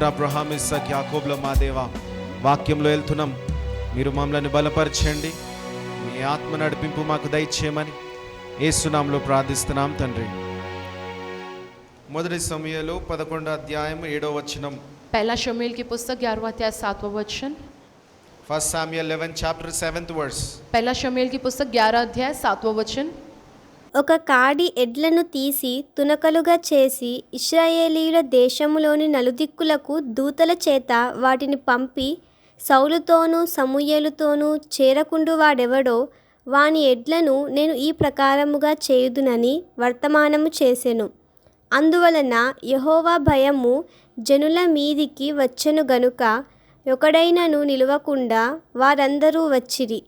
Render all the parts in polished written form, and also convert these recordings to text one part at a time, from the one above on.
తండ్రి అబ్రహాం ఇస్సాక్ యాకోబుల మా దేవా, వాక్యంలో వెళ్తున్నాం, మీరు మమ్మల్ని బలపరచండి, మీ ఆత్మ నడిపింపు మాకు దయచేయమని యేసు నామములో ప్రార్థిస్తున్నాం తండ్రి. మొదటి సమూయేలు 11వ అధ్యాయం 7వ వచనం. पहला शमूएल की पुस्तक 11वां अध्याय 7वां वचन. 1 Samuel 11 chapter 7th verse. पहला शमूएल की पुस्तक 11 अध्याय 7वां वचन. ఒక కాడి ఎడ్లను తీసి తునకలుగా చేసి ఇశ్రాయేలీయుల దేశములోని నలుదిక్కులకు దూతల చేత వాటిని పంపి సౌలుతోనూ సమూయేలుతోనూ చేరకుండు వాడెవడో వాని ఎడ్లను నేను ఈ ప్రకారముగా చేయుదునని వర్తమానము చేసెను. అందువలన యెహోవా భయము జనుల మీదికి వచ్చెను గనుక ఒకడైనను నిలువకుండా వారందరూ వచ్చిరి.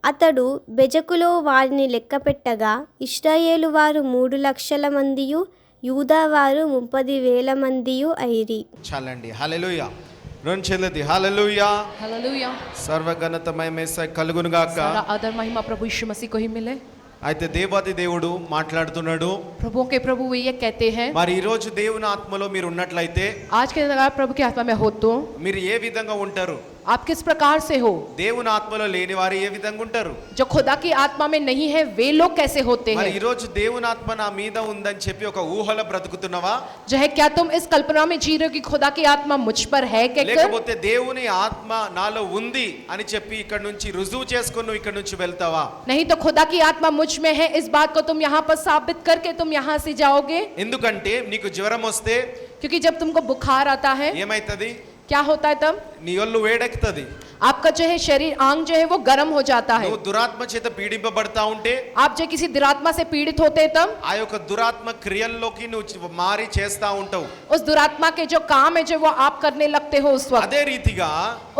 అతడు బెజకులో వారిని లెక్కపెట్టగా ఇశ్రాయేలు వారు 3,00,000 మందియు యూదా వారు 30,000 మందియు అయిరి. చాలండి. హల్లెలూయా. రెండు చేతులెత్తి హల్లెలూయా. हालेलुया. సర్వఘనత మహిమ కలుగును గాక. सारा आदर महिमा प्रभु यीशु मसीह को ही मिले. అయితే దేవాది దేవుడు మాట్లాడుతున్నాడు. प्रभुओं के प्रभु वे ये कहते हैं, మరి ఈ రోజు దేవుని ఆత్మలో మీరు ఉన్నట్లయితే आज के दिन प्रभु की आत्मा में हो तो మీరు ఏ విధంగా ఉంటారు? आप किस प्रकार से हो? దేవుని ఆత్మలో లేని వారు ఏ విధంగా ఉంటారు? जो खुदा की आत्मा में नहीं है वे लोग कैसे होते మరి हैं? ఈ రోజు దేవుని ఆత్మ నా మీద ఉందని చెప్పి ఒక ఊహలో బ్రతుకుతున్నావా? जो है क्या तुम इस कल्पना में जी रहे हो कि खुदा की आत्मा मुझ पर है कहकर? లేకపోతే దేవుని ఆత్మ నాలో ఉంది అని చెప్పి ఇక్కడ నుంచి రుజువు చేసుకొని నువ్వు ఇక్కడ నుంచి వెళ్తావా? नहीं तो खुदा की आत्मा मुझ में है इस बात को तुम यहाँ पर साबित करके तुम यहाँ से जाओगे. ఎందుకంటే నీకు జ్వరం వస్తే क्योंकि जब तुमको बुखार आता है ఏమైతది? क्या होता है तब? నీ ఒళ్ళు వేడెక్కుతది. आपका जो है शरीर आंग जो है वो गर्म हो जाता है. నువ్వు దురాత్మ చేత పీడింపబడతా ఉంటే आप जो किसी दुरात्मा से पीड़ित होते हैं तब ఆ యొక్క దురాత్మ క్రియల్లోకి నువ్వు మారి చేస్తా ఉంటావు. उस दुरात्मा के जो काम है जो वो आप करने लगते हो उस वक्त. అదే రీతిగా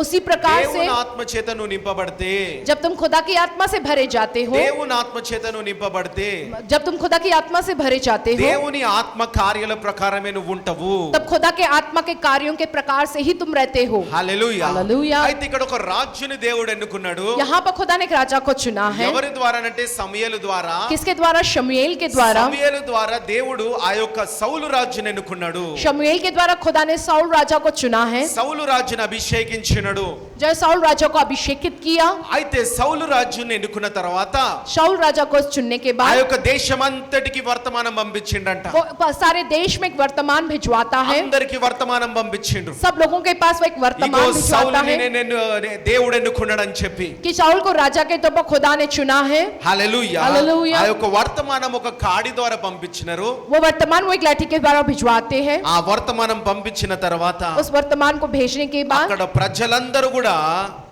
उसी प्रकार से దేవుని ఆత్మ చేత నువ్వు నింపబడితే, जब तुम खुदा की आत्मा से भरे जाते हो, దేవుని ఆత్మ చేత నువ్వు నింపబడితే जब तुम खुदा की आत्मा से भरे जाते हो, దేవుని ఆత్మ కార్యాల ప్రకారమే నువ్వు ఉంటావు. तब खुदा के आत्मा के कार्यों के प्रकार से ही तुम रहते हो. హల్లెలూయా. హల్లెలూయా. అయితే ఇక్కడ ఒక రాజుని దేవుడు ఎన్నుకున్నాడు. यहाँ पर खुदा ने एक राजा को चुना है. ఎవరి ద్వారా అంటే సమూయేలు ద్వారా. किसके द्वारा? शमूएल के द्वारा. సమూయేలు ద్వారా దేవుడు ఆ యొక్క సౌలు రాజుని ఎన్నుకున్నాడు. शमूएल के द्वारा खुदा ने साउल राजा को चुना है. సౌలు రాజుని అభిషేకించినాడు. जब साउल राजा को अभिषेकित किया, అయితే సౌలు రాజుని ఎన్నుకున్న తర్వాత साउल राजा को चुनने के ఆ बाद యొక్క దేశమంతటికి వర్తమానం పంపించిండంట. वो सारे देश में एक वर्तमान भिजवाता है. అందరికి వర్తమానం పంపించిండు. सब लोगों के पास वो एक ఇగో वर्तमान भिजवाता సౌలుని है దేవుడు ఎన్నుకున్నాడని చెప్పి. कि साउल को राजा के तौर पर खुदा ने चुना है. హల్లెలూయా. హల్లెలూయా. ఆ యొక్క వర్తమానం ఒక కాడి ద్వారా పంపించినారు. वो वर्तमान वो एक लाठी के द्वारा भिजवाते हैं. ఆ వర్తమానం పంపించిన తర్వాత उस वर्तमान को भेजने के बाद అక్కడ ప్రజలందరూ కూడా,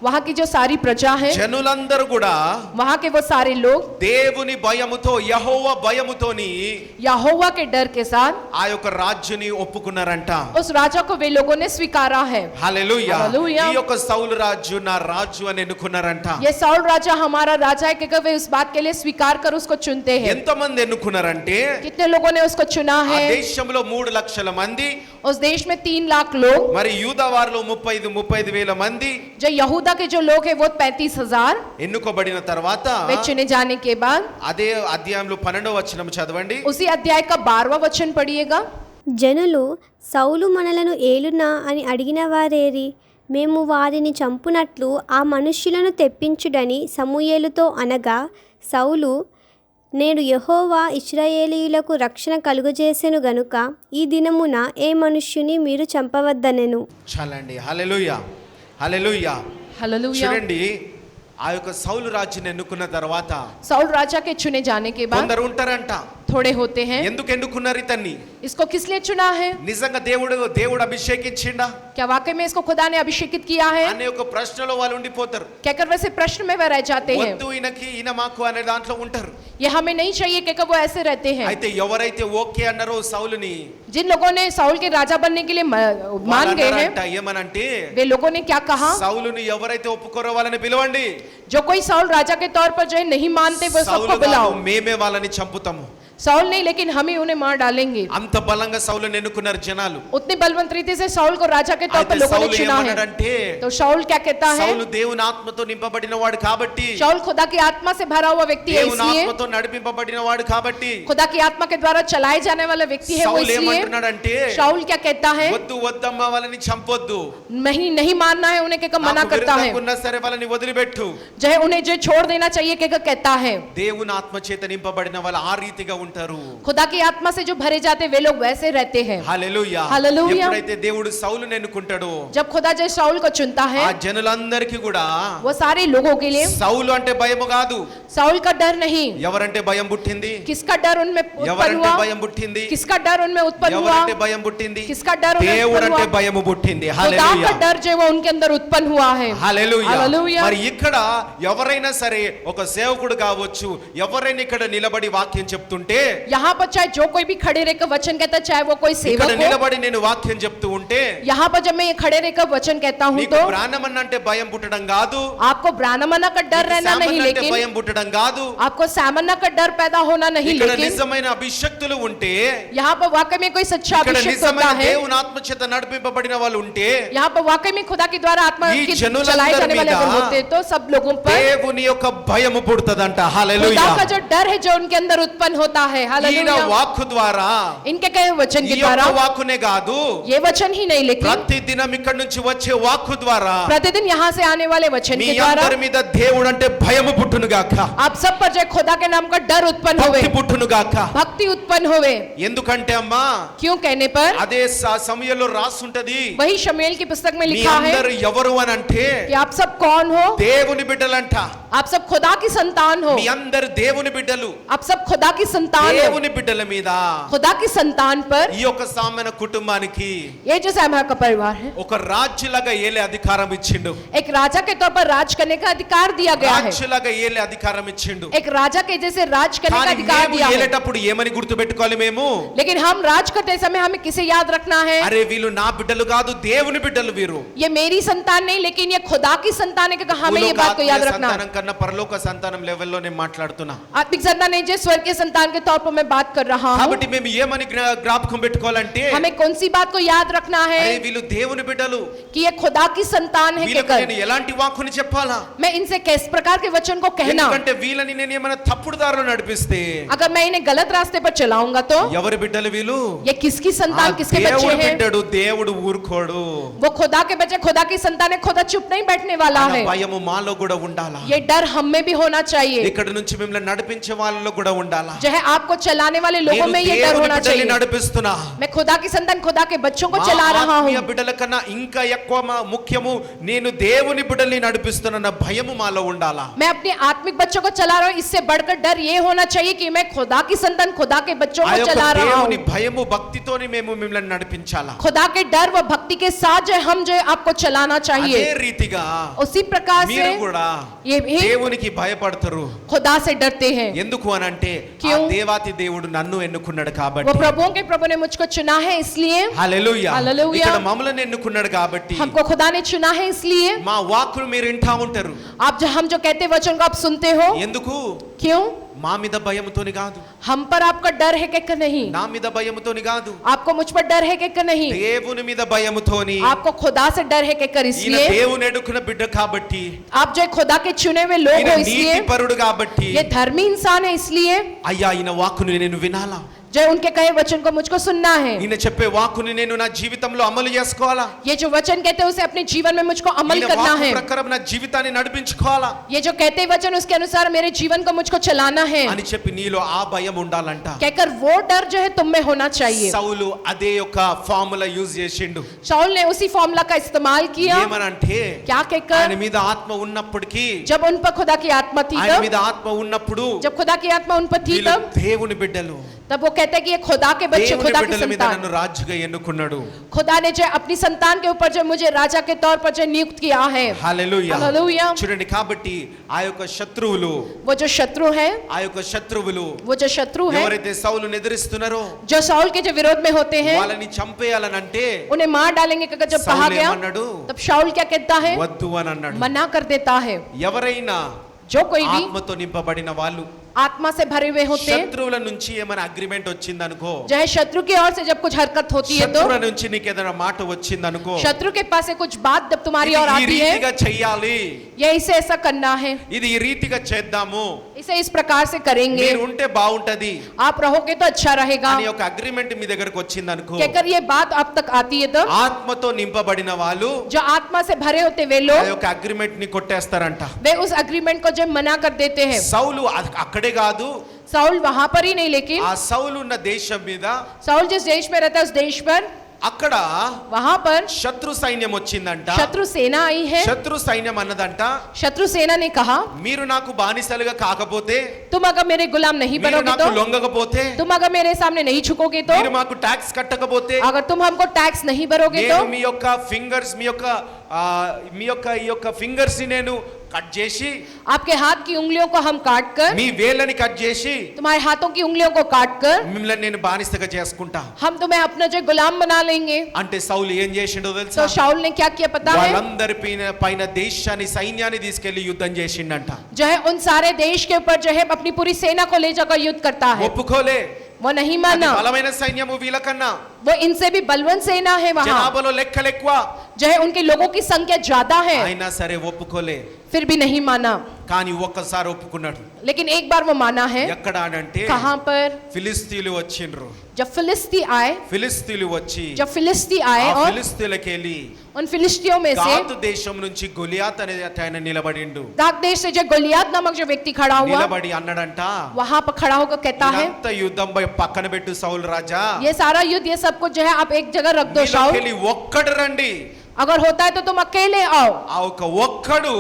वहाँ की जो सारी प्रजा है, జనులందరూ కూడా वहाँ के वो सारे लोग దేవుని భయముతో, యెహోవా భయముతోని यहोवा के डर के साथ ఆ యొక్క రాజుని ఒప్పుకున్నారంట. उस राजा को वे लोगों ने स्वीकारा है. హల్లెలూయా. హల్లెలూయా. ఈ యొక్క సౌలు రాజు నా రాజు అని ఎన్నుకున్నారంట. ये साउल राजा हमारा राजा है कि वे उस बात के लिए स्वीकार कर उसको चुनते हैं. ఎంతమంది ఎన్నుకున్నారంటే कितने लोगों ने उसको चुना ఆ है? దేశంలో 3,00,000 మంది, उस देश में 3 लाख लोग. మరి యూదా వారిలో 35,000 మంది जो यहूदा के जो लोग हैं वो 35,000 ఎన్నుకోబడిన తర్వాత वे चुने जाने के बाद అదే అధ్యాయంలో 12వ వచనం చదవండి. उसी अध्याय का 12वां वचन पढ़िएगा. జనులు సౌలు మనలను ఏలునా అని అడిగిన వారేరి? మేము వారిని చంపునట్లు ఆ మనుష్యులను తెప్పించుడని సమూయేలుతో అనగా, సౌలు, నేడు యెహోవా ఇశ్రాయేలీయులకు రక్షణ కలుగజేసెను గనుక ఈ దినమున ఏ మనుష్యుని మీరు చంపవద్దనెను. చాలండి. హల్లెలూయా. హల్లెలూయా. हालेलुया. చూడండి, ఆ యొక్క సౌలు రాజుని ఎన్నుకున్న తర్వాత साउल राजा के चुने जाने के बाद కొందరు ఉంటారంట, थोड़े होते हैं. ఎందుకు ఎన్నుకున్నారు ఇతన్ని? इसको किस लिए चुना है? నిజంగా దేవుడు అభిషేకించిండా क्या वाकई में इसको खुदा ने अभिषेकित किया है? అనే ఒక ప్రశ్నలో వాళ్ళు ఉండిపోతారు. क्या कर वैसे प्रश्न में वह रह जाते हैं. వద్దు ఈయన మాకు అనే దాంట్లో ఉంటారు. ये हमें नहीं चाहिए क्या वो ऐसे रहते हैं. అయితే ఎవరైతే ఓకే అన్నారో సౌలుని, जिन लोगों ने साउल के राजा बनने के लिए मान गए हैं, ఏమనంటే वे लोगों ने क्या कहा? సౌలుని ఎవరైతే ఒప్పుకోరో వాళ్ళని పిలవండి. जो कोई साउल राजा के तौर पर जो है नहीं मानते वो सबको సౌలు बुलाओ. మేమే వాళ్ళని చంపుతాము. साउल नहीं, लेकिन हम ही उन्हें मार डालेंगे। అంత బలంగా సౌలుని ఎన్నుకున్నారు జనాలు. उतनी बलवंत रीति से साउल को राजा के तौर पर అయితే लोगों ने సౌలు चुना है। ఏమన్నాడంటే, तो शाऊल क्या कहता है? సౌలు దేవుని ఆత్మతో నింపబడిన వాడు కాబట్టి, शाऊल खुदा की आत्मा से भरा हुआ व्यक्ति है, దేవుని इसलिए ఆత్మతో నడిపింపబడిన వాడు కాబట్టి, खुदा की आत्मा के द्वारा चलाए जाने वाला व्यक्ति है, वो సౌలు इसलिए ఏమంటున్నాడంటే, शाऊल क्या कहता है? వద్దు వద్దమ్మ వాళ్ళని చంపొద్దు, नहीं नहीं मारना है उन्हें, कहकर मना నాకు करता है। విరుద్ధంగా ఉన్నా సరే వాళ్ళని వదిలిపెట్టు. जो है उन्हें जो छोड़ देना चाहिए, कहकर कहता है। దేవుని ఆత్మ చేత నింపబడిన వాళ్ళు ఆ రీతిగా ఉంటారు. खुदा की आत्मा से जो भरे जाते वे लोग वैसे रहते हैं। హల్లెలూయా. హల్లెలూయా. ఎప్పుడైతే దేవుడు సౌలుని ఎన్నుకుంటాడో, जब खुदा जो शाऊल को चुनता है, ఆ జనులందరికీ కూడా वो सारे लोगों के लिए సౌలు అంటే భయం కాదు. शाऊल का डर नहीं। ఎవరంటే భయం పుట్టింది? किसका डर उनमें उत्पन्न ఎవరంటే हुआ? భయం పుట్టింది? किसका डर उनमें उत्पन्न हुआ? ఎవరంటే భయం పుట్టింది? किसका डर उनमें దేవుడు उत्पन्न అంటే हुआ? భయం పుట్టింది. खुदा హల్లెలూయా. का डर जो है वो उनके अंदर उत्पन्न हुआ है। హల్లెలూయా. హల్లెలూయా. మరి ఇక్కడ ఎవరైనా సరే, ఒక సేవకుడు కావచ్చు, ఎవరైనా ఇక్కడ నిలబడి వాక్యం చెప్తుంటే, यहाँ पर चाहे जो कोई भी खड़े रहकर वचन कहता, चाहे वो कोई ఇక్కడ सेवक हो, నిలబడి నేను వాక్యం చెప్తూ ఉంటే, यहाँ पर जब मैं ये खड़े रहकर वचन कहता हूँ నీకు तो బ్రాహ్మణ అంటే భయం పుట్టడం కాదు, आपको ब्राह्मणा का डर నీకు रहना नहीं, సామాన్య అంటే लेकिन భయం పుట్టడం కాదు. आपको सामान्य का डर पैदा होना नहीं, ఇక్కడ लेकिन నిజమైన అభిషక్తులు ఉంటే, यहाँ पर वाकई में कोई सच्चा ఇక్కడ अभिषेक होता నిజమైన है, దేవుని ఆత్మ చేత నడిపింపబడిన వాళ్ళు ఉంటే, यहाँ पर वाकई में खुदा के द्वारा आत्मा ఈ की జనులందరి चलाए जाने वाले మీద अगर होते तो सब लोगों पर దేవుని యొక్క భయము పుడుతదంట. खुदा హల్లెలూయా. का जो डर है जो उनके अंदर उत्पन्न होता है। ఈయన हालेलुया। వాక్కు ద్వారా, इनके कहे वचन ఈ के యొక్క द्वारा, వాక్కునే కాదు, ये वचन ही नहीं, लेकिन ప్రతి దినం ఇక్కడ నుంచి వచ్చే వాక్కు ద్వారా प्रतिदिन यहाँ से आने वाले वचन మీ के द्वारा అందరి మీద దేవుడు అంటే భయము పుట్టును గాక, आप सब पर जो खुदा के नाम का डर उत्पन्न होवे, భక్తి పుట్టును గాక. भक्ति उत्पन्न होवे। ఎందుకంటే అమ్మా, क्यों कहने पर అదే సమయంలో రాసుంటది, वही शमूएल की पुस्तक में మీ लिखा है అందరు ఎవరు అని అంటే कि आप सब कौन हो? దేవుని బిడ్డలంట. आप सब खुदा की संतान हो। మీ అందరు దేవుని బిడ్డలు. आप सब खुदा की संतान हो। దేవుని బిడ్డల మీద, खुदा की संतान पर ఈ యొక్క సామాన్య కుటుంబానికి ये जो सामहा का परिवार है, ఒక రాజ్యులాగా ఏలే అధికారం ఇచ్చిండు. एक राजा के तौर पर राज करने का अधिकार दिया गया है। రాజ్యులాగా ఏలే అధికారం ఇచ్చిండు. एक राजा के जैसे राज करने का కానీ अधिकार మేము दिया है। ఏలేటప్పుడు ఏమని గుర్తుపెట్టుకోవాలి మేము? लेकिन हम राज करते समय हमें किसे याद रखना है? అరే వీళ్ళు నా బిడ్డలు కాదు, దేవుని బిడ్డలు వీరు. ये मेरी संतान नहीं, लेकिन ये खुदा की संतान है, कि हमें ये बात को याद భూలోక रखना। సంతానం కన్నా పరలోక సంతానం లెవెల్లో నేను మాట్లాడుతున్నా. आत्मिक संतान नहीं, जो स्वर्ग के संतान के तौर पर मैं बात कर रहा हूँ। కాబట్టి మేము ఏమని జ్ఞాపకం పెట్టుకోవాలంటే, हमें कौन सी बात को याद रखना है? అరే వీళ్ళు దేవుని బిడ్డలు, कि ये खुदा की संतान है। వీళ్ళకి कहकर నేను ఎలాంటి వాక్కుని చెప్పాలా? मैं इनसे किस प्रकार के वचन को कहना? ఎందుకంటే వీళ్ళని నేను ఏమైనా తప్పుడు దారిలో నడిపిస్తే, अगर मैं इन्हें गलत रास्ते पर चलाऊंगा तो ఎవరి బిడ్డలు వీళ్ళు? ये किसकी ఆ संतान, किसके बच्चे దేవుడు हैं? బిడ్డడు, దేవుడు ఊరుకోడు. वो खुदा के बच्चे, खुदा की संतान है, खुदा चुप नहीं बैठने वाला మన है। భయము మాలో కూడా ఉండాలా. ये डर हम में भी होना चाहिए। ఇక్కడ నుంచి మిమ్మల్ని నడిపించే వాళ్ళలో కూడా ఉండాలా. जो है आपको चलाने वाले लोगों నేను में ये डर దేవుని होना బిడ్డల్ని चाहिए। నడిపిస్తున్నా. मैं खुदा की संतान, खुदा के बच्चों को మా चला रहा ఆత్మీయ हूँ। బిడ్డల కన్నా ఇంకా ఎక్కువ ముఖ్యము, నేను దేవుని బిడ్డల్ని నడిపిస్తున్న భయము మాలో ఉండాలా. मैं अपने आत्मिक बच्चों को चला रहा हूँ, इससे बढ़कर डर ये होना चाहिए कि मैं खुदा की संतान, खुदा के बच्चों ఆ को యొక్క चला रहा దేవుని हूँ। భయము భక్తితోని మేము మిమ్మల్ని నడిపించాలా. खुदा के डर व भक्ति के साथ जो है हम जो है आपको चलाना అదే चाहिए। రీతిగా उसी प्रकार से మీరు కూడా ये भी దేవునికి భయపడతారు. खुदा से डरते हैं। ఎందుకు అనంటే ఆ क्यों? దేవాతి దేవుడు నన్ను ఎన్నుకున్నాడు वो కాబట్టి. प्रभुओं के प्रभु ने मुझको चुना है, इसलिए హల్లెలూయా. హల్లెలూయా. ఇక్కడ మమ్మల్ని ఎన్నుకున్నాడు కాబట్టి हमको खुदा ने चुना है, इसलिए మా వాక్కును మీరు వింటా ఉంటారు. आप जो हम जो कहते वचन को आप सुनते हो। ఎందుకు? क्यों? మా మీద భయముతోని కాదు, हम पर आपका डर है कि नहीं? నా మీద భయముతోని కాదు, आपको मुझ पर डर है कि नहीं? దేవుని మీద భయముతోని. आपको खुदा से डर है कि ఈయన इसलिए దేవుని ఎన్నుకున్న బిడ్డ కాబట్టి, आप जो है खुदा के चुने हुए लोग ఈయన हो, इसलिए నీతిపరుడు కాబట్టి, ये धर्मी इंसान है, इसलिए అయ్యా ఈయన వాక్కుని నేను వినాలా, जो उनके कहे वचन को मुझको सुनना है। ఈయన చెప్పే వాక్కుని నేను నా జీవితంలో అమలు చేసుకోవాలా. ये जो वचन कहते हैं उसे अपने जीवन में मुझको अमल ఈయన करना వాక్కు है। ప్రకారం నా జీవితాన్ని నడిపించుకోవాలా ये जो कहते हैं वचन उसके अनुसार मेरे जीवन को मुझको चलाना है, అని చెప్పి నీలో ఆ భయం ఉండాలంట. कहकर वो डर जो है तुम में होना चाहिए। సౌలు అదే యొక్క ఫార్ములా యూజ్ చేసిండు. शाऊल ने उसी फॉर्मूला का इस्तेमाल किया। ఏమనంటే क्या ఆయన कहकर? మీద ఆత్మ ఉన్నప్పటికీ, जब उन पर खुदा की आत्मा थी ఆయన तब, మీద ఆత్మ ఉన్నప్పుడు जब खुदा की आत्मा उन पर थी వీళ్ళు तब దేవుని బిడ్డలు, तब वो कहते हैं कि ये खुदा के बच्चे, దేవుని खुदा की బిడ్డల మీద संतान। నన్ను రాజుగా ఎన్నుకున్నాడు. खुदा ने जो अपनी संतान के ऊपर जो मुझे राजा के तौर पर जो नियुक्त किया है। హల్లెలూయా. हालेलुया। చూడండి, కాబట్టి ఆ యొక్క శత్రువులు, वो जो शत्रु है, ఆ యొక్క శత్రువులు वो जो शत्रु है, ఎవరైతే సౌలుని ఎదిరిస్తున్నారో जो शाऊल के जो विरोध में होते हैं, వాళ్ళని చంపేయాలనంటే उन्हें मार डालेंगे। क्योंकि जब कहा సౌలు गया ఏమన్నాడు? तब शाऊल क्या कहता है? వద్దు అని అన్నాడు. मना कर देता है। ఎవరైనా जो कोई भी ఆత్మతో నింపబడిన వాళ్ళు आत्मा से भरे हुए होते हैं। శత్రువుల నుంచి ఏమైనా అగ్రిమెంట్ వచ్చిందనుకో, चाहे शत्रु की ओर से जब कुछ हरकत होती है तो, శత్రువుల నుంచి నీకు ఏదైనా మాట వచ్చిందనుకో, शत्रु के पास से कुछ बात जब तुम्हारी ओर ఈ आती है, రీతిగా చెయ్యాలి, ये इसे ऐसा करना है, ఇది ఈ రీతిగా చేద్దాము, इसे इस प्रकार से करेंगे, మీరు ఉంటే బాగుంటది आप रहोगे तो अच्छा रहेगा, అని ఒక అగ్రిమెంట్ మీ దగ్గరకు వచ్చిందనుకో, कहकर ये बात अब तक आती है तो ఆత్మతో నింపబడిన వాళ్ళు जो आत्मा से भरे होते वे ఆ लोग యొక్క అగ్రిమెంట్ ని కొట్టేస్తారంట. वे उस अग्रीमेंट को जब मना कर देते हैं। సౌలు అక్కడే కాదు, साउल वहां पर ही नहीं, लेकिन ఆ సౌలు ఉన్న దేశం మీద साउल जिस देश में रहता है उस देश पर, అక్కడ वहां पर శత్రు సైన్యం వచ్చిందంట. शत्रु सेना आई है। శత్రు సైన్యం అన్నదంట, शत्रु सेना ने कहा, మీరు నాకు బానిసలుగా కాకపోతే, तुम अगर मेरे गुलाम नहीं మీరు बनोगे నాకు तो, లొంగకపోతే, तुम अगर मेरे सामने नहीं झुकोगे तो, మీరు మాకు ట్యాక్స్ కట్టకపోతే, अगर तुम हमको टैक्स नहीं भरोगे तो, నేను మీ యొక్క ఫింగర్స్ ఈ యొక్క ఫింగర్స్ ని నేను కట్ చేసి, आपके हाथ की उंगलियों को हम काट कर, మీ వేళ్ళని కట్ చేసి तुम्हारे हाथों की उंगलियों को काट कर, మిమ్మల్ని నేను బానిసగా చేసుకుంటా हम तुम्हें अपना जो गुलाम बना लेंगे। అంటే సౌలు ఏం చేసిండో తెలుసా? तो शाऊल ने क्या किया पता है? వాళ్ళందరి పైన దేశాన్ని సైన్యాన్ని తీసుకెళ్లి యుద్ధం చేసిండంట. जो है उन सारे देश के ऊपर जो है अपनी पूरी सेना को ले जाकर युद्ध करता है। ఒప్పుకోలే, वो नहीं అది माना, బలమైన సైన్యము వీళ్ళకన్నా, वो इनसे भी बलवंत सेना है वहां, జనాభాలో లెక్కలు ఎక్కువ, जो है उनके लोगों की संख्या ज्यादा है, అయినా సరే ఒప్పుకోలే. फिर भी नहीं माना। కానీ ఒక్కసారి ఒప్పుకున్నాడు. लेकिन एक बार वो माना है। ఎక్కడ అంటే कहां पर? ఫిలిస్తీన్లు వచ్చిండ్రు. जब फिलिस्ती आए, ఫిలిస్తీన్లు వచ్చి जब फिलिस्ती आए ఆ और ఫిలిస్తీన్లకి వెళ్ళి उन फिलिस्तियों में से గాతు దేశం నుంచి గొలియాత్ అనే ఆయన నిలబడిండు. दाग देश से जो गोलियात नामक जो व्यक्ति खड़ा हुआ, నిలబడి అన్నాడంట, वहां पर खड़ा होकर कहता है, ఇదంతా యుద్ధం పక్కన పెట్టు సౌలు రాజా, ये सारा युद्ध ये सब कुछ जो है आप एक जगह रख दो शाऊल, మీలోకెళ్ళి ఒక్కడు రండి. अगर होता है तो तुम अकेले आओ। ఆ ఒక ఒక్కడు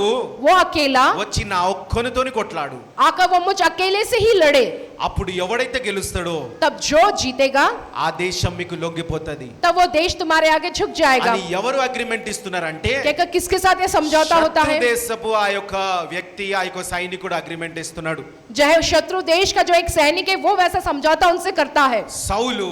वो अकेला వచ్చి నా ఒక్కనితోని కొట్లాడు. आकर वो मुझ अकेले से ही लड़े, అప్పుడు ఎవడైతే గెలుస్తాడో तब जो जीतेगा ఆ దేశం మీకు లొంగిపోతది तब वो देश तुम्हारे आगे झुक जाएगा। అని ఎవరు అగ్రిమెంట్ ఇస్తున్నారంటే, कहकर किसके साथ ये समझौता होता శత్రు है? దేశపు ఆ యొక్క వ్యక్తి, ఆ యొక్క సైనికుడు అగ్రిమెంట్ ఇస్తున్నాడు. जो है शत्रु देश का जो एक सैनिक है वो वैसा समझौता उनसे करता है। సౌలు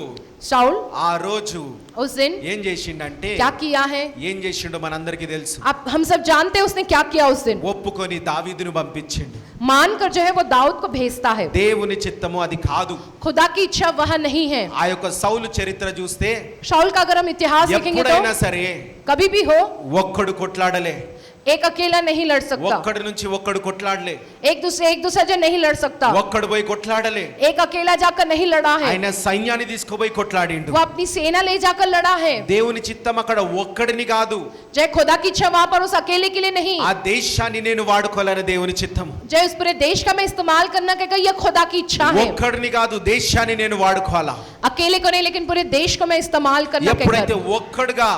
शाऊल ఆ రోజు उस दिन ఏం చేసిండంటే, क्या किया है? ఏం చేసిండో మనందరికీ తెలుసు. आप हम सब जानते हैं उसने क्या किया उस दिन। ఒప్పుకొని దావీదును పంపించిండు. मानकर जो है वो दाऊद को भेजता है। దేవుని చిత్తము అది కాదు. खुदा की इच्छा वह नहीं है। ఆ యొక్క సౌలు చరిత్ర చూస్తే शाऊल का अगर हम इतिहास देखेंगे ఎప్పుడైనా तो సరే कभी भी हो ఒక్కడు కొట్లాడలే, एक अकेला नहीं लड़ सकता, ఒక్కడి నుంచి ఒక్కడు కొట్లాడలే, एक दूसरे जो नहीं लड़ सकता, ఒక్కడు పోయి కొట్లాడలే, एक अकेला जाकर नहीं लड़ा है, ఆయన సైన్యాన్ని తీసుకుపోయి కొట్లాడిండు. वो अपनी सेना ले जाकर लड़ा है। దేవుని చిత్తం అక్కడ ఒక్కడిని కాదు, जय खुदा की इच्छा वहां पर उस अकेले के लिए नहीं, ఆ దేశాన్ని నేను వాడుకోవాలని దేవుని చిత్తం. जय उस पूरे देश का मैं इस्तेमाल करना कहकर यह खुदा की इच्छा है। ఒక్కడిని కాదు, దేశాన్ని నేను వాడుకోవాలా. अकेले को नहीं लेकिन पूरे देश को मैं इस्तेमाल करना ఎప్పుడైతే कहकर, ఒక్కడుగా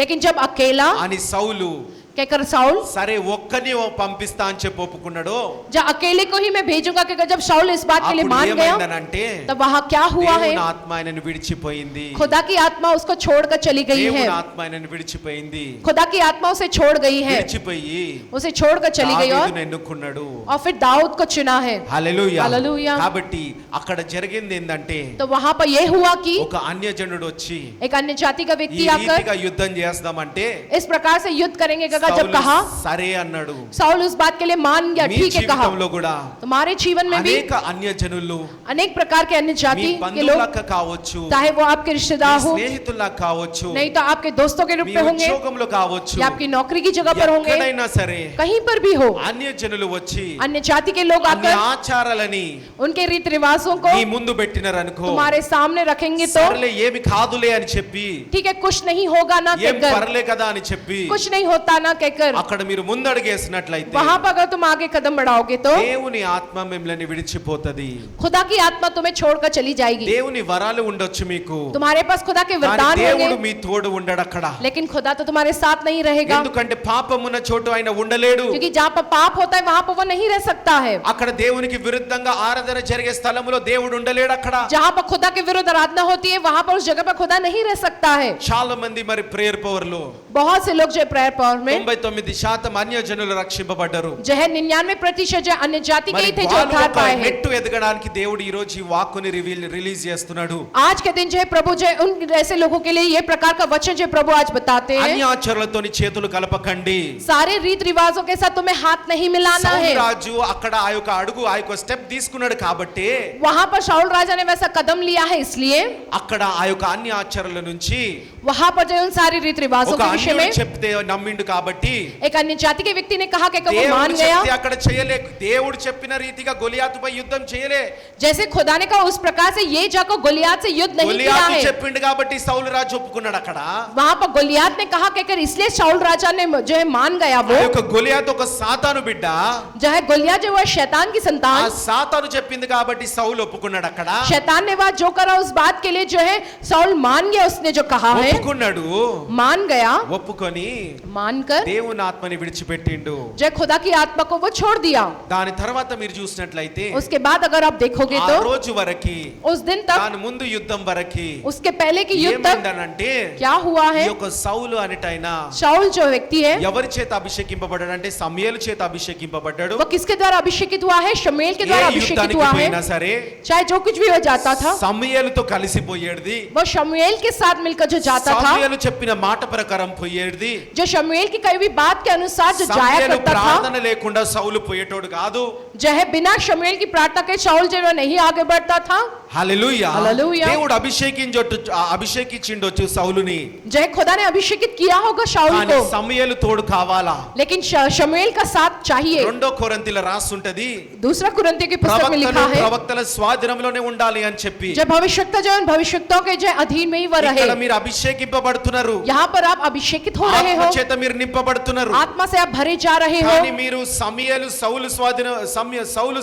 लेकिन जब अकेला అని సౌలు कहकर शाऊल సరే ఒక్కని పంపిస్తా అని చెప్పి ఒప్పుకున్నాడో, जब अकेले को ही मैं भेजूंगा कहकर जब शाऊल इस बात के लिए అప్పుడు मान गया, ఏమైందనంటే तब वहां क्या हुआ है? దేవుని ఆత్మ ఆయనను విడిచిపోయింది. खुदा की आत्मा उसको छोड़कर चली गई है। దేవుని ఆత్మ ఆయనను విడిచిపోయింది. खुदा की आत्मा उसे छोड़ गई है, విడిచిపోయి उसे छोड़कर चली गई దావీదును ఎన్నుకున్నాడు. और फिर दाऊद को चुना है। హల్లెలూయా. హల్లెలూయా. కాబట్టి అక్కడ జరిగింది ఏందంటే, तो वहां पर यह हुआ कि ఒక అన్యజనుడు వచ్చి एक अन्य जाति का ఈ व्यक्ति आकर రీతిగా యుద్ధం చేస్తామంటే इस प्रकार से युद्ध करेंगे कहकर जब సౌలు कहा, సరే అన్నాడు. शाऊल उस बात के लिए मान गया, మీ ठीक है कहा। జీవితంలో కూడా तुम्हारे जीवन में भी అనేక అన్యజనులు अनेक प्रकार के अन्य మీ जाति के लोग, బంధువులకు కావచ్చు, चाहे वो आपके మీ रिश्तेदार हो, స్నేహితులకు కావచ్చు, नहीं तो आपके दोस्तों के रूप మీ में होंगे, ఉద్యోగంలో కావచ్చు, या आपकी नौकरी की जगह पर होंगे, ఎక్కడైనా సరే कहीं पर भी हो, అన్యజనులు వచ్చి अन्य जाति के लोग అన్ని आकर ఆచారాలని उनके रीति रिवाजों को నీ ముందు పెట్టినారనుకో, तुम्हारे सामने रखेंगे तो సర్లే ఏమి కాదులే అని చెప్పి, ठीक है कुछ नहीं होगा ना ఏం कहकर, పర్లే కదా అని చెప్పి कुछ नहीं होता ना कहकर, అక్కడ మీరు ముందడుగేసినట్లయితే वहां पर अगर तुम आगे कदम बढ़ाओगे तो దేవుని ఆత్మ మిమ్మల్ని విడిచిపోతది. खुदा की आत्मा तुम्हें छोड़कर चली जाएगी। దేవుని వరాలు ఉండొచ్చు మీకు, तुम्हारे पास खुदा के కానీ वरदान దేవుడు होंगे, మీ తోడు ఉండడు అక్కడ. लेकिन खुदा तो तुम्हारे साथ नहीं रहेगा, ఎందుకంటే పాపమున్న చోటు ఆయన ఉండలేడు. क्योंकि जहाँ पर पाप होता है वहां पर वो नहीं रह सकता है। అక్కడ దేవునికి విరుద్ధంగా ఆరాధన జరిగే స్థలములో దేవుడు ఉండలేడు అక్కడ. जहाँ पर खुदा के विरुद्ध आराधना होती है वहां पर उस जगह पर खुदा नहीं रह सकता है। చాలా మంది మరి ప్రేయర్ పవర్ లో बहुत से लोग जो प्रेयर पावर में 99% అన్యజనులు రక్షింపబడ్డారు. जो है 99% जो अन्य जाति के మరి ही थे जो వాళ్ళు उद्धार ఒక पाए हैं। మెట్టు ఎదగడానికి దేవుడు ఈ రోజు ఈ వాక్కుని రిలీజ్ చేస్తున్నాడు. आज के दिन जो है प्रभु जो है उन ऐसे लोगों के लिए ये प्रकार का वचन जो प्रभु आज बताते हैं, అన్య ఆచారాలతోని చేతులు కలపకండి. सारे रीत रिवाजों के साथ तुम्हें हाथ नहीं मिलाना సౌలు है। రాజు అక్కడ ఆ యొక్క అడుగు ఆ యొక్క స్టెప్ తీసుకున్నాడు కాబట్టి वहां पर शाऊल राजा ने वैसा कदम लिया है, इसलिए అక్కడ ఆ యొక్క అన్య ఆచారాల నుంచి वहां पर जो है उन सारी रीत रिवाजों ఒక के विषय में అన్యుడు చెప్తే నమ్మిండు కాబట్టి एक अन्य जाति के व्यक्ति ने कहा कि वो मान దేవుడు गया। చెప్తే అక్కడ చేయలే. దేవుడు చెప్పిన రీతిగా గొలియాతుపై యుద్ధం చేయలే. जैसे खुदा ने कहा उस प्रकार से ये जाकर गोलियात से युद्ध नहीं किया గొలియాతు है। చెప్పిండు కాబట్టి సౌలు రాజు ఒప్పుకున్నాడు. అక్కడ वहां पर गोलियात ने कहा कि अगर इसलिए शाऊल राजा ने जो है मान गया, ఆ वो యొక్క గొలియాతు ఒక సాతాను బిడ్డ. जो है गोलियात जो है शैतान की ఆ संतान, సాతాను చెప్పింది కాబట్టి సౌలు ఒప్పుకున్నాడు. అక్కడ शैतान ने वह जो करा उस बात के लिए जो है शाऊल मान गया। उसने जो कहा है ఒప్పుకున్నాడు. मान गया, ఒప్పుకొని मानकर దేవుని ఆత్మని విడిచిపెట్టిండు. जो खुदा की आत्मा को वो छोड़ दिया। దాని తర్వాత మీరు చూసినట్లయితే उसके बाद अगर आप देखोगे ఆ तो రోజు వరకి उस दिन तक, దాని ముందు యుద్ధం వరకి उसके पहले की युद्ध तक ఏమైందనంటే क्या हुआ ఈ है, యొక్క సౌలు అనేటైన शाऊल जो व्यक्ति है ఎవరి చేత అభిషేకింపబడ్డాడు అంటే సమూయేలు చేత అభిషేకింపబడ్డాడు. वो किसके द्वारा अभिषेकित हुआ है, शमूएल के ఏ द्वारा अभिषेकित యుద్ధానికి हुआ है। పోయినా సరే चाहे जो कुछ भी हो जाता था సమూయేలుతో కలిసిపోయేది. वो शमूएल के साथ मिलकर जो जाता था, సమూయేలు చెప్పిన మాట ప్రకారం పోయేది. जो शमूएल की कही हुई बात के अनुसार जो जाया సమూయేలు करता था, ప్రార్థన లేకుండా సౌలు పోయేటోడు కాదు. जो है बिना शमूएल की प्रार्थना के शाऊल जो है नहीं आगे बढ़ता था। హల్లెలూయా. హల్లెలూయా. దేవుడు అభిషేకించొచ్చు సౌలుని. जो है खुदा ने अभिषेकित किया होगा शाऊल కానీ को, సమూయేలు తోడు కావాలా. लेकिन शमूएल का साथ चाहिए। 2 కొరింథీల రాసుంటది दूसरा कुरिन्थियों की पुस्तक में लिखा है, ప్రవక్తల స్వాధీనంలోనే ఉండాలి అని చెప్పి. जब भविष्यवक्ता जो है उन भविष्यवक्ताओं के जो है अधीन में ही वह रहे। ఇక్కడ మీరు అభిషేకింపబడుతున్నారు. यहाँ पर आप अभिषेकित हो रहे ఆత్మ हो, చేత మీరు నింపబడుతున్నారు. आत्मा से आप भरे जा रहे हो। కానీ మీరు సౌలు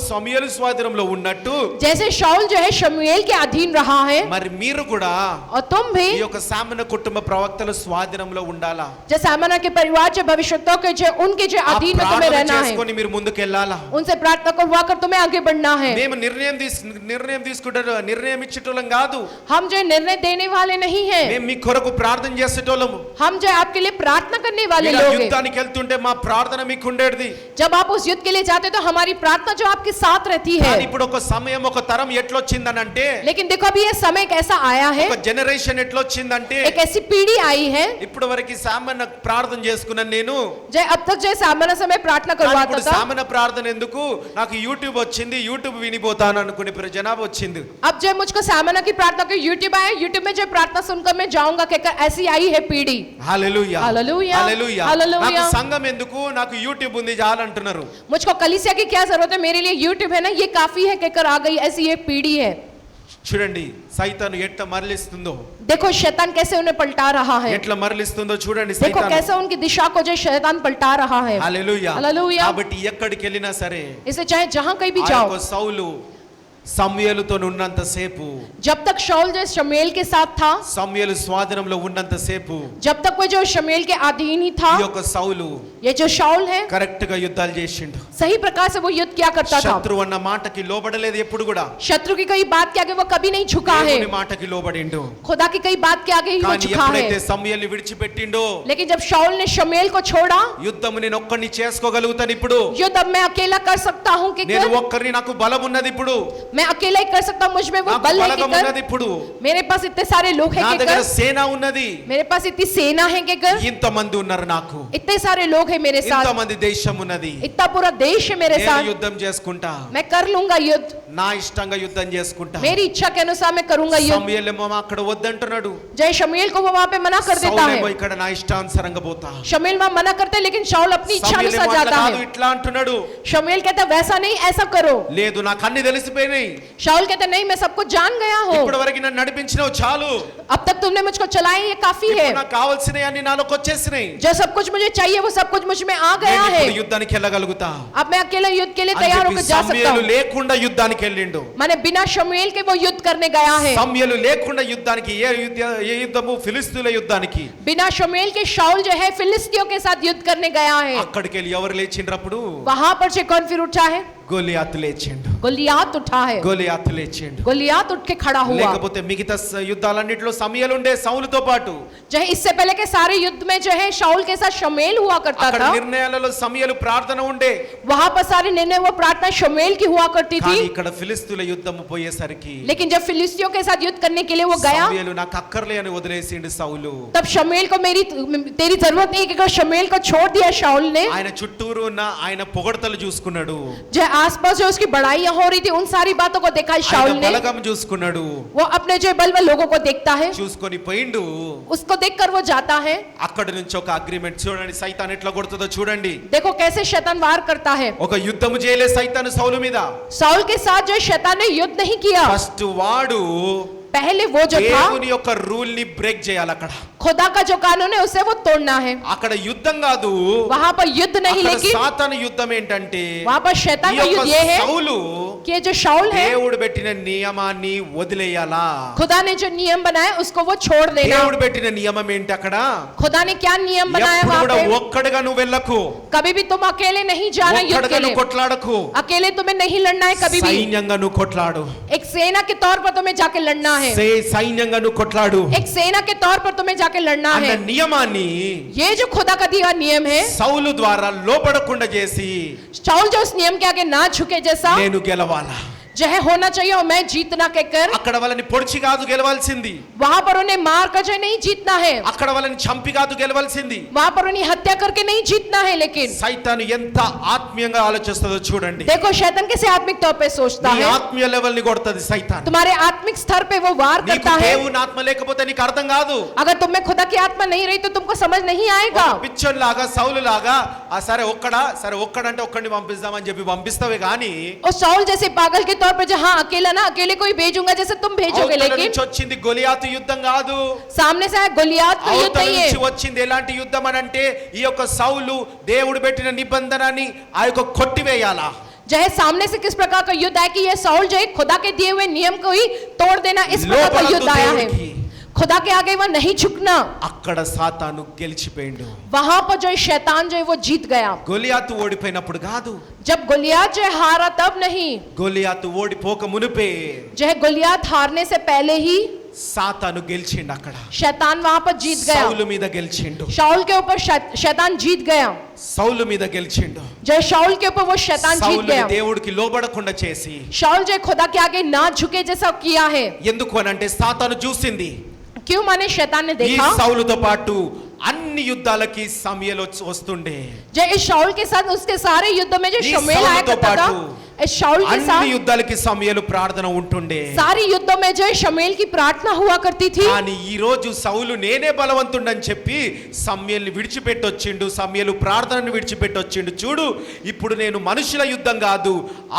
స్వాధీనంలో ఉన్నట్టు जैसे शाऊल जो है शमूएल के अधीन रहा है, మరి మీరు కూడా और तुम भी ఈ యొక్క సామాన్య కుటుంబ ప్రవక్తల స్వాధీనంలో ఉండాలా. जैसे सामना के परिवार जो भविष्यवक्ताओं के जो उनके जो ఆ अधीन में तुम्हें ప్రార్థన रहना है, చేసుకొని మీరు ముందుకెళ్ళాలా. उनसे प्रार्थना करवाकर तुम्हें आगे बढ़ना है। మేము నిర్ణయం తీసుకుంటారు నిర్ణయం ఇచ్చేటోళ్ళం కాదు. हम जो निर्णय देने वाले नहीं हैं, మేము మీ కొరకు ప్రార్థన చేసేటోళ్ళము. हम जो आपके लिए प्रार्थना करने वाले మీరు लोग हैं। యుద్ధానికి వెళ్తుంటే మా ప్రార్థన మీకు ఉండేది. जब आप उस युद्ध के लिए जाते तो हमारी प्रार्थना जो आपके साथ रहती है। కానీ ఇప్పుడు ఒక సమయం ఒక తరం ఎట్లొచ్చిందనంటే लेकिन देखो अभी ये समय कैसा आया है, ఒక జనరేషన్ ఎట్లొచ్చిందంటే एक ऐसी पीढ़ी आई है, ఇప్పుడు వరకు సామాన్య ప్రార్థన చేసుకున్నాను నేను. जो अब तक जो सामान्य समय प्रार्थना కానీ करवाता ఇప్పుడు था, సామాన్య ప్రార్థన ఎందుకు నాకు యూట్యూబ్ వచ్చింది యూట్యూబ్ వినిపోతాను అనుకునే జనాభా వచ్చింది. अब जो मुझको सामान्य की प्रार्थना के यूट्यूब आया, यूट्यूब में जो प्रार्थना सुनकर मैं जाऊंगा कहकर ऐसी आई है पीढ़ी। హల్లెలూయా హల్లెలూయా. హల్లెలూయా. హల్లెలూయా. నాకు సంఘం ఎందుకు నాకు యూట్యూబ్ ఉంది చాలు అంటున్నారు. मुझको कलीसिया की क्या जरूरत है, मेरे लिए यूट्यूब है ना, ये काफी है कहकर आ गई, ऐसी एक पीढ़ी है। చూడండి సైతాను ఎట్లా మరలిస్తుందో, देखो शैतान कैसे उन्हें पलटा रहा है, ఎట్లా మరలిస్తుందో చూడండి देखो సైతాను. कैसे उनकी दिशा को जो शैतान पलटा रहा है। హల్లెలూయా. హల్లెలూయా. కాబట్టి ఎక్కడికి వెళ్ళినా సరే इसे चाहे जहां कहीं भी ఆ जाओ, యొక్క సౌలు సమూయేలుతో ఉన్నంత సేపు, जब तक शाऊल जो शमूएल के साथ था, సమూయేలు స్వాధీనంలో ఉన్నంత సేపు जब तक वो जो शमूएल के अधीन ही था, ఈ యొక్క సౌలు ये जो शाऊल है కరెక్ట్ గా యుద్ధాలు చేసిండు. सही प्रकार से वो युद्ध क्या करता था। శత్రు అన్న మాటకి లోబడలేదు ఎప్పుడు కూడా. शत्रु की कई बात के आगे वो कभी नहीं झुका है, దేవుని మాటకి లోబడిండు. खुदा की कई बात के आगे ही वो కానీ झुका है। ఎప్పుడైతే సమూయేలుని విడిచిపెట్టిండో लेकिन जब शाऊल ने शमूएल को छोड़ा, యుద్ధం నేను ఒక్కడిని చేసుకోగలుగుతాను ఇప్పుడు, युद्ध अब मैं अकेला कर सकता हूँ कि నేను ఒక్కరిని నాకు బలం ఉన్నది ఇప్పుడు, मैं अकेला ही कर सकता हूँ, मुझ में वो నాకు बल है బలగం कि ఉన్నది ఇప్పుడు, मेरे पास इतने सारे लोग हैं నా कि దగ్గర సేన ఉన్నది, मेरे पास इतनी सेना है कि ఇంతమంది ఉన్నారు నాకు, इतने सारे लोग हैं मेरे साथ, ఇంతమంది దేశం ఉన్నది, इतना पूरा देश है मेरे నేను साथ, యుద్ధం చేసుకుంటా, मैं कर लूंगा युद्ध, నా ఇష్టంగా యుద్ధం చేసుకుంటా. मेरी इच्छा के अनुसार मैं करूंगा युद्ध। సమూయేలేమో అక్కడ వద్దంటున్నాడు, जय शमूएल को वो वहां पे मना कर देता సౌలేమో है, ఇక్కడ నా ఇష్టానుసారంగా పోతా. शमूएल वहां मना करते हैं, लेकिन शाऊल अपनी इच्छा సమూయేలేమో अनुसार అట్లా जाता కాదు है। ఇట్లా అంటున్నాడు. शमूएल कहता है वैसा नहीं, ऐसा करो। లేదు నాకు అన్ని తెలిసిపోయినాయి, शाऊल कहता है नहीं, मैं सब कुछ जान गया हूँ, ఇప్పటి వరకు నన్ను నడిపించినావు చాలు, अब तक तुमने मुझको चलाया ये काफी है, ఇప్పుడు నాకు కావాల్సినవి అన్ని నాలోకి వచ్చేసినాయి, जो सब कुछ मुझे चाहिए वो सब कुछ मुझ में आ गया నేను है, ఇప్పుడు యుద్ధానికి వెళ్ళగలుగుతా अब मैं अकेला युद्ध के लिए అని तैयार చెప్పి होकर जा सकता సమూయేలు हूँ। లేకుండా యుద్ధానికి వెళ్ళిండు. मैंने बिना शमूएल के वो युद्ध करने गया है, సమూయేలు లేకుండా యుద్ధానికి ఏ యుద్ధము ఫిలిస్తీన్ల యుద్ధానికి बिना शमूएल के शाऊल जो है फिलिस्तियों के साथ युद्ध करने गया है। అక్కడికి వెళ్ళి ఎవరు లేచిండ్రప్పుడు वहां पर से कौन फिर उठा है, గొలియాతు లేచిండు. गोलियात उठा है, గొలియాతు లేచిండు. गोलियात उठ के खड़ा हुआ। లేకపోతే మిగతా యుద్ధాలన్నిటిలో సమయలు ఉండే సౌలుతో పాటు जो है इससे पहले के सारे युद्ध में जो है शाऊल के साथ शमूएल हुआ करता అక్కడ था, నిర్ణయాలలో సమయలు ప్రార్థన ఉండే. वहां पर सारे निर्णय वो प्रार्थना शमूएल की हुआ करती కానీ थी। ఇక్కడ ఫిలిస్తీన్ల యుద్ధం పోయేసరికి लेकिन जब फिलिस्तियों के साथ युद्ध करने के लिए वो गया, సమయలు నాకు అక్కర్లే అని వదిలేసిండు సౌలు. तब शमूएल को तेरी जरूरत नहीं कि शमूएल को छोड़ दिया शाऊल ने। ఆయన చుట్టూరు ఉన్న ఆయన పొగడతలు చూసుకున్నాడు, जो आसपास जो उसकी बड़ाइयां हो रही थी उन सारी बातों को देखा शाऊल ఆయన ने। బలగం చూసుకున్నాడు, वो अपने जो बल में लोगों को देखता है, చూసుకొని పోయిండు. उसको देखकर वो जाता है। అక్కడ నుంచి ఒక అగ్రిమెంట్ చూడండి, సైతాన్ ఎట్లా కొడుతుందో చూడండి. देखो कैसे शैतान वार करता है। ఒక యుద్ధం చేయలే సైతాన్ సౌలు మీద. शाऊल के साथ जो शैतान ने युद्ध नहीं किया, ఫస్ట్ వాడు पहले वो जो था దేవుని యొక్క రూల్ ని బ్రేక్ చేయాలి. అక్కడ खुदा का जो कानून है उसे वो तोड़ना है। అక్కడ యుద్ధం కాదు, वहां पर युद्ध नहीं, అక్కడ लेकिन సాతాను యుద్ధం ఏంటంటే वहां पर शैतान ఈ का యొక్క युद्ध ये है సౌలు कि जो शाऊल है, దేవుడు పెట్టిన నియమాన్ని వదిలేయాలా. खुदा ने जो नियम बनाया उसको वो छोड़ देना। దేవుడు పెట్టిన నియమం ఏంటి అక్కడ? खुदा ने क्या नियम बनाया ఎప్పుడు वहां కూడా पे? ఒక్కడిగా నువ్వు వెళ్ళకు, कभी भी तुम अकेले नहीं जाना युद्ध ఒక్కడిగా के నువ్వు लिए, కొట్లాడకు, अकेले तुम्हें नहीं लड़ना है कभी भी। సైన్యంగా నువ్వు కొట్లాడు. एक सेना के तौर पर तुम्हें जाके लड़ना है, సైన్యంగా నువ్వు కొట్లాడు एक सेना के तौर पर तुम्हें जाके लड़ना అన్న है। నియమాన్ని ये जो खुदा का दिया नियम है, సౌలు ద్వారా లోపడకుండా చేసి शाऊल जो उस नियम के आगे ना झुके जैसा నేను గెలవాలా. जो है होना चाहिए और मैं जीतना कहकर, అక్కడ వాళ్ళని పొడిచి కాదు గెలవాల్సింది, वहां पर उन्हें मार कर जो नहीं जीतना है, అక్కడ వాళ్ళని చంపి కాదు గెలవాల్సింది. वहां पर उन्हें हत्या करके नहीं जीतना है। लेकिन సైతాను ఎంత ఆత్మీయంగా ఆలోచిస్తుందో చూడండి. देखो शैतान कैसे आत्मिक तौर पे सोचता నీ है, ఆత్మీయ లెవెల్ ని కొడుతుంది సైతాన్. तुम्हारे आत्मिक स्तर पे वो वार నీకు करता है। దేవుని ఆత్మ లేకపోతే నీకు అర్థం కాదు. अगर तुम में खुदा की आत्मा नहीं रही तो तुमको समझ नहीं आएगा। పిచ్చోన్ లాగా సౌలు లాగా సరే ఒక్కడంటే ఒక్కడిని పంపిస్తామని చెప్పి పంపిస్తావే గానీ और शाऊल जैसे पागल के तौर पे जो हाँ अकेला ना अकेले कोई भेजूंगा जैसे तुम भेजोगे, అవతల लेकिन నుంచి వచ్చింది గొలియాతు యుద్ధం కాదు. सामने से आया गोलियात का युद्ध అవతల नहीं నుంచి है। వచ్చింది ఎలాంటి యుద్ధం అని అంటే ఈ యొక్క సౌలు దేవుడు పెట్టిన నిబంధనని ఆ యొక్క కొట్టివేయాలా. जो है सामने से किस प्रकार का युद्ध है कि ये शाऊल जो है खुदा के दिए हुए नियम को ही तोड़ देना, इस प्रकार का లోపలొద్దు युद्ध आया है। దేవుడికి. खुदा के आगे वो नहीं झुकना। అక్కడ సాతాను గెలిచిపోయిండు. वहां पर जो है शैतान जो है वो जीत गया। గొలియాతు ఓడిపోయినప్పుడు కాదు, जब गोलियात जो है हारा तब नहीं, గొలియాతు ఓడిపోక మునిపే जो है गोलियात हारने से पहले ही సాతాను గెలిచిండు. అక్కడ शैतान वहां पर जीत गया। సౌలు మీద గెలిచిండు, शाऊल के ऊपर शैतान जीत गया। సౌలు మీద గెలిచిండు. जो है शाऊल के ऊपर वो शैतान जीत సౌలుని गया। దేవుడికి లోబడకుండా చేసి, शाऊल जो है खुदा के आगे ना झुके जैसा किया है। ఎందుకు అనంటే సాతాను చూసింది क्यों? माने शैतान ने ఈ देखा సౌలుతో పాటు అన్ని యుద్ధాలకి సమయలు వస్తుండే, जो इस शाऊल के साथ उसके सारे युद्धों में जो ఈ शमूएल आया సౌలుతో करता था, పాటు इस शाऊल के అన్ని साथ యుద్ధాలకి సమయలు ప్రార్థన ఉంటుండే. सारी युद्धों में जो है शमूएल की प्रार्थना हुआ करती थी। కానీ ఈ రోజు సౌలు నేనే బలవంతుడని చెప్పి సమయల్ని విడిచిపెట్టొచ్చిండు, సమయలు ప్రార్థనను విడిచిపెట్టొచ్చిండు. చూడు ఇప్పుడు నేను మనుషుల యుద్ధం కాదు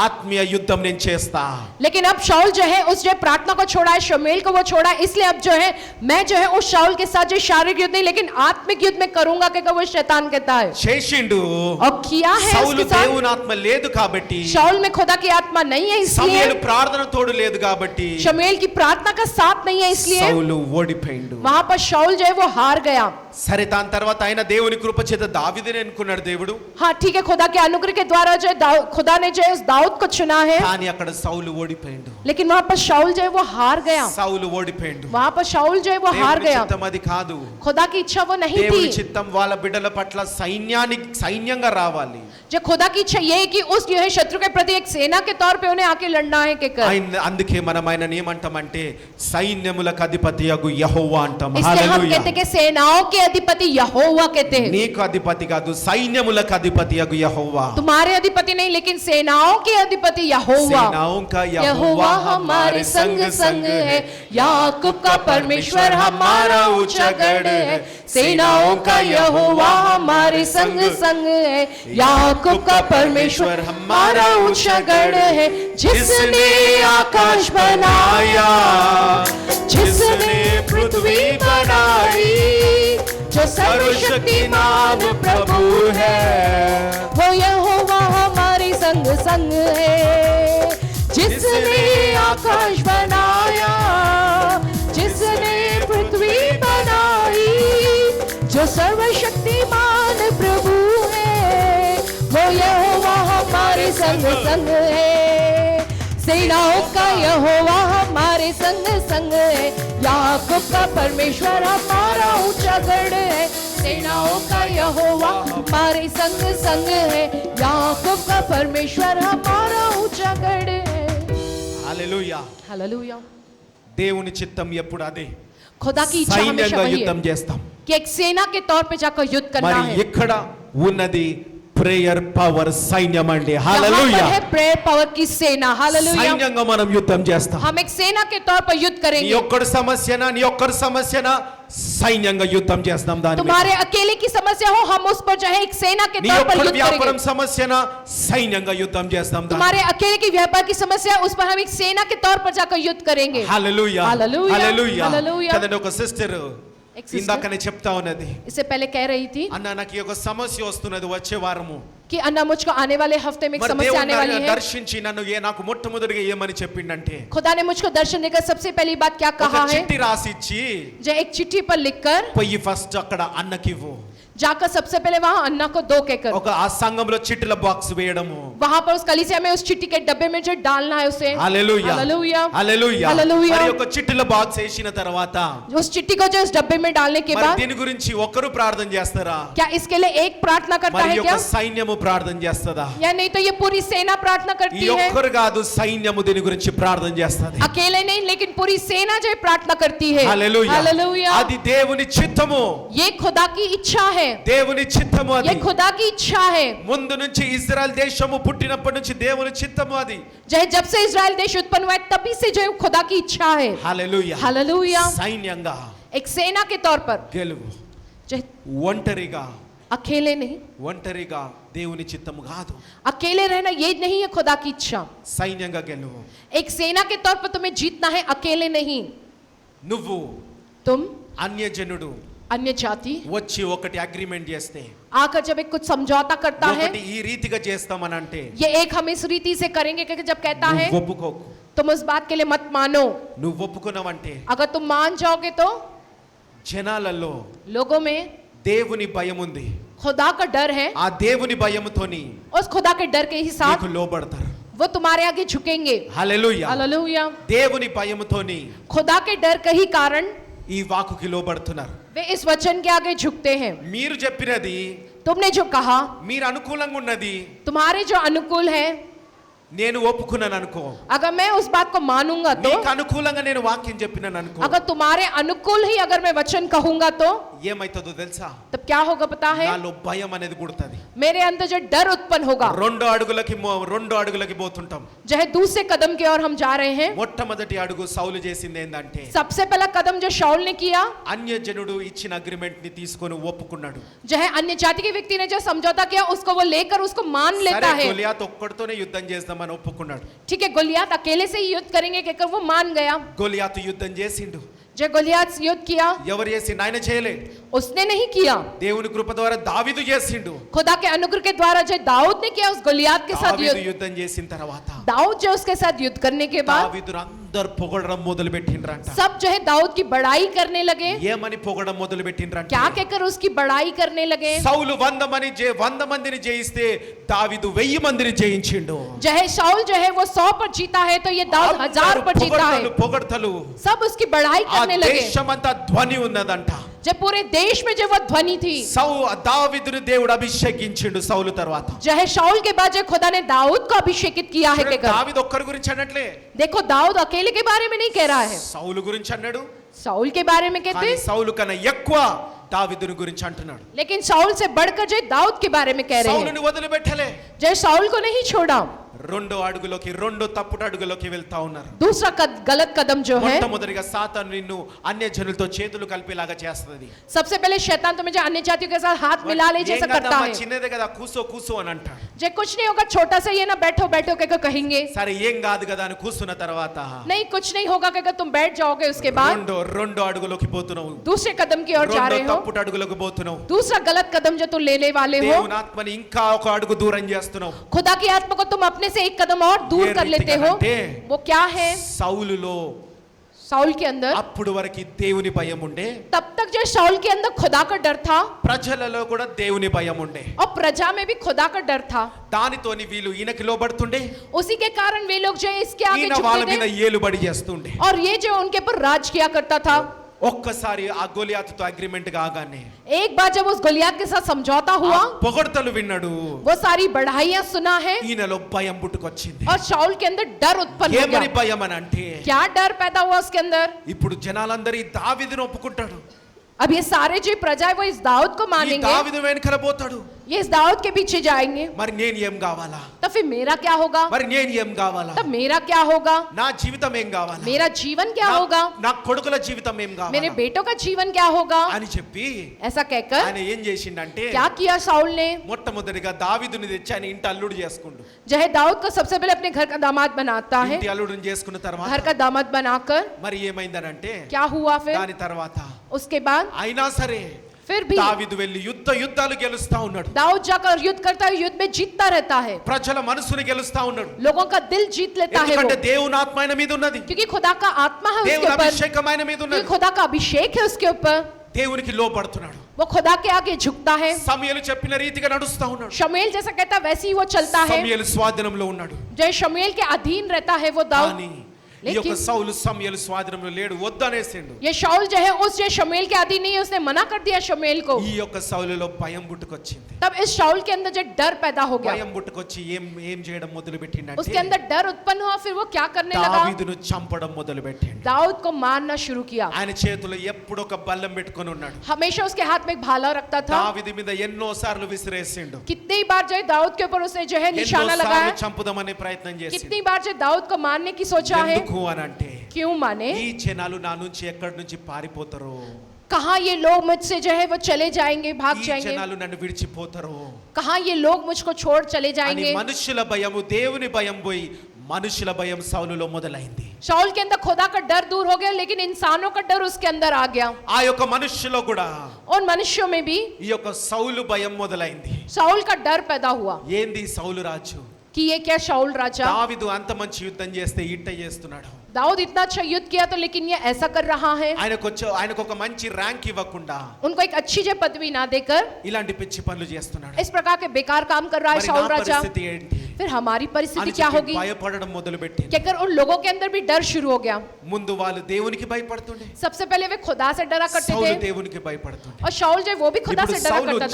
ఆత్మీయ యుద్ధం నేను చేస్తా. लेकिन अब शाऊल जो है उस जो प्रार्थना को छोड़ा है, शमूएल को वो छोड़ा है, इसलिए अब जो है मैं जो है उस शाऊल के साथ जो शारीरिक युद्ध नहीं लेकिन आत्मिक युद्ध में करूंगा, क्या वो शैतान कहता है। చేసిండు. और किया है సౌలు उसके साथ। దేవుని ఆత్మ లేదు కాబట్టి, शाऊल में खुदा की आत्मा नहीं है इसलिए, సమయలు ప్రార్థన తోడు లేదు కాబట్టి शमूएल की प्रार्थना का साथ नहीं है इसलिए సౌలు ఓడిపోయిండు. वहां पर शाऊल जो है वो हार गया। సరే దాని తర్వాత ఆయన దేవుని కృప చేత దావీదుని ఎన్నుకున్నాడు దేవుడు. हाँ ठीक है, खुदा के अनुग्रह के द्वारा जो है खुदा ने जो है उस दाऊद को चुना है। కానీ అక్కడ సౌలు ఓడిపోయిండు. लेकिन वहां पर शाऊल जो है वो हार गया। సౌలు ఓడిపోయిండు. वहां पर शाऊल जो है वो हार దేవుని गया। చిత్తం అది కాదు. खुदा की इच्छा वो नहीं దేవుని थी। చిత్తం వాళ్ళ బిడ్డల పట్ల సైన్యంగా రావాలి. जो खुदा की इच्छा ये है कि उस जो है शत्रु के प्रति एक सेना के तौर पे उन्हें आके लड़ना है कहकर। అందుకే మనం ఆయనని ఏమంటామంటే సైన్యములకు అధిపతియగు యెహోవా అంటాం. इसलिए हम హల్లెలూయా. कहते हैं कि सेनाओं के अधिपति यहोवा कहते हैं। నీకు అధిపతి కాదు, సైన్యములకు అధిపతియగు యెహోవా. तुम्हारे अधिपति नहीं लेकिन सेनाओं के अधिपति यहोवा। सेनाओं का यहोवा हमारे संग संग है, याकूब का परमेश्वर हमारा ऊंचा गढ़ है। सेनाओं का यहोवा हमारे संग संग है, याकूब का परमेश्वर हमारा ऊंचा गढ़ है। जिसने आकाश बनाया, जिसने पृथ्वी बनाई, जो सर्वशक्तिमान प्रभु है, वो यहोवा हमारे संग संग है। जिसने आकाश बनाया, जिसने पृथ्वी बनाई, जो सर्वशक्तिमान प्रभु है, वो यहोवा हमारे संग संग है। सेनाओं का यहोवा हमारे संग संग है, याकूब का परमेश्वर हमारा ऊंचा गढ़ है। सेनाओं का यहोवा हमारे संग संग है, याकूब का परमेश्वर हमारा ऊंचा गढ़ है। Hallelujah hallelujah. దేవుని చిత్తం ఎప్పుడు అదే खुदा की इच्छा हमेशा సైన్యంగా वही యుద్ధం है చేస్తాం कि एक सेना के तौर पे जाकर युद्ध करना మరి है। ఇక్కడ ఉన్నది ప్రేయర్ పవర్ సైన్యం అండి यहाँ హల్లెలూయా पर है प्रेयर पावर की सेना। हालेलुया। సైన్యంగా మనం యుద్ధం చేస్తాం हम एक सेना के तौर पर युद्ध నీ करेंगे। ఒక్కడి సమస్యనా నీ ఒక్కడి సమస్యనా సైన్యంగా యుద్ధం చేస్తాం దాని మీద तुम्हारे अकेले की समस्या हो, हम उस पर जो है एक सेना के నీ तौर पर ఒక్కడి युद्ध వ్యాపారం करेंगे। సమస్యనా సైన్యంగా యుద్ధం చేస్తాం దాని तुम्हारे अकेले की व्यापार की समस्या है, उस पर हम एक सेना के तौर पर जाकर युद्ध करेंगे। హల్లెలూయా హల్లెలూయా. హల్లెలూయా హల్లెలూయా. కదండి ఒక సిస్టర్ एक sister. ఇందాకనే చెప్తా ఉన్నది इससे पहले कह रही थी అన్న నాకు ఒక సమస్య వస్తున్నది వచ్చే వారము कि अन्ना मुझको आने वाले हफ्ते में एक మరి समस्या आने वाली దేవుడు है। దర్శించి నన్ను నాకు మొట్టమొదటిగా ఏమని చెప్పిండంటే खुदा ने मुझको दर्शन देकर सबसे पहली बात क्या ఒక कहा है, చిట్టి రాసిచ్చి जो एक चिट्ठी पर लिखकर పోయి ఫస్ట్ అక్కడ అన్నకివ్వు जाकर सबसे पहले वहां अन्ना को दो कहकर, ఒక ఆ సంఘంలో చిట్టిల బాక్స్ వేయడము वहां पर उस कलीसिया में उस चिट्ठी के डब्बे में जो डालना है उसे। Hallelujah hallelujah. Hallelujah hallelujah. మరి ఒక చిట్టిల బాక్స్ వేసిన తర్వాత उस चिट्ठी को जो उस डब्बे में डालने के మరి बाद దీని గురించి ఒకరు ప్రార్థన చేస్తారా क्या इसके लिए एक प्रार्थना करता మరి है ఒక क्या, సైన్యము ప్రార్థన చేస్తదా या नहीं तो ये पूरी सेना प्रार्थना ఈ करती है। ఒక్కరు కాదు సైన్యము దీని గురించి ప్రార్థన చేస్తది अकेले नहीं लेकिन पूरी सेना जो है प्रार्थना करती है। Hallelujah hallelujah. అది దేవుని చిత్తము ये खुदा की इच्छा है, దేవుని చిత్తము అది ये खुदा की इच्छा है। ముందు నుంచి ఇజ్రాయెల్ దేశము పుట్టినప్పటి నుంచి దేవుని చిత్తము అది जो है जब से इजराइल देश उत्पन्न हुआ है तभी से जो है खुदा की इच्छा है। Hallelujah hallelujah. సైన్యంగా एक सेना के तौर पर గెలువు जो है ఒంటరిగా अकेले नहीं, ఒంటరిగా దేవుని చిత్తము కాదు अकेले रहना ये नहीं है खुदा की इच्छा। సైన్యంగా గెలువు एक सेना के तौर पर तुम्हें जीतना है, अकेले नहीं। నువ్వు तुम అన్యజనుడు अन्य जाति వచ్చి ఒకటి అగ్రిమెంట్ చేస్తే आकर जब एक कुछ समझौता करता है, ఒకటి ఈ రీతిగా చేస్తామని అంటే ये एक हम इस रीति से करेंगे, क्योंकि जब कहता है నువ్వు ఒప్పుకోకు तुम उस बात के लिए मत मानो। నువ్వు ఒప్పుకున్నావంటే अगर तुम मान जाओगे तो జనాలలో लोगों में దేవుని భయం ఉంది खुदा का डर है, ఆ దేవుని భయముతోని उस खुदा के डर के ही साथ నీకు లోబడతారు वो तुम्हारे आगे झुकेंगे। Hallelujah hallelujah. దేవుని భయముతోని खुदा के डर के ही कारण ఈ వాకుకి లోబడుతున్నారు वे इस वचन के आगे झुकते हैं। మీరు చెప్పినది तुमने जो कहा, మీరు అనుకూలంగా ఉన్నది तुम्हारे जो अनुकूल है, నేను ఒప్పుకున్నాను అనుకో अगर मैं उस बात को मानूंगा तो, నీకు అనుకూలంగా నేను వాక్యం చెప్పినాను అనుకో अगर तुम्हारे अनुकूल ही अगर मैं वचन कहूंगा तो ఏమైతుందో తెలుసా तब क्या होगा पता है, నాలో భయం అనేది పుడుతుంది मेरे अंदर जो डर उत्पन्न होगा। రెండు అడుగులకి పోతుంటాం जो है दूसरे कदम की ओर हम जा रहे हैं। మొట్టమొదటి అడుగు సౌలు చేసింది ఏందంటే सबसे पहला कदम जो शाऊल ने किया, అన్యజనుడు ఇచ్చిన అగ్రిమెంట్ ని తీసుకొని ఒప్పుకున్నాడు जो है अन्य जाति के व्यक्ति ने जो समझौता किया उसको वो लेकर उसको मान సరే लेता है। గొలియాత్ ఒక్కడితోనే యుద్ధం చేద్దామని ఒప్పుకున్నాడు ठीक है, गोलियात अकेले से ही युद्ध करेंगे कहकर वो मान गया। గొలియాతు యుద్ధం చేసిండు जो गोलियात से युद्ध किया, ఎవరు చేసిండు ఆయన చేయలే उसने नहीं किया, దేవుని కృప ద్వారా దావీదు చేసిండు खुदा के अनुग्रह के द्वारा जो दाऊद ने किया उस गोलियात के साथ దావీదు युद्ध। యుద్ధం చేసిన తర్వాత दाऊद जो उसके साथ युद्ध करने के बाद దావీదును అందరు పొగడడం మొదలు పెట్టిండ్రంట सब जो है दाऊद की बड़ाई करने लगे। ఏమని పొగడడం మొదలు పెట్టిండ్రంట क्या कहकर उसकी बड़ाई करने लगे। సౌలు 100 మందిని జయిస్తే దావీదు 1000 మందిని జయించిండు जो है शाऊल जो है वो 100 पर जीता है तो ये दाऊद 1000 पर जीता है। పొగడతలు सब उसकी बड़ाई ఆ करने लगे। దేశమంతా ధ్వని ఉన్నదంట जब पूरे देश में जो वो ध्वनि थी, దావీదుని దేవుడు అభిషేకించిండు సౌలు తర్వాత जो है शाऊल के बाद जो खुदा ने दाऊद को अभिषेकित किया है చూడండి, कहकर। దావీదు ఒక్కరి గురించి అన్నట్లే देखो दाऊद अकेले के बारे में नहीं कह रहा है, సౌలు గురించి అన్నాడు शाऊल के बारे में कहते, కానీ సౌలు కన్నా ఎక్కువ దావీదుని గురించి అంటున్నాడు लेकिन शाऊल से बढ़कर जो दाऊद के बारे में कह रहे हैं। సౌలుని వదిలిపెట్టలే जो शाऊल को नहीं छोड़ा, రెండు తప్పుడు అడుగులోకి వెళ్తా ఉన్నారు दूसरा गलत कदम जो है, మొట్టమొదటిగా సాతాను నిన్ను అన్య జనులతో చేతులు కలిపేలాగా చేస్తది सबसे पहले शैतान तुम्हें जो अन्य जातियों के साथ हाथ मिला ले जैसा करता है। చిన్నదే కదా కూసో అని అంటాడు जो कुछ नहीं होगा, छोटा सा ये ना बैठो बैठो कहकर कहेंगे, సరే ఏం కాదు కదా అని కూర్చున్న తర్వాత नहीं कुछ नहीं होगा कहकर तुम बैठ जाओगे। उसके बाद రెండు అడుగులోకి పోతున్నావు दूसरे कदम की ओर जा रहे हो, తప్పుడు అడుగులోకి పోతున్నావు दूसरा गलत कदम जो तुम लेने वाले हो, దేవుని ఆత్మని ఇంకా ఒక అడుగు దూరం చేస్తున్నావు खुदा की आत्मा को तुम अपने से एक कदम और दूर ये कर लेते हो। रीति वो क्या है, साउल के अंदर, అప్పుడు వరకు దేవుని భయం ఉండే, तब तक जो साउल के अंदर खुदा का डर था ప్రజలలో కూడా దేవుని భయం ఉండే. और प्रजा में भी खुदा का डर था. దానితోని వీళ్ళు ఈయనకి లోబడుతుండే, उसी के कारण वे लोग जो है इसके आगे ఈయన వాళ్ళ झुकते మీద थे ఏలుబడి చేస్తుండే. और ये जो उनके ऊपर राज किया करता था. ఒక్కసారి ఆ గొలియాతుతో అగ్రిమెంట్ కాగానే एक बार जब उस गलियात के साथ समझौता हुआ, పొగడ్తలు విన్నాడు, वो सारी बढ़ाइयां सुना है ఈయనలో భయం పుట్టుకొచ్చింది. और शाऊल के अंदर डर उत्पन्न हो ఏమని गया. భయం అని అంటే, क्या डर पैदा हुआ उसके अंदर? ఇప్పుడు జనాలందరూ ఈ దావీదును ఒప్పుకుంటాడు, अब ये सारे जो प्रजा है वो इस दाऊद को ఈ मानेंगे, దావీదు వెనకాల పోతాడు, ये इस दाऊद के पीछे जाएंगे. మరి నేను ఏం కావాలా, तो फिर मेरा क्या होगा? మరి నేను ఏం కావాలా, तब मेरा क्या होगा? నా జీవితం ఏం కావాలా, मेरा जीवन क्या होगा? నా కొడుకుల జీవితం ఏం मेरे కావాలా बेटों का जीवन क्या होगा? అని చెప్పి ऐसा कहकर ఆయన ఏం చేసిండంటే, क्या किया शाऊल ने? మొట్టమొదటిగా దావీదుని తెచ్చి ఆయన ఇంటి అల్లుడు చేసుకుండు. जो है दाऊद को सबसे पहले अपने घर का दामाद बनाता है. ఇంటి అల్లుడిని చేసుకున్న घर తర్వాత का दामाद बनाकर మరి ఏమైందనంటే, क्या हुआ फिर? దాని తర్వాత उसके बाद అయినా సరే फिर भी దావీదు వెళ్ళి యుద్ధాలు గెలుస్తా ఉన్నాడు, दाऊद जाकर युद्ध करता है, युद्ध में जीतता रहता है, ప్రజల మనసుని గెలుస్తా ఉన్నాడు. लोगों का दिल जीत लेता है वो, ఎందుకంటే దేవుని ఆత్మ ఆయన మీద ఉన్నది, क्योंकि खुदा का आत्मा है उसके దేవుని ऊपर, అభిషేకం ఆయన మీద क्योंकि ఉన్నది, खुदा का अभिषेक है उसके ऊपर. దేవునికి లోపడుతున్నాడు. वो खुदा के आगे झुकता है. సమూయేలు చెప్పిన రీతిగా నడుస్తా ఉన్నాడు. शमूएल जैसा कहता है वैसे ही वो चलता है. సమూయేలు స్వాధీనంలో ఉన్నాడు. जो शमूएल के अधीन रहता है वो दाऊद. కానీ ఈ యొక్క लेकिन సౌలు సమూయేలు స్వాధీనంలో లేడు, వద్దనేసిండు. ये शाऊल जो है उस जो शमूएल के अधीन नहीं है, उसने मना कर दिया शमूएल को. ఈ యొక్క సౌలులో భయం పుట్టుకొచ్చింది. तब इस शाऊल के अंदर जो डर पैदा हो गया, భయం పుట్టుకొచ్చి ఏం చేయడం మొదలు उसके పెట్టిండంటే, अंदर डर उत्पन्न हुआ. फिर वो क्या करने लगा? దావీదును చంపడం మొదలు పెట్టిండు. दाऊद को मारना शुरू किया. ఆయన చేతిలో ఎప్పుడు ఒక బల్లం పెట్టుకొని ఉన్నాడు. हमेशा उसके हाथ में एक भाला रखता था. దావీదు మీద ఎన్నో సార్లు విసిరేసిండు, कितनी बार जो है दाऊद के ऊपर उसने जो है ఎన్నో निशाना సార్లు लगाया, చంపుదామనే ప్రయత్నం చేసిండు. कितनी बार जो दाऊद को मारने की सोचा है. ఎందుకు అనంటే, क्यों माने? ఈ జనాలు నా నుంచి ఎక్కడి నుంచి పారిపోతారో, कहाँ ये लोग मुझसे जो है वो चले जाएंगे, भाग ఈ जाएंगे, జనాలు నన్ను విడిచిపోతారో कहाँ ये लोग मुझको छोड़ चले అని जाएंगे. మనుషుల భయము దేవుని భయం పోయి మనుషుల భయం సౌలులో మొదలైంది. शाऊल के अंदर खुदा का डर दूर हो गया, लेकिन इंसानों का डर उसके अंदर आ गया. ఆ యొక్క మనుషులో కూడా और मनुष्यों में भी ఈ యొక్క సౌలు భయం మొదలైంది. शाऊल का डर पैदा हुआ ఏంది సౌలు రాజు, कि ये क्या शाऊल राजा. దావీదు అంత మంచి యుద్ధం చేస్తే ఇట్ట చేస్తున్నాడు. दाऊद इतना अच्छा युद्ध किया तो, लेकिन ये ऐसा कर रहा है. ఆయనకు ఒక మంచి ర్యాంక్ ఇవ్వకుండా उनको एक अच्छी जो पदवी ना देकर ఇలాంటి పిచ్చి పనులు చేస్తున్నాడు. इस प्रकार के बेकार काम कर रहा है మరి शाऊल నా राजा. పరిస్థితి ఏంటి फिर हमारी परिस्थिति అని क्या చెప్పి होगी? భయపడడం మొదలు పెట్టింది. कि अगर उन लोगों के अंदर भी डर शुरू हो गया. ముందు వాళ్ళు దేవునికి భయపడుతుండే, सबसे पहले वे खुदा से डरा करते సౌలు थे, దేవునికి భయపడుతుండే. और शाऊल जो है वो भी खुदा ఇప్పుడు से डरा సౌలు करता था.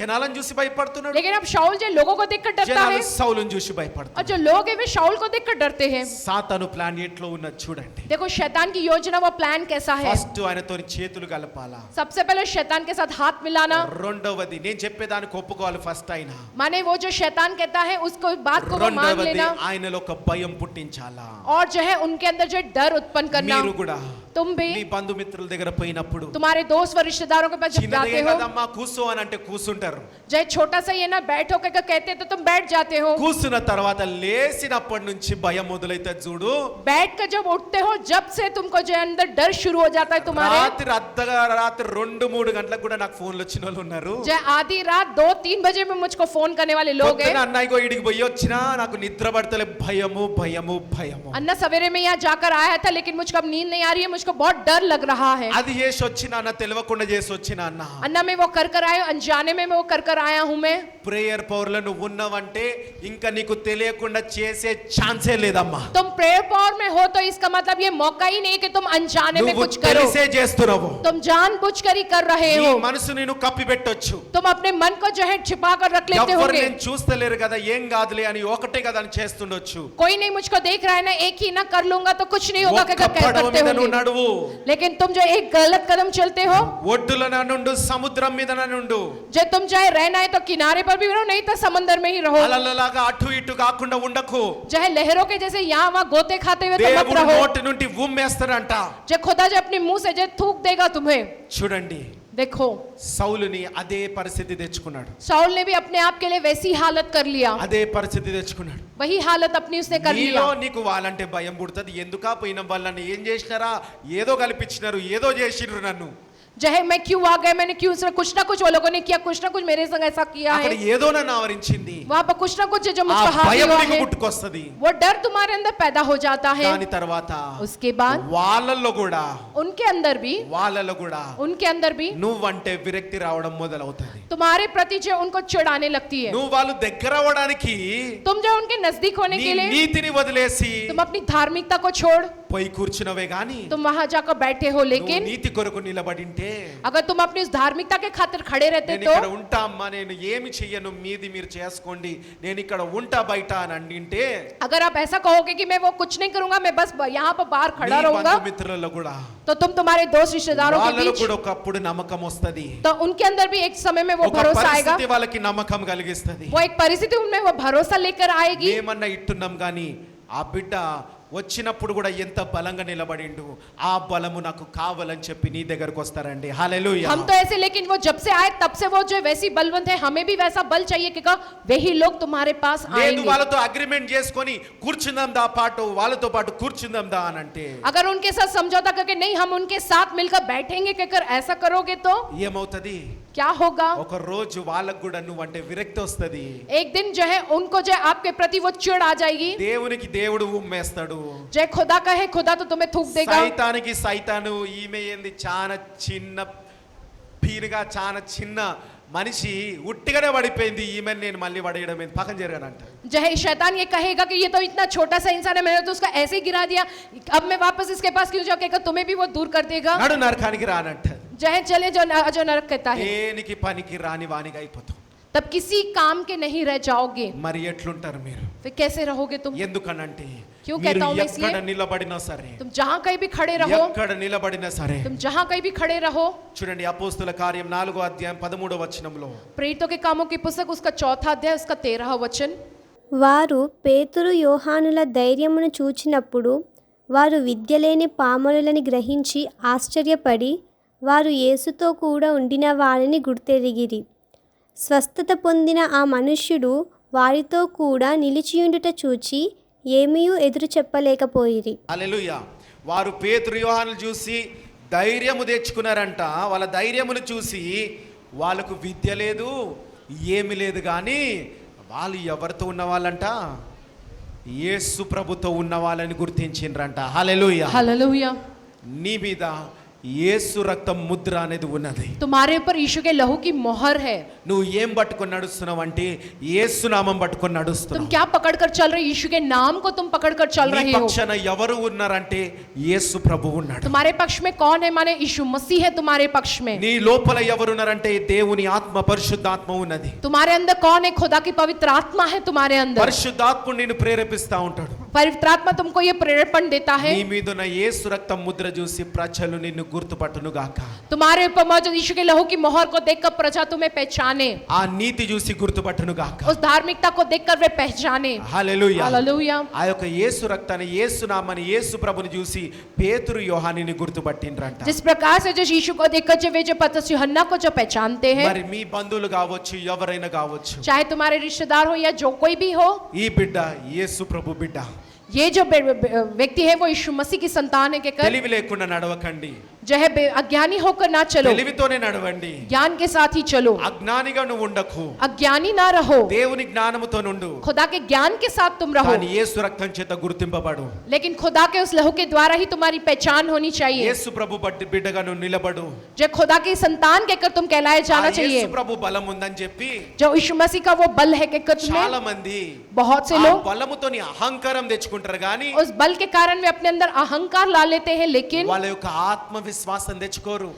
జనాలను చూసి భయపడుతున్నాడు, लेकिन अब शाऊल जो है लोगों को देखकर डरता జనాలు है, సౌలును చూసి और భయపడుతున్నారు. जो लोग हैं वे शाऊल को देखकर डरते हैं. సాతాను ప్లాన్ ఎట్లా ఉన్నది చూడండి. देखो शैतान की योजना, वो प्लान कैसा है. ఫస్ట్ ఆయనతో చేతులు కలపాలా, सबसे पहले शैतान के साथ हाथ मिलाना. రెండవది నేను చెప్పేదానికి ఒప్పుకోవాలి ఫస్ట్ ఆయన, माने वो जो शैतान कहता है उसको बात को वो मान రెండవది लेना, ఆయనలో ఒక భయం పుట్టించాలా. और जो है उनके अंदर जो है डर उत्पन्न करना. మీరు కూడా तुम भी మీ బంధుమిత్రుల దగ్గర పోయినప్పుడు तुम्हारे दोस्त व रिश्तेदारों के पास जब చిన్నదే जाते हो, కదమ్మా కూర్చో అని అంటే కూర్చుంటారు. जो है छोटा सा ये ना बैठो कहकर कहते हैं तो तुम बैठ जाते हो. కూర్చున్న తర్వాత లేచినప్పటి నుంచి భయం మొదలైతే చూడు, बैठ कर जब उठते हो जब से तुमको जो है अंदर डर शुरू हो जाता है तुम्हारे. రాత్రి 2-3 గంటలకు కూడా నాకు ఫోన్లు వచ్చిన వాళ్ళు ఉన్నారు. जो है आधी रात 2-3 बजे में मुझको फोन करने वाले लोग हैं. పొద్దున అన్నయ్యకో ఇడికి పోయి వచ్చినా నాకు నిద్ర పడతలే, భయము భయము భయము. अन्ना सवेरे में यहाँ जाकर आया था, लेकिन मुझको अब नींद नहीं आ रही है, मुझको बहुत डर लग रहा है. అది చేసి వచ్చిన అన్న, తెలియకుండా చేసి వచ్చిన అన్న. अन्ना मैं वो कर आया, अनजाने में मैं वो कर आया हूँ मैं. ప్రేయర్ పవర్ లో నువ్వు ఉన్నావంటే ఇంకా నీకు తెలియకుండా చేసే ఛాన్సే లేదమ్మా. तुम प्रेयर पावर में हो तो इसका मतलब ये मौका ही नहीं कि तुम अनजाने में నువ్వు कुछ करो. తెలిసే చేస్తున్నావు. तुम जानबूझकर ही कर रहे నీ हो. మనసుని నువ్వు కప్పి పెట్టొచ్చు. तुम अपने मन को जो है छिपा कर रख लेते ఎవరు होगे. నేను చూస్తలేరు కదా, ఏం కాదులే అని ఒకటే కదా అని చేస్తుండొచ్చు. कोई नहीं मुझको देख रहा है ना, एक ही ना कर लूंगा तो कुछ नहीं होगा ఒక్క कहकर పడవ करते మీద నువ్వు होगे. నడువు, लेकिन तुम जो एक गलत कदम चलते हो, ఒడ్డుల నుండు సముద్రం మీద నుండు, जो तुम चाहे रहना है तो किनारे पर भी रहो, नहीं तो समंदर में ही रहो. అలలలాగా అటు ఇటు కాకుండా ఉండకు. जो है लहरों के जैसे यहाँ वहाँ गोते खाते हुए तो मत దేవుడు रहो. నోటి నుండి ఉమ్మేస్తాడంట. जो खुदा जो अपने मुंह से जो थूक देगा तुम्हें. చూడండి, देखो సౌలుని అదే పరిస్థితి తెచ్చుకున్నాడు, शाऊल ने भी अपने आप के लिए वैसी हालत कर लिया. అదే పరిస్థితి తెచ్చుకున్నాడు. वही हालत अपनी उसने कर నీలో लिया. నీకు వాళ్ళంటే భయం పుడుతుంది. ఎందుకా పోయిన వాళ్ళని ఏం చేసినారా, ఏదో కల్పించినారు, ఏదో చేసిర్రు నన్ను. जो है मैं क्यों आ गया, मैंने क्यों कुछ ना कुछ वो लोगों ने किया, कुछ ना कुछ मेरे संग ऐसा किया అక్కడ है, ఏదో నన్ను ఆవరించింది, वहाँ पर कुछ ना कुछ जो ఆ मुझको हावी భయం हुआ నీకు है, పుట్టుకొస్తది. वो डर तुम्हारे अंदर पैदा हो जाता है. దాని తర్వాత उसके बाद వాళ్ళల్లో కూడా उनके अंदर भी उनके अंदर भी నువ్వంటే విరక్తి రావడం మొదలవుతుంది. तुम्हारे प्रति जो उनको चिढ़ाने लगती है. నువ్వు వాళ్ళు దగ్గర అవ్వడానికి तुम जो उनके नजदीक होने నీ के लिए నీతిని వదిలేసి तुम अपनी धार्मिकता को छोड़ పోయి కూర్చున్నవే గాని तुम वहां जाकर बैठे हो, నువ్వు लेकिन నీతి కొరకు నిలబడింటే अगर तुम अपनी उस धार्मिकता के खातिर खड़े रहते నేను तो ఇక్కడ ఉంటా అమ్మా, నేను ఏమి చెయ్యను, మీది మీరు చేసుకోండి, నేను ఇక్కడ ఉంటా బయట అని అండింటే अगर आप ऐसा कहोगे कि मैं वो कुछ नहीं करूंगा, मैं बस यहाँ पर बाहर खड़ा रहूंगा, మిత్రులలో కూడా तो तुम तुम्हारे दोस्त रिश्तेदारों के వాళ్ళలో बीच కూడా ఒకప్పుడు నమ్మకం వస్తది, तो उनके अंदर भी एक समय में वो ఒక भरोसा आएगा, పరిస్థితి వాళ్ళకి నమ్మకం కలిగిస్తది. वो एक परिस्थिति उनमें वो भरोसा लेकर आएगी. ఏమన్నా ఇట్టున్నాం గాని ఆ బిడ్డ వచ్చినప్పుడు కూడా ఎంత బలంగా నిలబడిండు, ఆ బలము నాకు కావాలని చెప్పి నీ దగ్గరకు వస్తారండి. హల్లెలూయా. हम तो ऐसे, लेकिन वो जब से आए तब से वो जो वैसी बलवंत है, हमें भी वैसा बल चाहिए कि वही लोग तुम्हारे पास లేదు आएंगे. వాళ్ళతో అగ్రిమెంట్ చేసుకొని కూర్చుందాం దా పాటు వాళ్ళతో పాటు కూర్చుందాం దా అని అంటే अगर उनके साथ समझौता करके नहीं हम उनके साथ मिलकर बैठेंगे कहकर ऐसा करोगे तो ఏమవుతది, क्या होगा? ఒక రోజు వాళ్ళకు కూడా నువ్వంటే విరక్తి వస్తది. एक दिन जो है उनको जो है आपके प्रति वो चिढ़ आ जाएगी. దేవునికి దేవుడు ఉమ్మేస్తాడు, जय खुदा का है, खुदा तो तुम्हें थूक देगा. సైతానికి సైతాను ఈమె ఏంది చాలా చిన్న పీనుగా చాలా చిన్న మనిషి ఉట్టిగానే పడిపోయింది, ఈమెను నేను మళ్ళీ పడేయడం ఏంది, పక్కన జరగనంట. जो है शैतान ये कहेगा कि ये तो इतना छोटा सा इंसान है, मैंने तो उसका ऐसे ही गिरा दिया, अब मैं वापस इसके पास क्यों जाऊं, कहकर तुम्हें भी वो दूर कर देगा. నడు నరకానికి రానంట. जो है चले जो नरक कहता है, దేనికి పనికి రాని వానిగా అయిపోతావు. तब किसी काम के नहीं रह जाओगे. మరి ఎట్లుంటారు మీరు? फिर कैसे रहोगे तुम? ఎందుకనంటే क्यों మీరు कहता हूं मैं ఎక్కడ इसलिए? నిలబడినా సరే, तुम जहां कहीं भी खड़े रहो, ఎక్కడ నిలబడినా సరే, तुम जहां कहीं भी खड़े रहो. చూడండి అపోస్తుల కార్యం 4వ అధ్యాయం 13వ వచనంలో प्रेरितों के कामों की पुस्तक उसका 4 अध्याय उसका 13 वचन. వారు పేతురు యోహానుల ధైర్యమును చూచినప్పుడు వారు విద్యలేని పామరులని గ్రహించి ఆశ్చర్యపడి వారు యేసుతో కూడా ఉండిన వారిని గుర్తెరిగిరి. స్వస్థత పొందిన ఆ మనుష్యుడు వారితో కూడా నిలిచియుండుట చూచి ఏమీ ఎదురు చెప్పలేకపోయిరి. హల్లెలూయా. వారు పేతురు యోహానులు చూసి ధైర్యము తెచ్చుకున్నారంట. వాళ్ళ ధైర్యమును చూసి వాళ్ళకు విద్య లేదు ఏమి లేదు కానీ వాళ్ళు ఎవరితో ఉన్న వాళ్ళంట, యేసు ప్రభుతో ఉన్న వాళ్ళని గుర్తించిండ్రంట. హల్లెలూయా. हालेलुया. నీ మీద యేసు రక్తం ముద్ర అనేది ఉన్నది. तुम्हारे ऊपर यीशु के लहू की मोहर है. నువ్వు ఏం పట్టుకొని నడుస్తున్నావు అంటే యేసు నామం పట్టుకొని तुम నడుస్తున్నావు. क्या पकड़कर चल रहे? यीशु के नाम को तुम पकड़कर चल నీ रहे हो. పక్షాన ఎవరు ఉన్నారంటే యేసు ప్రభు ఉన్నాడు. तुम्हारे पक्ष में कौन है? माने यीशु मसीह है तुम्हारे पक्ष में. నీ లోపల ఎవరున్నారంటే దేవుని ఆత్మ పరిశుద్ధాత్మ ఉన్నది. तुम्हारे अंदर कौन है? खुदा की पवित्र आत्मा है तुम्हारे अंदर. పరిశుద్ధాత్ముడు నిన్ను ప్రేరేపిస్తా ఉంటాడు. पवित्र आत्मा तुमको ये प्रेरणा देता है. నీ మీదున్న యేసు రక్తం ముద్ర చూసి ప్రజలు నిన్ను గుర్తుపట్టును గాక. तुम्हारे ऊपर मौजूद यीशु के लहू की मोहर को देखकर प्रजा तुम्हें पहचाने. ఆ నీతి చూసి గుర్తుపట్టును గాక. उस धार्मिकता को देखकर वे पहचाने. హల్లెలూయా. हालेलुया. ఆ యొక్క యేసు రక్తాన్ని యేసు నామాన్ని యేసు ప్రభుని చూసి పేతురు యోహానిని గుర్తుపట్టిండ్రంట. जिस प्रकार से जो यीशु को देखकर जो वे जो पतरस यूहन्ना को जो पहचानते हैं, మరి మీ బంధువులు కావచ్చు ఎవరైనా కావచ్చు, चाहे तुम्हारे रिश्तेदार हो या जो कोई भी हो, ఈ బిడ్డ యేసు ప్రభు బిడ్డ. ये जो व्यक्ति है वो यीशु मसीह की संतान है कहकर తెలివి లేకుండా నడవకండి, जो है अज्ञानी होकर ना चलो, తెలివితోనే నడవండి. ज्ञान के साथ ही चलो. అజ్ఞానిగా నువ్వు ఉండకు, अज्ञानी ना रहो, దేవుని జ్ఞానముతో నుండు. खुदा के ज्ञान के साथ तुम रहो. కానీ యేసు రక్తం చేత గుర్తింపబడు. लेकिन खुदा के उस लहू के द्वारा ही तुम्हारी पहचान होनी चाहिए. యేసు ప్రభు బిడ్డగా నువ్వు నిలబడు. जो खुदा की संतान कहकर तुम कहलाए जाना ఆ चाहिए. యేసు ప్రభు బలం ఉందని చెప్పి जो यीशु मसीह का वो बल है कहकर చాలా तुम्हें మంది बहुत से ఆ लोग బలముతోని అహంకారం తెచ్చుకుంటారు కానీ उस बल के कारण वे अपने अंदर अहंकार ला लेते हैं, लेकिन వాళ్ళ యొక్క ఆత్మవిశ్వాసం తెచ్చుకోరు.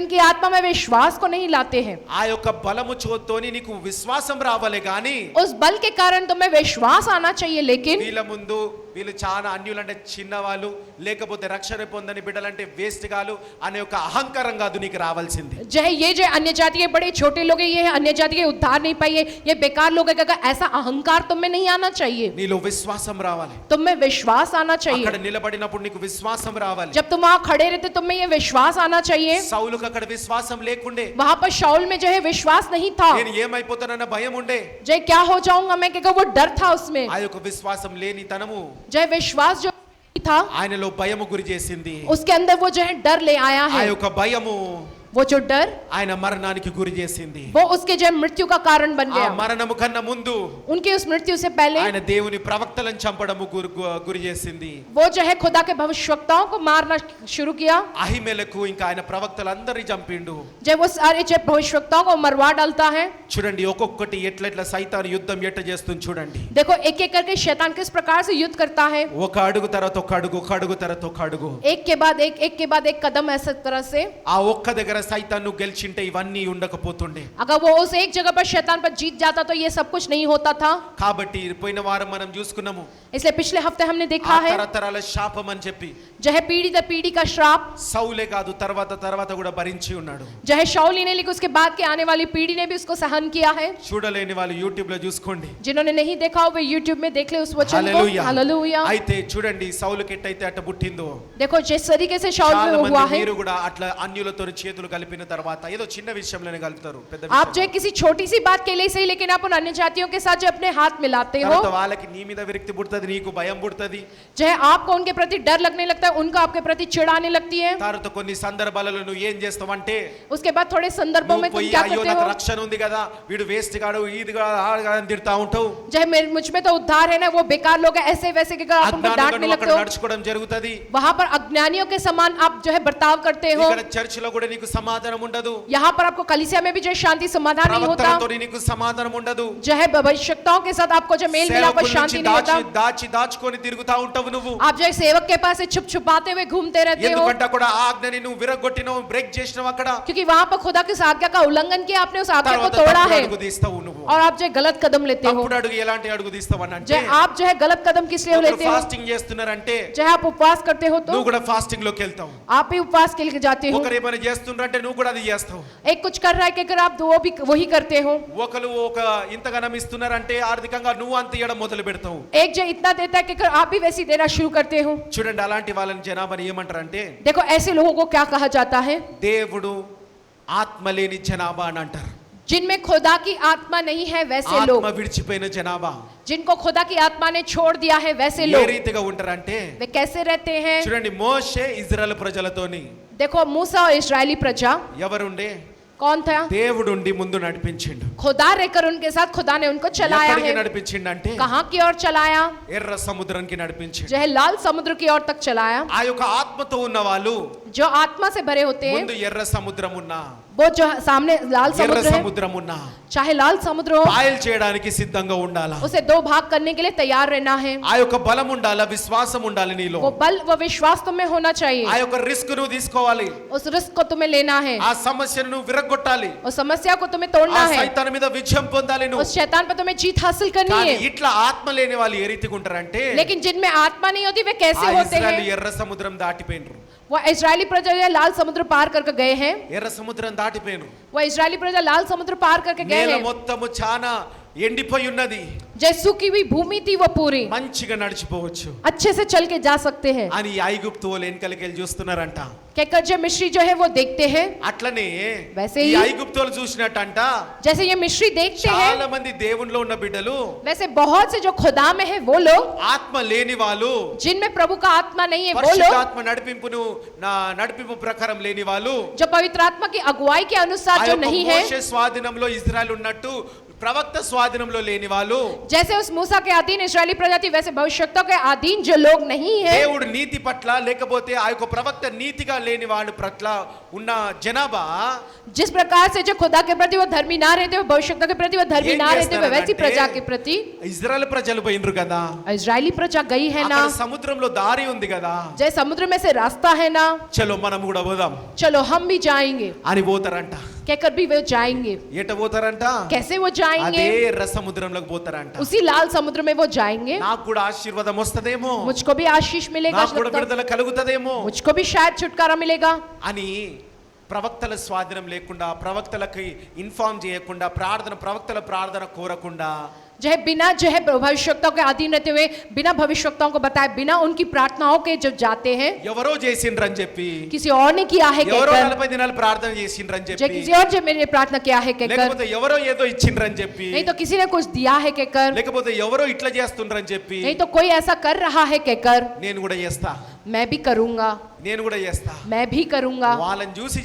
उनकी आत्मा में विश्वास को नहीं लाते हैं. ఆ యొక్క బలము చోతోని నీకు విశ్వాసం రావాలి కానీ उस बल के कारण तुम्हें विश्वास आना चाहिए, लेकिन వీళ్ళ ముందు వీళ్ళు చాలా అన్యులంటే చిన్నవాళ్ళు లేకపోతే రక్షణ పొందని బిడ్డలంటే వేస్ట్ గాలు అనే ఒక అహంకారం కాదు నీకు రావాల్సింది. जो है ये जो अन्य जाति के बड़े छोटे लोग हैं, ये अन्य जाति के उद्धार नहीं पाए, ये बेकार लोग हैं, ऐसा अहंकार तुम में नहीं आना चाहिए. నీలో విశ్వాసం రావాలి. तुम में विश्वास आना चाहिए. అక్కడ నిలబడినప్పుడు నీకు విశ్వాసం రావాలి. जब तुम वहां खड़े रहते तुम में ये विश्वास आना चाहिए. సౌలుకు అక్కడ విశ్వాసం లేకుండే, वहां पर शाऊल में जो है विश्वास नहीं था. నేను ఏమైపోతానన్న భయం ఉండే. जय क्या हो जाऊंगा मैं, क्या वो डर था उसमें. ఆ యొక్క విశ్వాసం లేని తనము जय विश्वास जो था ఆయనలో భయము గురి చేసింది. उसके अंदर वो जो है डर ले आया ఆ है. యొక్క భయము वो जो डर ఆయన మరణానికి గురి చేసింది. वो उसके जो मृत्यु का कारण बन ఆ गया। మరణము కన్నా ముందు उनके उस मृत्यु से पहले ఆయన దేవుని ప్రవక్తలను చంపడము గురి చేసింది. वो जो है खुदा के भविष्यवक्ताओं को मारना शुरू किया। అహిమెలకు ఇంకా ఆయన ప్రవక్తలందరినీ చంపిండు. जब वो सारे जब भविष्यवक्ताओं को मरवा डालता है। చూడండి ఒక్కొక్కటి ఎట్లా సైతాను యుద్ధం ఎట్ట చేస్తుంది చూడండి. देखो एक एक करके शैतान किस प्रकार से युद्ध करता है। ఒక అడుగు తర్వాత ఒక అడుగు, ఒక అడుగు తర్వాత ఒక అడుగు, एक के बाद एक कदम ऐसा तरह से। ఆ ఒక్క దగ్గర సైతాను గెలిచింటే ఇవన్నీ ఉండకపోతుండే. अगर वो उस एक जगह पर शैतान पर जीत जाता तो ये सब कुछ नहीं होता था। కాబట్టి పోయిన వారం మనం చూసుకున్నాము इसलिए पिछले हफ्ते हमने देखा है తరతరాల శాపం అని చెప్పి जो है पीढ़ी दर पीढ़ी का श्राप। సౌలే కాదు తర్వాత కూడా భరించి ఉన్నాడు. जो है शाऊल ही ने, लेकिन उसके बाद के आने वाली पीढ़ी ने भी उसको सहन किया है। చూడలేని వాళ్ళు యూట్యూబ్ లో చూసుకోండి. जिन्होंने नहीं देखा हो वे यूट्यूब में देख ले उस वचन को। హల్లెలూయా. हालेलुया। అయితే చూడండి సౌలుకి ఎట్టయితే అట్ట పుట్టిందో, देखो जिस तरीके से शाऊल చాలా में మంది हुआ है। మీరు కూడా అట్లా అన్యులతో చేతులు కలిపిన తర్వాత ఏదో చిన్న విషయంలోనే కలుపుతారు, పెద్ద आप जो है किसी छोटी सी बात के लिए सही, लेकिन आप उन अन्य जातियों के साथ जो अपने हाथ मिलाते हो, తర్వాత వాళ్ళకి నీ మీద విరక్తి పుడుతుంది, నీకు భయం పుడుతుంది. जो है आपको उनके प्रति डर लगने लगता है, उनको आपके प्रति चिढ़ आने लगती है। తర్వాత కొన్ని సందర్భాలలో నువ్వు ఏం చేస్తావంటే उसके बाद थोड़े संदर्भों में तुम పోయి क्या అయ్యో करते నాకు हो। రక్షణ ఉంది కదా, వీడు వేస్ట్ గాడు, ఇది అని తిడతా ఉంటావు. जो है मुझ में तो उद्धार है ना, वो बेकार लोग हैं, ऐसे वैसे के आप उनको डांटने लगते हो। నడుచుకోవడం జరుగుతుంది. वहां पर अज्ञानियों के समान आप जो है बर्ताव करते हो। ఇక్కడ చర్చ్ లో కూడా నీకు సమాధానం ఉండదు. यहाँ पर आपको कलीसिया में भी जो है शांति समाधान नहीं होता। ప్రవక్తలతో నీకు సమాధానం ఉండదు. जो है भविष्यवक्ताओं के साथ आपको जो मेल मिलाप और शांति नहीं होता। దాచుకొని తిరుగుతా ఉంటావు నువ్వు. आप जो है सेवक के पास से छुप छुपाते हुए घूमते रहते हो, ఎందుకంటే కూడా ఆజ్ఞని నువ్వు విరగొట్టినావు, బ్రేక్ చేసినావు అక్కడ. क्योंकि वहां पर खुदा की उस आज्ञा का उल्लंघन किया, आपने उस आज्ञा को తర్వాత तोड़ा తప్పుడు है అడుగు తీస్తావు నువ్వు. और आप जो है गलत कदम लेते हो। తప్పుడు అడుగు ఎలాంటి అడుగు తీస్తావు जो అంటే, है आप जो है गलत कदम किस लिए लेते हो। ఫాస్టింగ్ చేస్తున్నారంటే जो है आप उपवास करते हो तो నువ్వు కూడా ఫాస్టింగ్ లోకి వెళ్తావు. आप भी उपवास के लिए जाते हो। ఒకరు ఏమైనా చేస్తున్నారంటే నువ్వు కూడా అది చేస్తావు. एक कुछ कर रहा है कि अगर आप वो भी वही करते हो। ఒకరు ఒక ఇంతగానం ఇస్తున్నారంటే ఆర్థికంగా నువ్వు అంత ఇవ్వడం మొదలు పెడతావు. एक जो इतना देता है कि अगर आप भी वैसी देना शुरू करते हो। చూడండి అలాంటి వాళ్ళని జనాభాని ఏమంటారంటే, देखो ऐसे लोगों को क्या कहा जाता है, దేవుడు ఆత్మ లేని జనాభా అని అంటారు. जिनमें खुदा की आत्मा नहीं है वैसे ఆత్మ लोग, విడిచిపోయిన జనాభా जिनको खुदा की आत्मा ने छोड़ दिया है वैसे ఏ लोग రీతిగా ఉంటారంటే, वे कैसे रहते हैं। చూడండి మోషే ఇజ్రాయెల్ ప్రజలతోని देखो मूसा और इस्राएली प्रजा ఎవరుండే, कौन था, దేవుడుండి ముందు నడిపించిండు. खुदा रहकर उनके साथ खुदा ने उनको चलाया ఎక్కడికి है। నడిపించిండంటే कहां की ओर चलाया, ఎర్ర సముద్రానికి నడిపించిండు. जो है लाल समुद्र की ओर तक चलाया। ఆ యొక్క ఆత్మతో ఉన్న వాళ్ళు जो आत्मा से भरे होते हैं, ముందు ఎర్ర సముద్రం ఉన్నా, वो जो सामने लाल ఎర్ర समुद्र है, సముద్రం ఉన్నా चाहे लाल समुद्र हो, పాయలు చేయడానికి సిద్ధంగా ఉండాలా. उसे दो भाग करने के लिए तैयार रहना है। ఆ యొక్క బలం ఉండాలా, విశ్వాసం ఉండాలి నీలో. वो बल वो विश्वास तुम्हें होना चाहिए। ఆ యొక్క రిస్క్ నువ్వు తీసుకోవాలి. उस रिस्क को तुम्हें लेना है, ఆ సమస్యను నువ్వు విరగొట్టాలి. उस समस्या को तुम्हें ఆ तोड़ना है, సైతాను మీద విజయం పొందాలి నువ్వు. उस शैतान पर तुम्हें जीत हासिल करनी కానీ है। ఇట్లా ఆత్మ లేని వాళ్ళు ఏ రీతిగా ఉంటారంటే, लेकिन जिनमें आत्मा नहीं होती वे कैसे ఆ होते ఇజ్రాయేలు हैं। ఎర్ర సముద్రం దాటిపోయినరు. वो इजरायली प्रजा जो है लाल समुद्र पार करके गए हैं, ఎర్ర సముద్రం దాటిపోయినరు. वो इजरायली प्रजा लाल समुद्र पार करके गए నేల हैं। మొత్తము చాలా ఎండిపోయి ఉన్నది. जैसे सूखी हुई भूमि थी वो पूरी మంచిగా నడిచిపోవచ్చు अच्छे से चल के जा सकते हैं। అని ఐగుప్తు వాళ్ళు వెనకలకి వెళ్ళి చూస్తున్నారంట. कहकर जो मिस्री जो है वो देखते हैं, అట్లనే वैसे ఈ ही ఐగుప్తు వాళ్ళు చూసినట్టంట जैसे ये मिस्री देखते हैं, చాలా మంది దేవునిలో ఉన్న బిడ్డలు वैसे बहुत से जो खुदा में है वो लोग, ఆత్మ లేని వాళ్ళు, जिनमें प्रभु का आत्मा नहीं है वो लोग, పరిశుద్ధాత్మ నడిపింపు ప్రకారం లేని వాళ్ళు, जो पवित्र आत्मा की अगुवाई के ఆ अनुसार जो యొక్క नहीं है, మోషే స్వాధీనంలో ఇజ్రాయెల్ ఉన్నట్టు ప్రవక్త స్వాధీనంలో లేని వాళ్ళు, जैसे उस मूसा के अधीन इस्राएली प्रजा थी वैसे भविष्यवक्ताओं के अधीन जो लोग नहीं है, దేవుడు నీతి పట్ల లేకపోతే ఆ యొక్క ప్రవక్త నీతిగా లేని వాడి పట్ల ఉన్న జనాభా जिस प्रकार से जो खुदा के प्रति वो धर्मी ना रहते हो, भविष्यवक्ता के प्रति वो धर्मी ఏం ना रहते हो, वैसी చేస్తారంటే, प्रजा के प्रति ఇజ్రాయెల్ ప్రజలు పోయినరు కదా, इस्राएली प्रजा गई है ना, అక్కడ సముద్రంలో దారి ఉంది కదా, जैसे समुद्र में से रास्ता है ना, చలో మనం కూడా పోదాం चलो हम भी जाएंगे అని పోతారంట. कहकर भी वो जाएंगे। ఎట పోతారంట, कैसे वो అదే जाएंगे, ఎర్ర సముద్రంలోకి పోతారంట. उसी लाल समुद्र में वो जाएंगे। నాకు కూడా ఆశీర్వాదం వస్తదేమో, मुझको भी आशीष मिलेगा, నాకు కూడా విడుదల కలుగుతదేమో मुझको भी शायद छुटकारा मिलेगा అని ప్రవక్తల స్వాధీనం లేకుండా, ప్రవక్తలకి ఇన్ఫార్మ్ చేయకుండా, ప్రవక్తల ప్రార్థన కోరకుండా, जो है बिना जो है भविष्यवक्ताओं के अधीन रहते हुए, बिना भविष्यवक्ताओं को बताए, बिना उनकी प्रार्थनाओं के जब जाते हैं, ఎవరో చేసిండ్రని చెప్పి, किसी और ने किया है ఎవరో कहकर, 40 దినాలు ప్రార్థన చేసిండ్రని जो చెప్పి, किसी और जो मैंने प्रार्थना किया है कहकर, లేకపోతే ఎవరో ఏదో ఇచ్చిండ్రని చెప్పి, नहीं तो किसी ने कुछ दिया है कहकर, లేకపోతే ఎవరో ఇట్లా చేస్తుండ్రని చెప్పి, नहीं तो कोई ऐसा कर रहा है कहकर, నేను కూడా చేస్తా, मैं भी करूंगा, నేను కూడా చేస్తా. मैं भी करूंगा. వాళ్ళని చూసి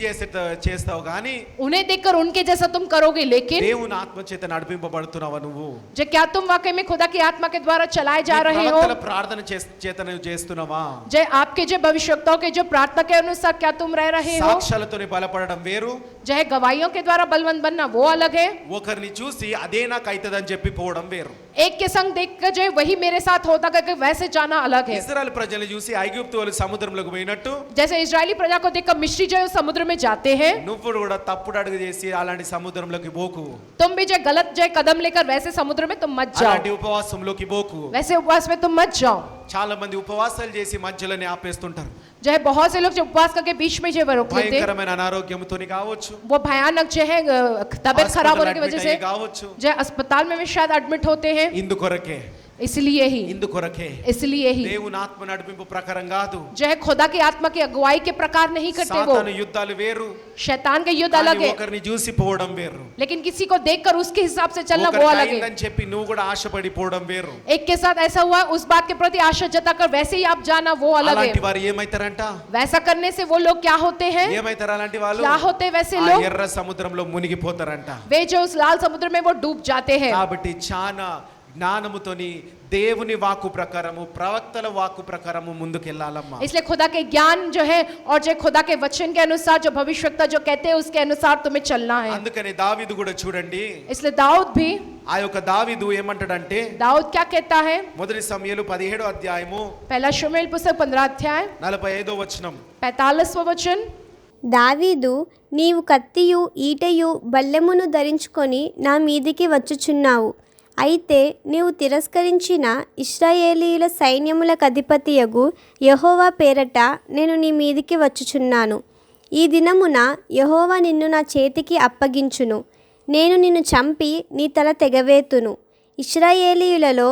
చేస్తావు కానీ उन्हें देखकर उनके जैसा तुम करोगे, लेकिन దేవుని ఆత్మ చేత నడిపింపబడుతున్నావా నువ్వు? जो क्या तुम वाकई में खुदा की आत्मा के द्वारा चलाए जा रहे हो? ప్రవక్తల ప్రార్థన చేత నువ్వు చేస్తున్నావా? जय आपके जो भविष्यवक्ताओं के जो प्रार्थना के अनुसार क्या तुम रह रहे हो? సాక్ష్యాలతోని బలపడడం వేరు, जय गवाहियों के द्वारा बलवंत बनना वो अलग है. ఒకరిని చూసి అదే నాకు అవుతుందని చెప్పి పోవడం వేరు. एक के संग देखकर जो वही मेरे साथ होता करके वैसे जाना अलग है. ఇశ్రాయేలు ప్రజలు చూసి ఐగుప్తు వాళ్ళు సముద్రంలోకి పోయినట్టు जैसे इजरायली प्रजा को देखकर मिस्री जो समुद्र में जाते हैं, నువ్వు కూడా తప్పుడు అడుగు చేసి అలాంటి సముద్రంలోకి పోకు. तुम भी जो गलत जो कदम लेकर वैसे समुद्र में तुम मत जाओ. అలాంటి ఉపవాసంలోకి పోకు. वैसे उपवास में तुम मत जाओ. చాలా మంది ఉపవాసాలు చేసి మధ్యలోనే ఆపేస్తుంటారు. जो है बहुत से लोग जो उपवास करके बीच में जो रोक लेते हैं, భయంకరమైన అనారోగ్యంతోని కావచ్చు, वो भयानक जो है तबीयत खराब होने की वजह से కావచ్చు, जो अस्पताल में भी शायद एडमिट होते हैं. ఇందుకొరకే इसलिए ही దేవుని ఆత్మ నడిపింపు ప్రకారం కాదు. जो है खुदा की आत्मा की अगुवाई के प्रकार नहीं करते. वो సాతాను యుద్ధాలు వేరు, शैतान के युद्ध अलग है. ఒకరిని చూసి పోవడం వేరు, लेकिन किसी को देखकर उसके हिसाब से चलना वो अलग है. అని చెప్పి నువ్వు కూడా ఆశపడి పోవడం వేరు. एक के साथ ऐसा हुआ, उस बात के प्रति आशा जताकर वैसे ही आप जाना वो अलग है. అలాంటి వారు ఏమైతారంట? वैसा करने से वो लोग क्या होते हैं? ఏమైతారు అలాంటి వాళ్ళు? क्या होते वैसे ఆ लोग? ఎర్ర సముద్రంలో మునిగిపోతారంట. वे जो उस लाल समुद्र में वो डूब जाते हैं. కాబట్టి చాలా జ్ఞానముతోని దేవుని వాక్కు ప్రకారము ప్రవక్తల వాక్కు ప్రకారము ముందుకెళ్ళాలమ్మా. इसलिए खुदा के ज्ञान जो है और जो खुदा के वचन के अनुसार जो भविष्यवक्ता जो कहते हैं उसके अनुसार तुम्हें चलना है. అందుకనే దావీదు కూడా చూడండి, इसलिए दाऊद भी, ఆ యొక్క దావీదు ఏమంటాడంటే, दाऊद क्या कहता है? మొదటి సమూయేలు 17వ అధ్యాయము पहला शमूएल पुस्तक 15 अध्याय 45వ వచనం. 45वां वचन. దావీదు, నీవు కత్తియు ఈటెయు బల్లెమును ధరించుకొని నా మీదికి వచ్చుచున్నావు. అయితే నీవు తిరస్కరించిన ఇశ్రాయేలీయుల సైన్యములకు అధిపతియగు యెహోవా పేరట నేను నీ మీదికి వచ్చుచున్నాను. ఈ దినమున యెహోవా నిన్ను నా చేతికి అప్పగించును. నేను నిన్ను చంపి నీ తల తెగవేతును. ఇశ్రాయేలీయులలో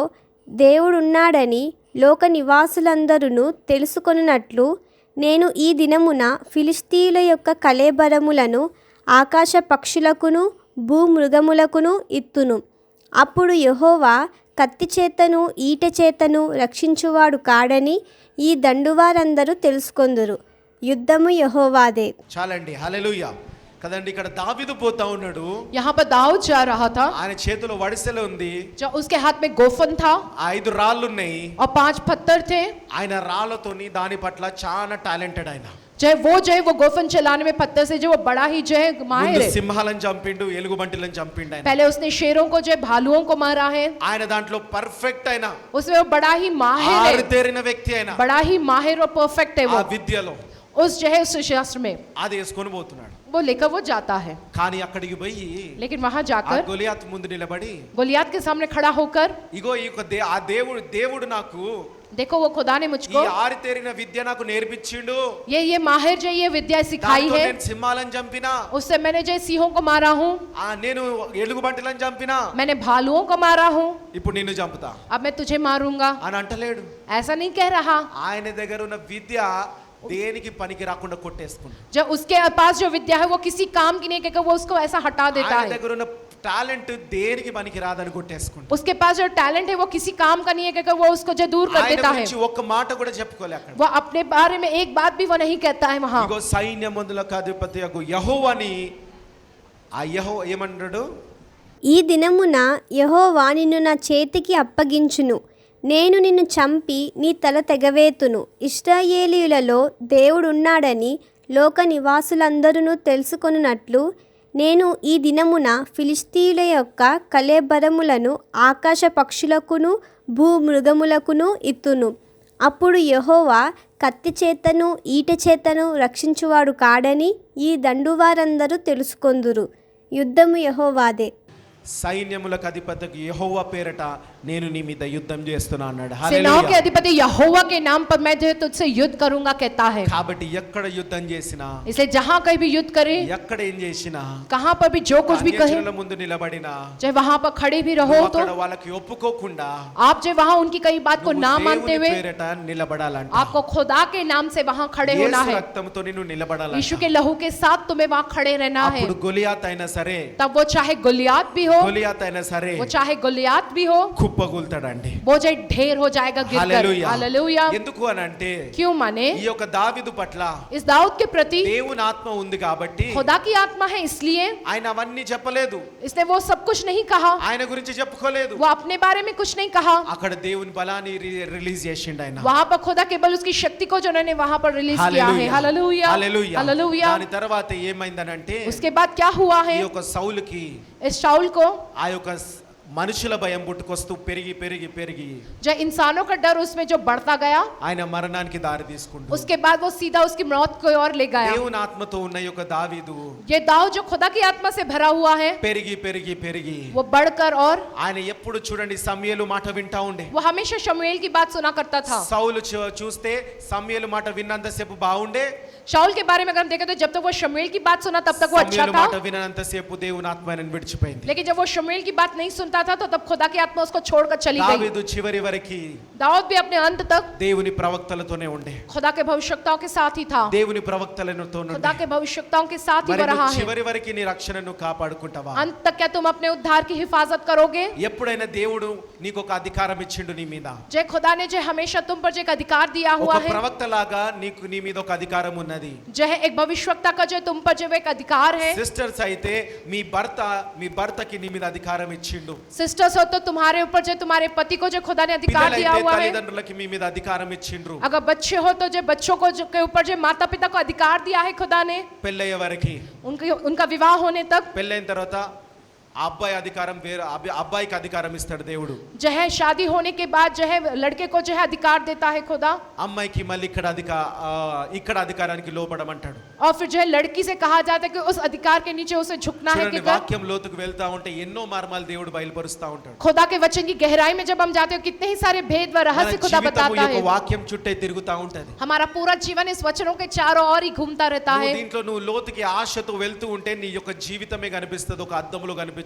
దేవుడున్నాడని లోక నివాసులందరూ తెలుసుకొనున్నట్లు నేను ఈ దినమున ఫిలిష్తీయుల యొక్క కళేబరములను ఆకాశ పక్షులకును భూమృగములకును ఇత్తును. అప్పుడు యెహోవా కత్తి చేతను ఈట చేతను రక్షించువాడు కాడని ఈ దండువారందరూ తెలుసుకొందురు. యుద్ధము యెహోవాదే. చాలండి, హల్లెలూయా. కదండి, ఇక్కడ దావీదు పోతా ఉన్నాడు, यहाँ पर दाऊद जा रहा था. ఆయన చేతిలో వడిసెల ఉంది, जो उसके हाथ में गोफन था 5 రాళ్ళు ఉన్నాయి, और 5 पत्थर थे. ఆయన రాళ్ళతోని దాని పట్ల చాలా టాలెంటెడ్. ఆయన जो है वो गोफन चलाने में पत्थर से जो वो बड़ा ही जो है माहिर है. సింహాలను చంపిండు, ఎలుగుబంటిలను చంపిండు. ఆయన पहले उसने शेरों को जो है भालुओं को मारा है. ఆయన దాంట్లో పర్ఫెక్ట్ అయిన उसमें वो बड़ा ही माहिर है, ఆరితేరిన వ్యక్తి. ఆయన बड़ा ही माहिर और परफेक्ट है ఆ वो విద్యలో. उस जो है उस शास्त्र में. అది వేసుకొని పోతున్నాడు. वो लेकर वो जाता है. కానీ అక్కడికి పోయి लेकिन वहां ఆ जाकर గొలియాత్ ముందు నిలబడి, गोलियात के सामने खड़ा होकर, ఇగో ఈ యొక్క ఆ దేవుడు నాకు देखो वो खुदा ने ఈ मुझको ఆరితేరిన విద్య నాకు నేర్పించిండు. ये माहिर जो ये विद्या सिखाई దాంతో है. నేను సింహాలను చంపినా, उससे मैंने जो सिंहों को मारा हूँ, నేను ఎలుగుబంటిలను చంపినా, मैंने भालुओं को मारा हूँ, ఇప్పుడు నిన్ను చంపుతా अब मैं तुझे मारूंगा. అని అంటలేడు. ऐसा नहीं कह रहा. ఆయన దగ్గర ఉన్న విద్య దేనికి పనికి రాకుండా కొట్టేసుకున్నాడు. जब उसके पास जो विद्या है वो किसी काम की नहीं कहकर वो उसको ऐसा हटा देता ఆయన है. దగ్గర ఉన్న టాలెంట్ దేనికి పనికి రాదని కొట్టేసుకున్నాడు. उसके पास जो टैलेंट है वो किसी काम का नहीं है कहकर वो उसको जो दूर कर ఆయన देता है. గురించి ఒక్క మాట కూడా చెప్పుకోలే అక్కడ. वो अपने बारे में एक बात भी वो नहीं कहता है वहां. ఇగో సైన్యమందులకు అధిపతియగు యెహోవాని, ఆ యెహోవా ఏమన్నాడు? ఈ దినమున యెహోవా నిన్ను నా చేతికి అప్పగించును. నేను నిన్ను చంపి నీ తల తెగవేతును. ఇశ్రాయేలీయులలో దేవుడున్నాడని లోక నివాసులందరూ తెలుసుకొనున్నట్లు నేను ఈ దినమున ఫిలిష్తీయుల యొక్క కళేబరములను ఆకాశ పక్షులకును భూమృగములకును ఇత్తును. అప్పుడు యెహోవా కత్తి చేతను ఈట చేతను రక్షించువాడు కాడని ఈ దండువారందరూ తెలుసుకొందురు. యుద్ధము యెహోవాదే. సైన్యములకు అధిపతికి యెహోవా పేరట నేను నీ మీద యుద్ధం చేస్తున్నా అన్నాడు. सेनाओं के अधिपति यहोवा के नाम पर मैं जो है तुझसे युद्ध करूंगा कहता है. కాబట్టి ఎక్కడ యుద్ధం చేసినా, इसलिए जहां कहीं भी युद्ध करे, ఎక్కడ ఏం చేసినా, कहां पर भी जो कुछ भी कहे, అన్యజనుల ముందు నిలబడినా, चाहे वहां पर खड़े भी रहो तो అక్కడ వాళ్ళకి ఒప్పుకోకుండా आप जो वहां उनकी कई बात को ना मानते हुए పేరట నిలబడాలంట. आपको खुदा के नाम से वहां खड़े होना యేసు है. రక్తంతో నిన్ను నిలబడాలంట. यीशु के लहू के साथ तुम्हें वहां खड़े रहना है. అప్పుడు గొలియాత్ అయినా సరే, तब वो चाहे गोलियात भी हो, గొలియాత్ అయినా సరే, वो चाहे गोलियात भी हो, కుప్పగూల్తాడండి. वो जो ढेर हो जाएगा गिरकर। హల్లెలూయా. हालेलुया। ఎందుకు అనంటే क्यों माने? ఈ యొక్క దావీదు పట్ల इस दाऊद के प्रति దేవుని ఆత్మ ఉంది కాబట్టి खुदा की आत्मा है, इसलिए ఆయన అవన్నీ చెప్పలేదు, इसने वो सब कुछ नहीं कहा, ఆయన గురించి చెప్పుకోలేదు. वो अपने बारे में कुछ नहीं कहा। అక్కడ దేవుని బలాన్ని రిలీజ్ చేసిండు ఆయన. वहां पर खुदा केवल उसकी शक्ति को जो उन्होंने वहां पर रिलीज किया है। हालेलुया। హల్లెలూయా. हालेलुया। దాని తర్వాత ఏమైందనంటే उसके बाद क्या हुआ ఈ है? యొక్క సౌలుకి इस शाऊल को ఆ యొక్క మనుషుల భయం పుట్టుకొస్తూ పెరిగి పెరిగి పెరిగి जो इंसानों का डर उसमें जो बढ़ता गया, ఆయన మరణానికి దారి తీసుకుంటూ उसके बाद वो सीधा उसकी मौत की ओर ले गया। దేవుని ఆత్మతో ఉన్న ఈ యొక్క దావీదు ये दाऊद जो खुदा की आत्मा से भरा हुआ है, పెరిగి పెరిగి పెరిగి वो बढ़कर, और ఆయన ఎప్పుడు చూడండి సమూయేలు మాట వింటా ఉండే. वो हमेशा शमूएल की बात सुना करता था। సౌలు చూస్తే సమూయేలు మాట విన్నంతసేపు బాగుండే, शाऊल के बारे में अगर हम देखें तो जब तक वो शमूएल की बात सुना तब तक वो अच्छा సమూయేలు था, మాట వినంతసేపు దేవుని ఆత్మ ఆయనను విడిచిపోయింది. लेकिन जब वो शमूएल की बात नहीं सुनता था तो तब खुदा की आत्मा उसको छोड़कर चली गई। దావీదు చివరి వరకు दाऊद भी अपने अंत तक దేవుని ప్రవక్తలతోనే ఉండే, खुदा के भविष्यताओं के साथ ही था। దేవుని ప్రవక్తలతో खुदा के भविष्यताओं के साथ ही మరి वो रहा నువ్వు है। చివరి వరకు నీ రక్షణను కాపాడుకుంటావా? अंत तक क्या तुम अपने उद्धार की हिफाजत करोगे? ఎప్పుడైనా దేవుడు నీకు ఒక అధికారం ఇచ్చిండు నీ మీద, जय खुदा ने जो हमेशा तुम पर जो एक अधिकार दिया ఒక हुआ है, ప్రవక్త లాగా నీకు నీ మీద ఒక అధికారం ఉన్నది. जो है एक भविष्यवक्ता का जो तुम पर जो एक अधिकार है। సిస్టర్స్ అయితే మీ భర్తకి నీ మీద అధికారం ఇచ్చిండు. सिस्टर्स हो तो तुम्हारे ऊपर जो तुम्हारे पति को जो खुदा ने अधिकार दिया పిల్లలైతే हुआ है। తల్లిదండ్రులకి మీ మీద అధికారం ఇచ్చిండ్రు. अगर बच्चे हो तो जो बच्चों को के ऊपर जो माता पिता को अधिकार दिया है खुदा ने, పెళ్ళయ్యే వరకు, उनका विवाह होने तक। పెళ్ళైన తర్వాత ఆ అబ్బాయి అధికారం వేరే అబ్బాయికి అధికారం ఇస్తాడు దేవుడు. जो है शादी होने के बाद जो है लड़के को जो है अधिकार देता है खुदा, అమ్మాయికి మళ్ళీ ఇక్కడ అధికారానికి లోపడమంటాడు. और फिर जो है लड़की से कहा जाता है कि उस अधिकार के नीचे उसे झुकना है। చూడండి कि వాక్యం లోతుకు వెళ్తా ఉంటే ఎన్నో మర్మాలు దేవుడు బయలుపరుస్తా ఉంటాడు. खुदा के वचन की गहराई में जब हम जाते हैं कितने ही सारे भेद व మన रहस्य खुदा జీవితము बताता యొక్క है। వాక్యం చుట్టే తిరుగుతా ఉంటది. हमारा पूरा जीवन इस वचनों के चारों ओर ही घूमता रहता है। నువ్వు దీంట్లో నువ్వు లోతుకి ఆశతో వెళ్తూ ఉంటే నీ యొక్క జీవితమే కనిపిస్తుంది, ఒక అద్దంలో కనిపించినట్టు.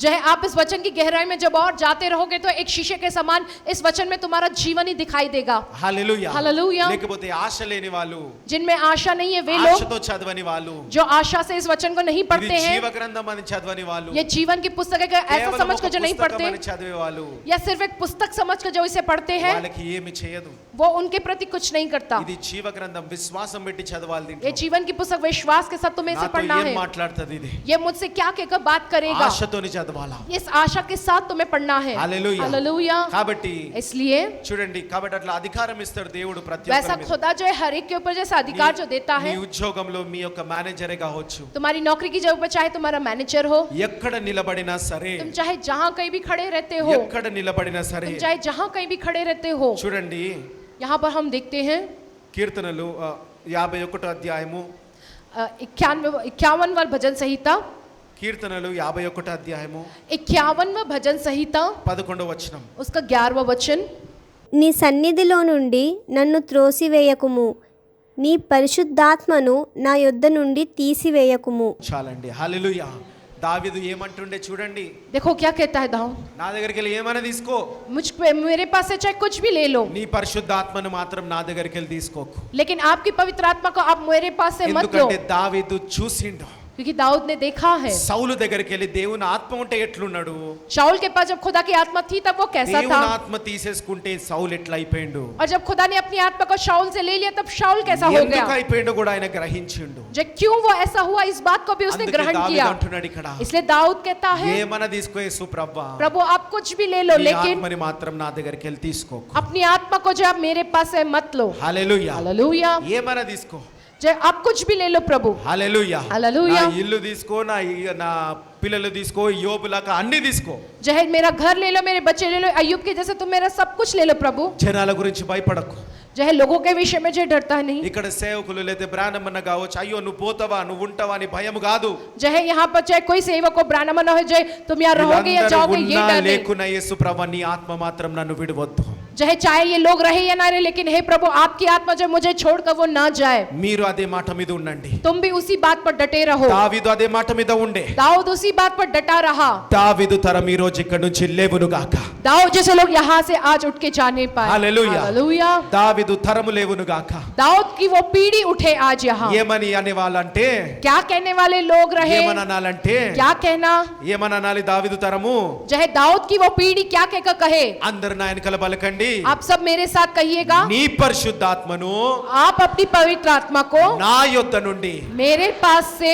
जो है आप इस वचन की गहराई में जब और जाते रहोगे तो एक शीशे के समान इस वचन में तुम्हारा जीवन ही दिखाई देगा। హల్లెలూయా. हालेलुया। లేకపోతే ఆశ లేని వాళ్ళు, जिनमें आशा नहीं है वे लोग, ఆశతో చదవని వాళ్ళు, जो आशा से इस वचन को नहीं ఇది पढ़ते हैं, జీవ గ్రంథం అని చదవని వాళ్ళు, ये जीवन की पुस्तक है ऐसा కేవలం समझ ఒక कर जो नहीं పుస్తకం पढ़ते, అని చదివే వాళ్ళు, या सिर्फ एक पुस्तक समझ कर जो इसे पढ़ते हैं, వాళ్ళకి ఏమి చేయదు. वो उनके प्रति कुछ नहीं करता। ఇది జీవ గ్రంథం, విశ్వాసం పెట్టి చదవాలి. ये దీంట్లో जीवन की पुस्तक विश्वास के साथ तुम्हें इसे నాతో पढ़ना ఏం है। మాట్లాడుతుంది ఇది? ये मुझसे क्या कहकर बात करेगा, ఆశతోని చదవాలా. इस आशा के साथ तुम्हें पढ़ना है। హల్లెలూయా. हालेलुया। కాబట్టి इसलिए చూడండి, కాబట్టి అట్లా అధికారం ఇస్తాడు దేవుడు ప్రతి वैसा ఒక్కరి మీద. खुदा जो है हर एक के ऊपर जैसा अधिकार जो देता మీ है, ఉద్యోగంలో మీ యొక్క మేనేజరే కావచ్చు, तुम्हारी नौकरी की जगह पर चाहे तुम्हारा मैनेजर हो, ఎక్కడ నిలబడినా సరే, तुम चाहे जहां कहीं भी खड़े रहते हो, ఎక్కడ నిలబడినా సరే, तुम चाहे जहां कहीं भी खड़े रहते हो, చూడండి यहाँ पर हम देखते हैं కీర్తనలు 51 అధ్యాయము, 51वां भजन संहिता, కీర్తనలు 51 అధ్యాయము 51वां भजन संहिता 11వ వచనం. उसका 11वां वचन। నీ సన్నిధిలో నుండి నన్ను త్రోసివేయకుము, నీ పరిశుద్ధాత్మను నా యొద్ద నుండి తీసివేయకుము. చాలండి. హల్లెలూయా. దావీదు ఏమంటుండే చూడండి, देखो क्या कहता है दाऊद, నా దగ్గరికి వెళ్ళి ఏమైనా తీసుకో, मेरे पास से चाहे कुछ भी ले लो, నీ పరిశుద్ధాత్మను మాత్రం నా దగ్గరికి వెళ్ళి తీసుకోకు. लेकिन आपकी पवित्र आत्मा को आप मेरे पास से मत लो, ఎందుకంటే దావీదు చూసిండు, क्योंकि दाऊद ने देखा है సౌలు దగ్గరికి వెళ్ళి దేవుని ఆత్మ ఉంటే ఎట్లున్నాడు, शाऊल के पास जब खुदा की आत्मा थी तब वो कैसा దేవుని था, ఆత్మ తీసేసుకుంటే సౌలు ఎట్లా అయిపోయిండు, और जब खुदा ने अपनी आत्मा को शाऊल से ले लिया तब शाऊल कैसा हो ఎందుకు गया, అయిపోయిండు కూడా ఆయన గ్రహించిండు. जो क्यों वो ऐसा हुआ इस बात को भी उसने అందుకే ग्रहण దావీదు किया। అంటున్నాడు ఇక్కడ, इसलिए दाऊद कहता है, ఏమైనా తీసుకో యేసు ప్రభువా, प्रभु आप कुछ भी ले लो, నీ लेकिन ఆత్మని మాత్రం నా దగ్గరికి వెళ్ళి తీసుకోకు. अपनी आत्मा को जो आप मेरे पास से मत लो। హల్లెలూయా. हालेलुया। ఏమైనా తీసుకో, जो आप कुछ भी ले लो प्रभु। హల్లెలూయా. హల్లెలూయా. నా ఇల్లు తీసుకో, నా పిల్లలు తీసుకో, యోబులాగా అన్ని తీసుకో. जो है मेरा घर ले लो, मेरे बच्चे ले लो, अय्यूब के जैसे तुम मेरा सब कुछ ले लो प्रभु। జనాల గురించి భయపడకు. जो है लोगों के विषय में जो डरता है नहीं, ఇక్కడ సేవకులు లేదా బ్రాహ్మణ కావచ్చు, అయ్యో నువ్వు పోతావా నువ్వు ఉంటావా అని భయం కాదు. जो है यहाँ पर चाहे कोई सेवक को ब्राह्मण हो, जो तुम यहाँ रहोगे या వీళ్ళందరూ जाओगे ये ఉన్నా डर नहीं। లేకున్నా యేసు ప్రభువా నీ ఆత్మ మాత్రం నన్ను విడవద్దు. चाहे ये लोग रहे या ना रहे, लेकिन हे प्रभु आपकी आत्मा जो मुझे छोड़कर वो ना जाए। మీరు అదే మాట మీద ఉండండి. तुम भी उसी बात पर डटे रहो। దావీదు అదే మాట మీద ఉండే. दाऊद उसी बात पर डटा रहा। దావీదు తరం ఈ రోజు ఇక్కడ నుంచి లేవును గాక. दाऊद जैसे लोग यहाँ से आज उठ के जाने पाए। हालेलुया। हालेलुया। దావీదు తరము లేవును గాక. दाऊद की वो पीढ़ी उठे आज यहाँ। ఏమని అనేవాళ్ళంటే, क्या कहने वाले लोग रहे, ఏమనాలంటే, क्या कहना, ఏమనాలి దావీదు తరము, चाहे दाऊद की वो पीढ़ी क्या कहकर कहे, అందరు నా వెనకాల పలకండి, आप सब मेरे साथ कहिएगा, నీ పరిశుద్ధాత్మను आप अपनी पवित्र आत्मा को నా యొద్ద నుండి मेरे पास से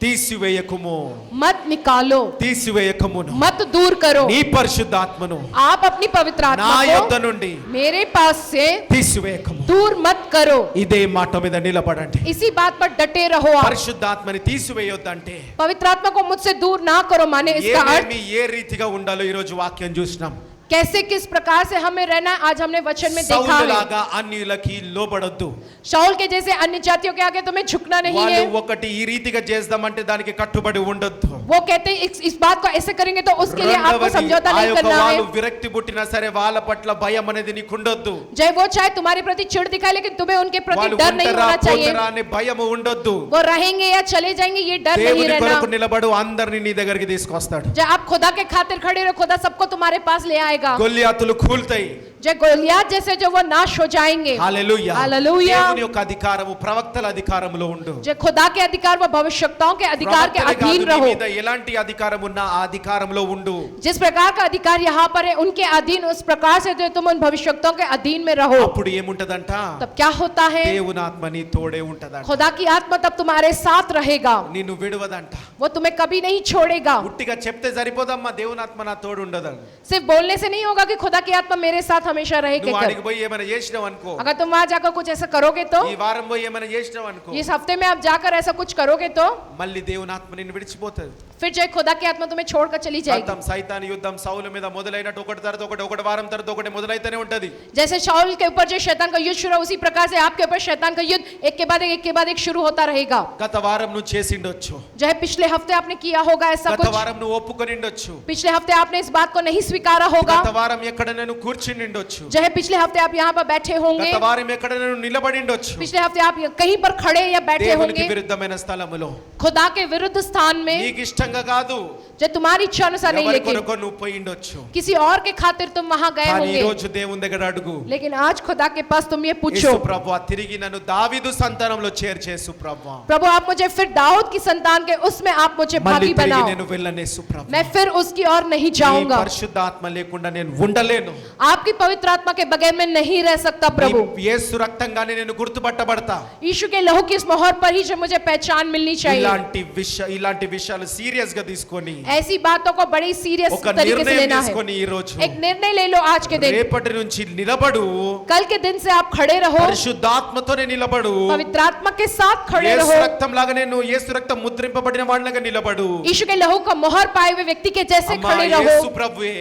తీసివేయకుము, मत निकालो, తీసివేయకమును, मत दूर करो। నీ పరిశుద్ధాత్మను आप अपनी पवित्र నా आत्मा యొద్ద को నుండి मेरे पास से తీసివేయకము. दूर मत करो। ఇదే మాట మీద నిలబడండి. इसी बात पर डटे रहो आप। పరిశుద్ధాత్మని తీసివేయొద్దంటే पवित्र आत्मा को मुझसे दूर ना करो, माने इसका अर्थ ఏమేమి ఏ రీతిగా ఉండాలో ఈ రోజు వాక్యం చూసినాం. कैसे किस प्रकार से हमें रहना है आज हमने वचन में देखा है। సౌలులాగా అన్యులకి లోబడొద్దు. शाऊल के जैसे अन्य जातियों के आगे तुम्हें झुकना नहीं వాళ్ళు है। ఒకటి ఈ రీతిగా చేద్దామంటే దానికి కట్టుబడి ఉండొద్దు. वो कहते हैं इस बात को ऐसे करेंगे तो उसके लिए आपको समझौता नहीं करना है। వాళ్ళు విరక్తి పుట్టినా సరే వాళ్ళ పట్ల భయం అనేది నీకు ఉండొద్దు. जय वो चाहे तुम्हारे प्रति चिढ़ दिखाए, लेकिन तुम्हें उनके प्रति వాళ్ళు डर नहीं ఉంటారా होना चाहिए। పోతారా అనే భయం ఉండొద్దు. वो रहेंगे या चले जाएंगे ये डर नहीं దేవుని रहना। కొరకు నిలబడు, అందరిని నీ దగ్గరికి తీసుకొస్తాడు. जब आप खुदा के खातिर खड़े रहो, खुदा सबको तुम्हारे पास ले आएगा। గొల్లియాతులు కూల్తాయి. जय गोलियत जैसे जो वो नाश हो जाएंगे। హల్లెలూయా. हालेलुया। దేవుని యొక్క అధికారము ప్రవక్తల అధికారములో ఉండు. जय खुदा के अधिकार व भविष्यवक्ताओं के अधिकार के ప్రవక్తలే अधीन కాదు, నీ रहो। మీద ఎలాంటి అధికారం ఉన్నా ఆ అధికారంలో ఉండు. जिस प्रकार का अधिकार यहाँ पर है उनके अधीन उस प्रकार से जो तुम उन भविष्यवक्ताओं के अधीन में रहो। అప్పుడు ఏముంటదంట, तब क्या होता है, దేవుని ఆత్మ నీ తోడే ఉంటదంట. खुदा की आत्मा तब तुम्हारे साथ रहेगा, నిన్ను విడవదంట. वो तुम्हें कभी नहीं छोड़ेगा। ఉట్టిగా చెప్తే సరిపోదమ్మా దేవుని ఆత్మ నా తోడు ఉండదని. सिर्फ बोलने से नहीं होगा कि खुदा की आत्मा मेरे साथ हमेशा रहे నువ్వు कहकर। ఆడికి పోయి ఏమైనా చేసినావు అనుకో, अगर तुम वहां जाकर कुछ ऐसा करोगे तो, ఈ వారం పోయి ఏమైనా చేసినావు అనుకో, इस हफ्ते में आप जाकर ऐसा कुछ करोगे तो మళ్ళీ దేవుని ఆత్మ నిన్ను విడిచిపోతుంది. फिर जो खुदा की आत्मा तुम्हें छोड़कर चली जाएगी। యుద్ధం సైతాన్ యుద్ధం సౌలు మీద మొదలైనట్టు ఒకటి తర్వాత ఒకటి, ఒకటి వారం తర్వాత ఒకటి మొదలైతేనే ఉంటది. जैसे शाऊल के ऊपर जो शैतान का युद्ध शुरू, उसी प्रकार से आपके ऊपर शैतान का युद्ध एक के बाद एक शुरू होता रहेगा। గత వారం నువ్వు చేసిండొచ్చు, जो है पिछले हफ्ते आपने किया होगा ऐसा గత कुछ, వారం నువ్వు ఒప్పుకొనిండొచ్చు, पिछले हफ्ते आपने इस बात को नहीं स्वीकारा होगा। గత వారం ఎక్కడ నేను కూర్చునిండొచ్చు, जो है पिछले हफ्ते आप यहाँ पर बैठे होंगे, గత వారం ఎక్కడ నేను నిలబడిండొచ్చు. पिछले हफ्ते आप कहीं पर खड़े या बैठे దేవునికి होंगे విరుద్ధమైన స్థలములో खुदा के विरुद्ध स्थान में, నీకు ఇష్టంగా కాదు, जो तुम्हारी इच्छा अनुसार नहीं, ఎవరి लेकिन కొరకు నువ్వు పోయిండొచ్చు. किसी और के खातिर तुम वहां गए కానీ ఈ होंगे। రోజు దేవుని దగ్గర అడుగు, लेकिन आज खुदा के पास तुम ये पूछो, యేసు ప్రభువా తిరిగి నన్ను దావీదు సంతానంలో చేర్చేసు ప్రభువా, प्रभु आप मुझे फिर दाऊद की संतान के उसमें आप मुझे మళ్ళీ भागी తిరిగి बनाओ। నేను వెళ్ళనేసు ప్రభువా. मैं फिर उसकी ओर नहीं నీ जाऊंगा। పరిశుద్ధాత్మ లేకుండా నేను ఉండలేను. आपकी पवित्र आत्मा के बगैर मैं नहीं रह सकता प्रभु। నీ యేసు రక్తంగానే నేను గుర్తుపట్టబడతా. यीशु के लहू की इस मोहर पर ही जो मुझे पहचान मिलनी चाहिए। ఇలాంటి విషయాలు సీరియస్ గా తీసుకొని ऐसी बातों को बड़ी सीरियस ఒక तरीके से నిర్ణయం लेना है। తీసుకొని ఈ రోజు एक निर्णय ले लो आज के दिन, రేపటి నుంచి నిలబడు, कल के दिन से आप खड़े रहो, పరిశుద్ధాత్మతోనే నిలబడు. पवित्र आत्मा के साथ खड़े యేసు रहो, రక్తం లాగా నేను యేసు రక్తం ముద్రింపబడిన వాడిలాగా నిలబడు. यीशु के लहू का मोहर पाए हुए व्यक्ति के जैसे అమ్మా, खड़े యేసు रहो। ప్రభువే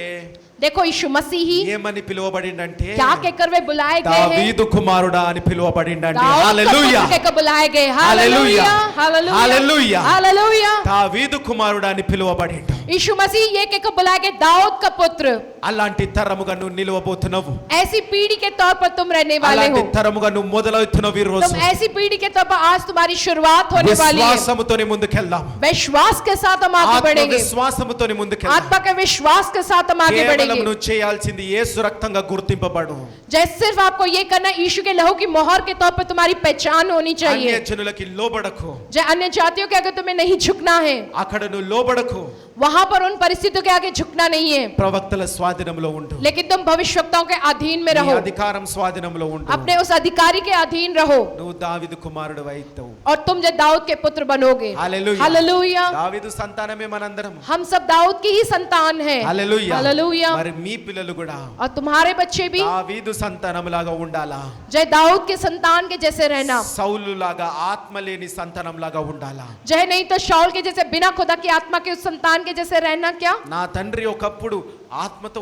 देखो यीशु मसीह ही ఏమని పిలువబడిండంటే क्या कहकर वे बुलाए गए हैं, దావీదు కుమారుడా అని పిలువబడిండండి. दाऊद का హల్లెలూయా, पुत्र कहकर बुलाए गए। Hallelujah, hallelujah, hallelujah, hallelujah. దావీదు కుమారుడా అని పిలువబడిండు. यीशु मसीह ये कहकर बुलाए गए दाऊद का पुत्र। అలాంటి తరముగా నువ్వు నిలవబోతున్నావు, ऐसी पीढ़ी के तौर पर तुम रहने वाले అలాంటి हो। తరముగా నువ్వు మొదలవుతున్నావు. ఈ రోజు तुम ऐसी पीढ़ी के तौर पर आज तुम्हारी शुरुआत होने वाली है। విశ్వాసముతోనే ముందుకెళ్దాం, विश्वास के साथ हम आगे बढ़ेंगे, ఆత్మవిశ్వాసముతోనే ముందుకెళ్దాం. आत्मा के विश्वास के साथ हम आगे కేవలం बढ़ेंगे। నువ్వు చేయాల్సింది యేసు రక్తంగా గుర్తింపబడు. जैसे सिर्फ आपको ये करना, यीशु के लहू की मोहर के तौर पर तुम्हारी पहचान होनी అన్య चाहिए। జనులకి లోబడకు, जय अन्य जातियों के आगे तुम्हें नहीं झुकना है, అక్కడ నువ్వు లోబడకు, वहां पर उन परिस्थितियों के आगे झुकना नहीं है, ప్రవక్తల స్వాధీనంలో ఉండు, लेकिन तुम भविष्यवक्ताओं के अधीन में నీ रहो, అధికారం స్వాధీనంలో ఉండు. अपने उस अधिकारी के अधीन रहो, నువ్వు దావీదు కుమారుడు అయితావు. और तुम जो दाऊद के पुत्र बनोगे। హల్లెలూయా, हालेलुया। దావీదు సంతానమే మనందరం. हम सब दाऊद की ही संतान हैं। హల్లెలూయా, हालेलुया। మరి మీ పిల్లలు కూడా और तुम्हारे बच्चे भी దావీదు సంతానంలాగా ఉండాలా, जय दाऊद के संतान के जैसे रहना, సౌలు లాగా ఆత్మ లేని సంతానంలాగా ఉండాలా. जय नहीं तो शाऊल के जैसे बिना खुदा की आत्मा के उस संतान के जैसे रहना। क्या నా తండ్రి ఒకప్పుడు ఆత్మతో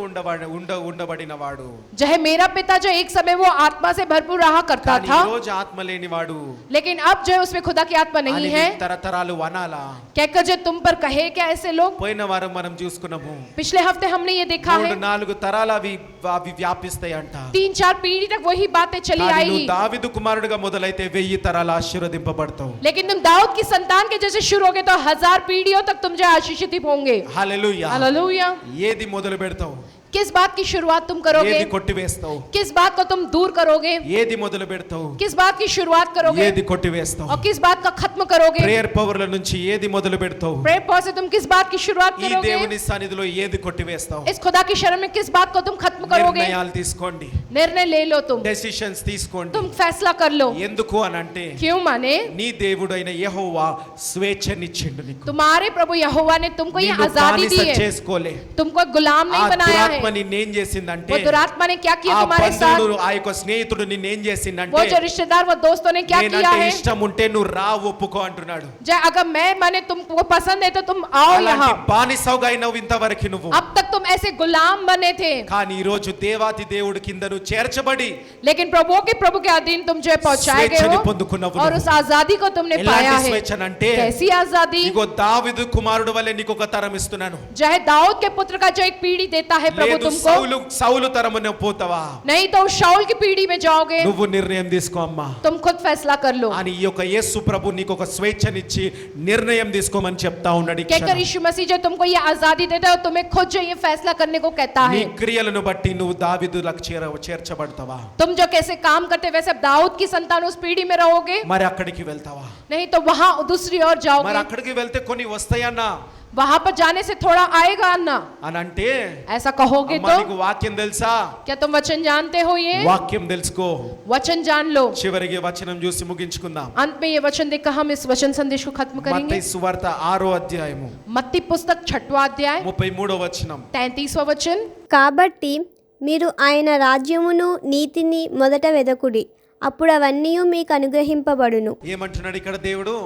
ఉండబడినవాడు. जो है मेरा पिता जो एक समय वो आत्मा से भरपूर रहा करता కానీ था, ఈ రోజు ఆత్మ లేనివాడు लेकिन अब जो है उसमें खुदा की आत्मा नहीं అని है। తరతరాలు వనాలా? कहकर जो तुम पर कहे क्या ऐसे लोग? పోయిన వారం మనం చూసుకున్నాము, पिछले हफ्ते हमने ये देखा है 3-4 తరాలు అవి వ్యాపిస్తాయి అంట. 3-4 पीढ़ी तक वही बातें चली కానీ आएगी। నువ్వు దావీదు కుమారుడిగా మొదలైతే 1000 తరాలు ఆశీర్వదింపబడతావు. लेकिन तुम दाऊद की संतान के जैसे शुरू होगे तो 1000 पीढ़ियों तक तुम जो आशीषित होंगे। హల్లెలూయా. हालेलुया। ఏది మొదలు పెడతావు? किस बात की शुरुआत तुम करोगे? ఏది కొట్టివేస్తావు? किस बात को तुम दूर करोगे? ఏది మొదలు పెడతావు? किस बात की शुरुआत करोगे ఏది కొట్టివేస్తావు? और किस बात का खत्म करोगे? ప్రేయర్ పవర్ల నుంచి ఏది మొదలు పెడతావు? प्रेयर पॉज से तुम किस बात की शुरुआत ఈ करोगे? దేవుని సన్నిధిలో ఏది కొట్టివేస్తావు? इस खुदा की शरण में किस बात को तुम खत्म करोगे? నిర్ణయాలు తీసుకోండి, निर्णय ले लो, तुम డెసిషన్స్ తీసుకోండి. तुम फैसला कर लो। ఎందుకు అనంటే क्यों? माने నీ దేవుడైన యెహోవా స్వేచ్ఛనిచ్చిండు నీకు. तुम्हारे प्रभु यहोवा ने तुमको ये నిన్ను आजादी दी బానిస है, చేసుకోలే. तुमको गुलाम ఆ नहीं बनाया దురాత్మ है। నిన్నేం చేసిందంటే, वो दुरात्मा ने क्या किया ఆ तुम्हारे साथ? బంధువుడు ఆ యొక్క స్నేహితుడు నిన్నేం वो చేసిందంటే, जो रिश्तेदार वो दोस्तों ने क्या किया నేనంటే है? ఇష్టం ఉంటే నువ్వు రా ఒప్పుకో అంటున్నాడు. जय अगर मैं माने तुमको पसंद है तो तुम आओ అలాంటి यहाँ। బానిసగా అయినవు ఇంతవరకు నువ్వు. अब तक तुम ऐसे गुलाम बने थे, కానీ ఈ రోజు దేవాతి దేవుడి కింద నువ్వు చేర్చబడి लेकिन प्रभु के अधीन तुम जो है पहुंचाए गए స్వేచ్ఛని हो పొందుకున్నావు और నువ్వు. उस आजादी को तुमने पाया ఎలాంటి है। స్వేచ్ఛనంటే, कैसी आजादी? ఇగో దావీదు కుమారుడు వలె నీకు ఒక తరం ఇస్తున్నాను. जय दाऊद के पुत्र का जो एक पीढ़ी देता है प्रभु లేదు तुमको, సౌలు తరమున పోతావా? नहीं तो शाऊल की पीढ़ी में जाओगे। నువ్వు నిర్ణయం తీసుకో అమ్మా तुम खुद फैसला कर लो। అని ఈ యొక్క యేసు ప్రభు నీకు ఒక స్వేచ్ఛనిచ్చి నిర్ణయం తీసుకోమని చెప్తా ఉన్నాడు. ఈ कहकर క్షణం यीशु मसीह जो तुमको ये आजादी देता है और तुम्हें खुद जो ये फैसला करने को कहता నీ है। క్రియలను బట్టి నువ్వు దావీదులకు చేర్చబడతావా? तुम जो कैसे काम करते वैसे अब दाऊद की संतान उस पीढ़ी में रहोगे, మరి అక్కడికి వెళ్తావా? नहीं तो वहां दूसरी ओर మరి जाओगे। అక్కడికి వెళ్తే కొన్ని వస్తాయన్నా वहां पर जाने से थोड़ा आएगा ना, అని అంటే, ऐसा कहोगे అమ్మా तो? నీకు వాక్యం తెలుసా? क्या तुम वचन जानते हो? ये వాక్యం తెలుసుకో. वचन जान लो। చివరికి వచనం చూసి ముగించుకుందాం. अंत में ये वचन देखकर हम इस वचन संदेश को खत्म करेंगे। మత్తయి సువార్త 6వ అధ్యాయము मत्ती पुस्तक 6वां अध्याय 33వ వచనం. 33वां वचन। కాబట్టి మీరు ఆయన రాజ్యమును నీతిని మొదట వెదకుడి, అప్పుడు అవన్నీ మీకు అనుగ్రహింపబడును. ఏమంటున్నాడు ఇక్కడ దేవుడు?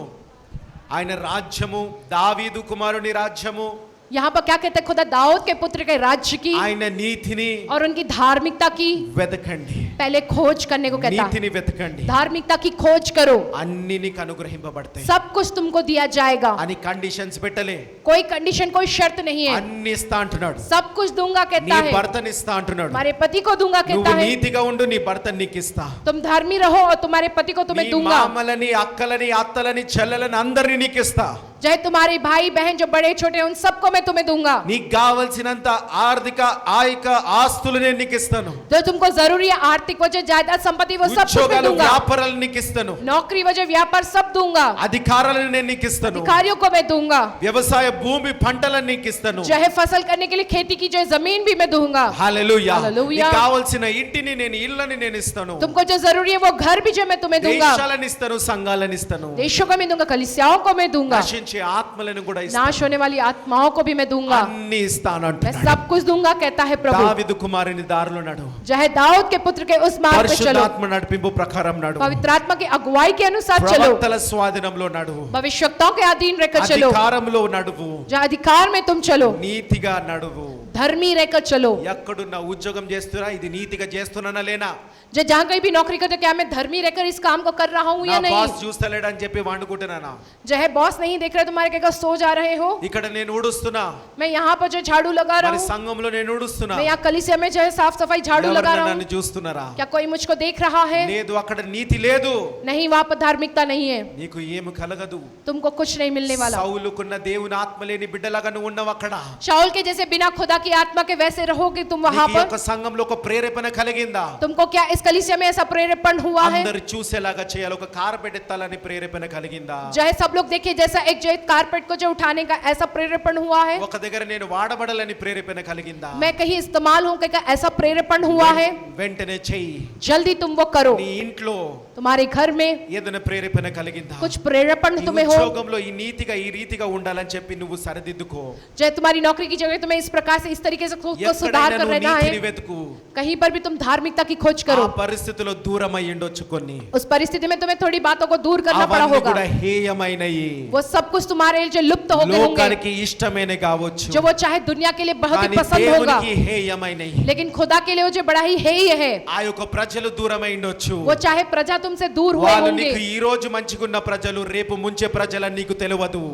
ఆయన రాజ్యము, దావీదు కుమారుని రాజ్యము, यहाँ पर क्या कहते हैं? खुदा दाऊद के पुत्र के राज्य की ఆయన నీతిని और उनकी धार्मिकता की వెతకండి. पहले खोज करने को कहता है। నీతిని వెతకండి, धार्मिकता की खोज करो, అన్ని నీకు అనుగ్రహింపబడతాయి सब कुछ तुमको दिया जाएगा। అని కండిషన్స్ పెట్టలే. कोई कंडीशन, कोई शर्त नहीं है। అన్ని ఇస్తా అంటున్నాడు. सब कुछ दूंगा నీ कहता है। భర్తని ఇస్తా అంటున్నాడు. तुम्हारे पति को दूंगा నువ్వు कहता है। నీతిగా ఉండు, నీ భర్తని నీకు ఇస్తా. तुम धर्मी रहो और तुम्हारे पति को तुम्हें నీ दूंगा। మామలని, అక్కలని, అత్తలని, చెల్లెలని అందరినీ నీకు ఇస్తా. चाहे तुम्हारे भाई बहन जो बड़े छोटे उन सबको मैं तुम्हें दूंगा। నీకు కావలసినంత ఆర్థిక ఆయిక ఆస్తులు నేను నీకు ఇస్తాను. जो तुमको जरूरी है, आर्थिक वजह, जायदाद, संपत्ति, वो सब कुछ मैं ఉద్యోగాలు, दूंगा। వ్యాపారాలు నీకు ఇస్తాను. नौकरी वजह, व्यापार सब दूंगा। అధికారాలను నేను నీకు ఇస్తాను. अधिकारियों को मैं दूंगा। వ్యవసాయ భూమి పంటలను నీకు ఇస్తాను. जो है फसल करने के लिए खेती की जो है जमीन भी मैं दूंगा। హల్లెలూయా. హల్లెలూయా. నీకు కావాల్సిన ఇంటిని నేను, ఇళ్ళని నేను ఇస్తాను. तुमको जो जरूरी है वो घर भी जो मैं तुम्हें दूंगा। దేశాలను ఇస్తాను, సంఘాలను ఇస్తాను. देशों को मैं दूंगा, कलीसियाओं को मैं दूंगा। నశించే ఆత్మలను కూడా ఇస్తాను. नाश होने वाली आत्माओं को भी मैं दूंगा। అన్ని ఇస్తాను मैं అంటున్నాడు. सब कुछ दूंगा कहता है प्रभु। దావీదు కుమారుని దారిలో నడు. जो है दाऊद के पुत्र के उस मार्ग पे चलो, పరిశుద్ధాత్మ నడిపింపు ప్రకారం నడు. पवित्र आत्मा की अगुवाई के अनुसार चलो, ప్రవక్తల స్వాధీనంలో నడువు. भविष्यवक्ताओं के अधीन रहकर चलो, అధికారంలో నడువు. जो अधिकार में तुम चलो, నీతిగా నడువు. धर्मी रहकर चलो। ఎక్కడున్నా ఉద్యోగం చేస్తున్నా, ఇది నీతిగా చేస్తున్నానా లేనా? जो जहाँ कहीं भी नौकरी करते, क्या मैं धर्मी रहकर इस काम को कर रहा हूँ నా या नहीं? బాస్ చూస్తలేడని చెప్పి వండుకుంటున్నానా? जो है बॉस नहीं देख रहे, तुम्हारे क्या सो जा रहे हो? ఇక్కడ నేను ఊడుస్తున్నా, मैं यहाँ पर जो झाड़ू लगा रहा మరి हूँ, సంఘంలో నేను ఊడుస్తున్నా. मैं यहाँ कलीसिया में जो है साफ सफाई झाड़ू लगा ఎవరైనా रहा నన్ను हूँ, చూస్తున్నారా? क्या कोई मुझको देख रहा है? లేదు, అక్కడ నీతి లేదు. नहीं, वहाँ पर धार्मिकता नहीं है, నీకు ఏమి కలగదు. तुमको कुछ नहीं मिलने वाला। సౌలుకున్న దేవుని ఆత్మ లేని బిడ్డలాగా నువ్వు ఉన్నావు అక్కడ. शाऊल के जैसे बिना खुदा की आत्मा के वैसे रहोगे तुम वहाँ నీకు ఈ पर। యొక్క సంఘంలో ఒక ప్రేరేపణ కలిగిందా? तुमको क्या इस कलीसिया में ऐसा प्रेरेपण हुआ है? అందరు చూసేలాగా చేయాలి, ఒక కార్పెట్ ఎత్తాలని ప్రేరేపణ కలిగిందా? जो है सब लोग देखिए, जैसा एक जो कारपेट को जो उठाने का ऐसा प्रेरेपण हुआ है। ఒక దగ్గర నేను వాడబడాలని ప్రేరేపణ కలిగిందా? मैं कहीं इस्तेमाल हूँ क्या ऐसा प्रेरेपण हुआ है? వెంటనే చెయ్యి. जल्दी तुम वो करो। నీ ఇంట్లో तुम्हारे घर में ఏదైనా ప్రేరేపణ కలిగిందా? कुछ प्रेरेपण ఈ तुम्हें हो, ఉద్యోగంలో ఈ రీతిగా ఉండాలని చెప్పి నువ్వు సరిదిద్దుకో. जो तुम्हारी नौकरी की जगह तुम्हें इस प्रकार से किस तरीके से खुद को सुधार ఎక్కడైనా कर నువ్వు रहना నీతిని है, వెతుకు. कहीं पर भी तुम धार्मिकता की खोज ఆ करो. పరిస్థితిలో దూరం అయి ఉండొచ్చు కొన్ని. उस परिस्थिति में तुम्हें थोड़ी बातों को दूर करना पड़ा అవన్నీ होगा. కూడా హేయమైనయి, वो सब कुछ तुम्हारे लिए जो लुप्त हो गए होंगे, లోకానికి ఇష్టమైన కావచ్చు, जो वो चाहे दुनिया के लिए बहुत ही కానీ पसंद होगा, దేవునికి హేయమైనయి. लेकिन खुदा के लिए वो जो बड़ा ही हेय है. ఆ యొక్క ప్రజలు దూరమై ఉండొచ్చు. वो चाहे प्रजा तुमसे दूर हुए వాళ్ళు होंगे, నీకు ఈ రోజు మంచిగున్న ప్రజలు రేపు ముంచే ప్రజలని నీకు తెలియదు.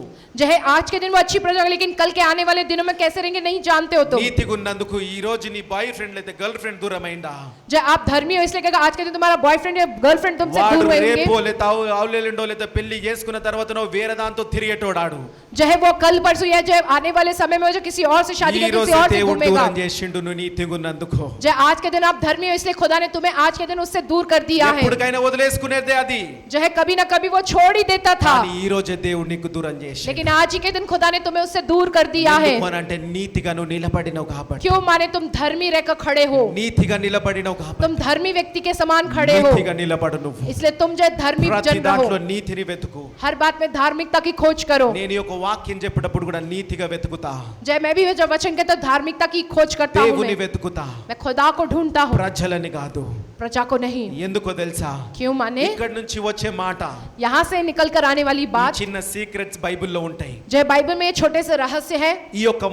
चाहे आज के दिन वो अच्छी प्रजा, लेकिन कल के आने वाले दिनों में कैसे रहेंगे नहीं जानते हो तुम. నీతిగున్నందుకు ఈ రోజు నీ బాయ్ ఫ్రెండ్ లేతే గర్ల్ ఫ్రెండ్ దూరమైందా? जब आप धर्मी हो इसलिए कहेगा आज के दिन तुम्हारा बॉयफ्रेंड या गर्लफ्रेंड तुमसे వాడు दूर हुए రేపో होंगे, లేతే ఆవులేండో లేతే పెళ్లి చేసుకున్న తర్వాత నువ్వు వేరే దాంతో తిరిగేటోడాడు. चाहे वो कल परसों या जब आने वाले समय में जो किसी और से शादी ఈ करके రోజు किसी और से దేవుడు घूमेगा. దూరం చేసిండు నువ్వు నీతిగున్నందుకు. जब आज के दिन आप धर्मी हो इसलिए खुदा ने तुम्हें आज के दिन उससे दूर कर दिया है. ఎప్పటికైనా వదిలేసుకునేదే అది. जो है कभी ना कभी वो छोड़ ही देता था, కానీ ఈ రోజే దేవుడు నీకు దూరం చేసిండు. लेकिन आज ही के दिन खुदा ने तुम्हें उससे दूर कर दिया है. అంటే నీతిగా నువ్వు నిలబడినవు కాబట్టి. क्यों? माने तुम धर्मी रहकर खड़े हो, నీతిగా నిలబడినవు కాబట్టి. तुम धर्मी व्यक्ति के समान खड़े हो, నీతిగా నిలబడు నువ్వు. इसलिए तुम जो धर्मी ప్రతి जन దాంట్లో रहो. నీతిని వెతుకు. हर बात में धार्मिकता की खोज करो. నేను ఈ యొక్క వాక్యం చెప్పేటప్పుడు కూడా నీతిగా వెతుకుతా, जय मैं भी जब वचन के तो धार्मिकता की खोज करता हूँ. దేవుని వెతుకుతా, मैं खुदा को ढूंढता हूँ, ప్రజలని కాదు. प्रजा को नहीं. ఎందుకో తెలుసా? क्यों? माने ఇక్కడ నుంచి వచ్చే మాట, यहाँ से निकल कर आने वाली ఈ बात, చిన్న సీక్రెట్స్ బైబిల్లో ఉంటాయి. जय बाइबल में ये छोटे से रहस्य है. ఈ యొక్క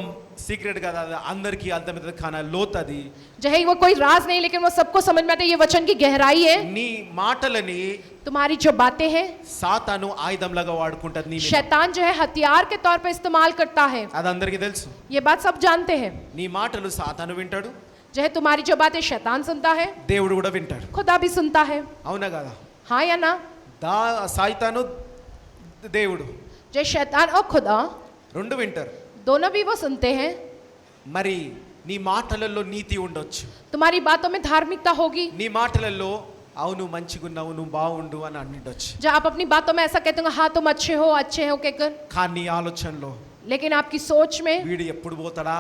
సీక్రెట్ కదా అందరికీ అర్థమవుతుంది, కానీ లోతది. जो है वो कोई राज नहीं, लेकिन वो सबको समझ में आता है. ये वचन की गहराई है. నీ మాటలని तुम्हारी जो बातें हैं సాతాను ఆయుధంలాగా వాడుకుంటది నీ మీద. शैतान जो है हथियार के तौर पे इस्तेमाल करता है. అది అందరికీ తెలుసు. ये बात सब जानते हैं. నీ మాటలు సాతాను వింటాడు, जो है तुम्हारी जो बातें शैतान सुनता है, దేవుడు కూడా వింటాడు. खुदा भी सुनता है. అవునా కదా? हाँ या ना? సాయితాను దేవుడు जो शैतान और खुदा రెండు వింటారు. दोनों भी वो सुनते हैं. మరి నీ మాటలలో నీతి ఉండొచ్చు, तुम्हारी बातों में धार्मिकता होगी. నీ మాటలలో అవును మంచిగున్నావు నువ్వు బాగుండు అని అన్నిండొచ్చు, जब आप अपनी बातों में ऐसा कहते हो हाँ तुम अच्छे हो कहकर, కానీ నీ ఆలోచనలో लेकिन आपकी सोच में వీడు ఎప్పుడు పోతాడా,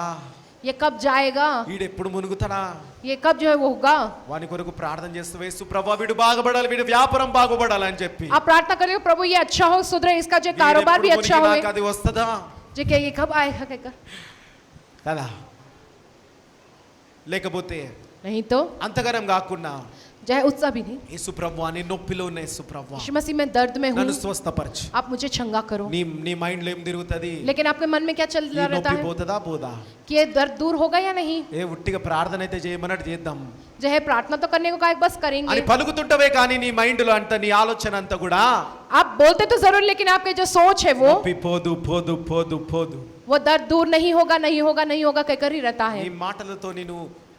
ये कब जाएगा, వీడు ఎప్పుడు మునుగుతాడా, ये कब जो है वो होगा. వాని కొరకు ప్రార్థన చేస్తూ యేసు ప్రభువా వీడు బాగుపడాలి, వీడు వ్యాపారం బాగుపడాలి అని చెప్పి आप प्रार्थना करें प्रभु ये अच्छा हो, सुधरे, इसका जो వీడు कारोबार भी ఎప్పుడు अच्छा మునిగి हो. నాకు అది వస్తుందా जो क्या ये कब आएगा कहकर, కదా? లేకపోతే नहीं तो అంతగరం కాకుండా जो है उत्साह भी नहीं. యేసు ప్రభువా నీ నొప్పిలో ఉన్న యేసు ప్రభువా यीशु मसीह में दर्द में हूँ, నన్ను స్వస్థపరచు. आप मुझे चंगा करो. నీ నీ మైండ్ లో ఏం తిరుగుతది? लेकिन आपके मन में क्या चल ఈ रहता నొప్పి है పోతదా పోదా? कि ये दर्द दूर होगा या नहीं. ఏ ఉట్టిగా ప్రార్థన అయితే చేయమన్నట్టు చేద్దాం जो है प्रार्थना तो करने को कहा बस అని करेंगे. పలుకుతుంటవే కానీ నీ మైండ్ లో అంత నీ ఆలోచన అంతా కూడా आप बोलते तो जरूर, लेकिन आपके जो सोच है वो నొప్పి పోదు పోదు పోదు పోదు. वो दर्द दूर नहीं होगा नहीं होगा नहीं होगा कहकर ही रहता है. నీ మాటలతో నేను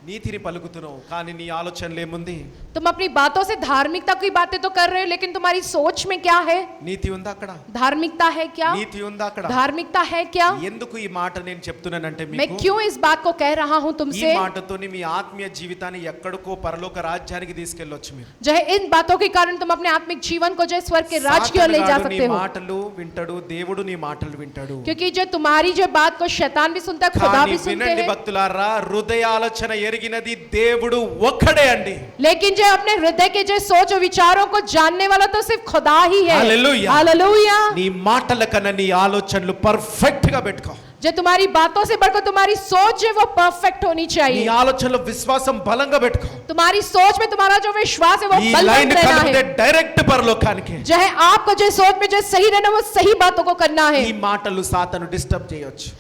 నీతిని పలుకుతున్నావు కానీ నీ ఆలోచనలు ఏముంది? तुम अपनी बातों से धार्मिकता की बातें तो कर रहे हो, लेकिन तुम्हारी सोच में क्या है? నీతి ఉందా అక్కడ? धार्मिकता है क्या? నీతి ఉందా అక్కడ? धार्मिकता है क्या? ఎందుకు ఈ మాట నేను చెప్తున్నానంటే मैं మీకు क्यों इस बात को कह रहा हूँ ఈ तुमसे? మాటతోని మీ ఆత్మీయ జీవితాన్ని ఎక్కడికో పరలోక రాజ్యానికి తీసుకెళ్ళొచ్చు మీరు. जो है इन बातों के कारण तुम अपने आत्मिक जीवन को जो है स्वर्ग के राज की ओर ले जा సాతానుగాడు నీ सकते हो. మాటలు వింటాడు, దేవుడు నీ మాటలు వింటాడు. क्योंकि जो तुम्हारी जो बात को शैतान भी सुनता है, खुदा కానీ भी सुनते వినండి हैं. భక్తులారా, హృదయ ఆలోచన ఎరిగినది దేవుడు ఒక్కడే అండి. लेकिन जो अपने हृदय के जो सोच और विचारों को जानने वाला तो सिर्फ खुदा ही है. हालेलुया. हालेलुया. నీ మాటల కన్నా నీ ఆలోచనలు పర్ఫెక్ట్ గా పెట్టుకో. जो तुम्हारी बातों से बढ़कर तुम्हारी सोच है वो परफेक्ट होनी నీ चाहिए. ఆలోచనలో విశ్వాసం బలంగా పెట్టుకో. तुम्हारी सोच में तुम्हारा जो विश्वास है वो ఈ बलवंत లైన్ रहना కలిపితే है. డైరెక్ట్ పరలోకానికి. जो है आपको जो सोच में जो सही रहना वो सही बातों को करना है. ఈ మాటలు సాతాను డిస్టర్బ్ చేయొచ్చు.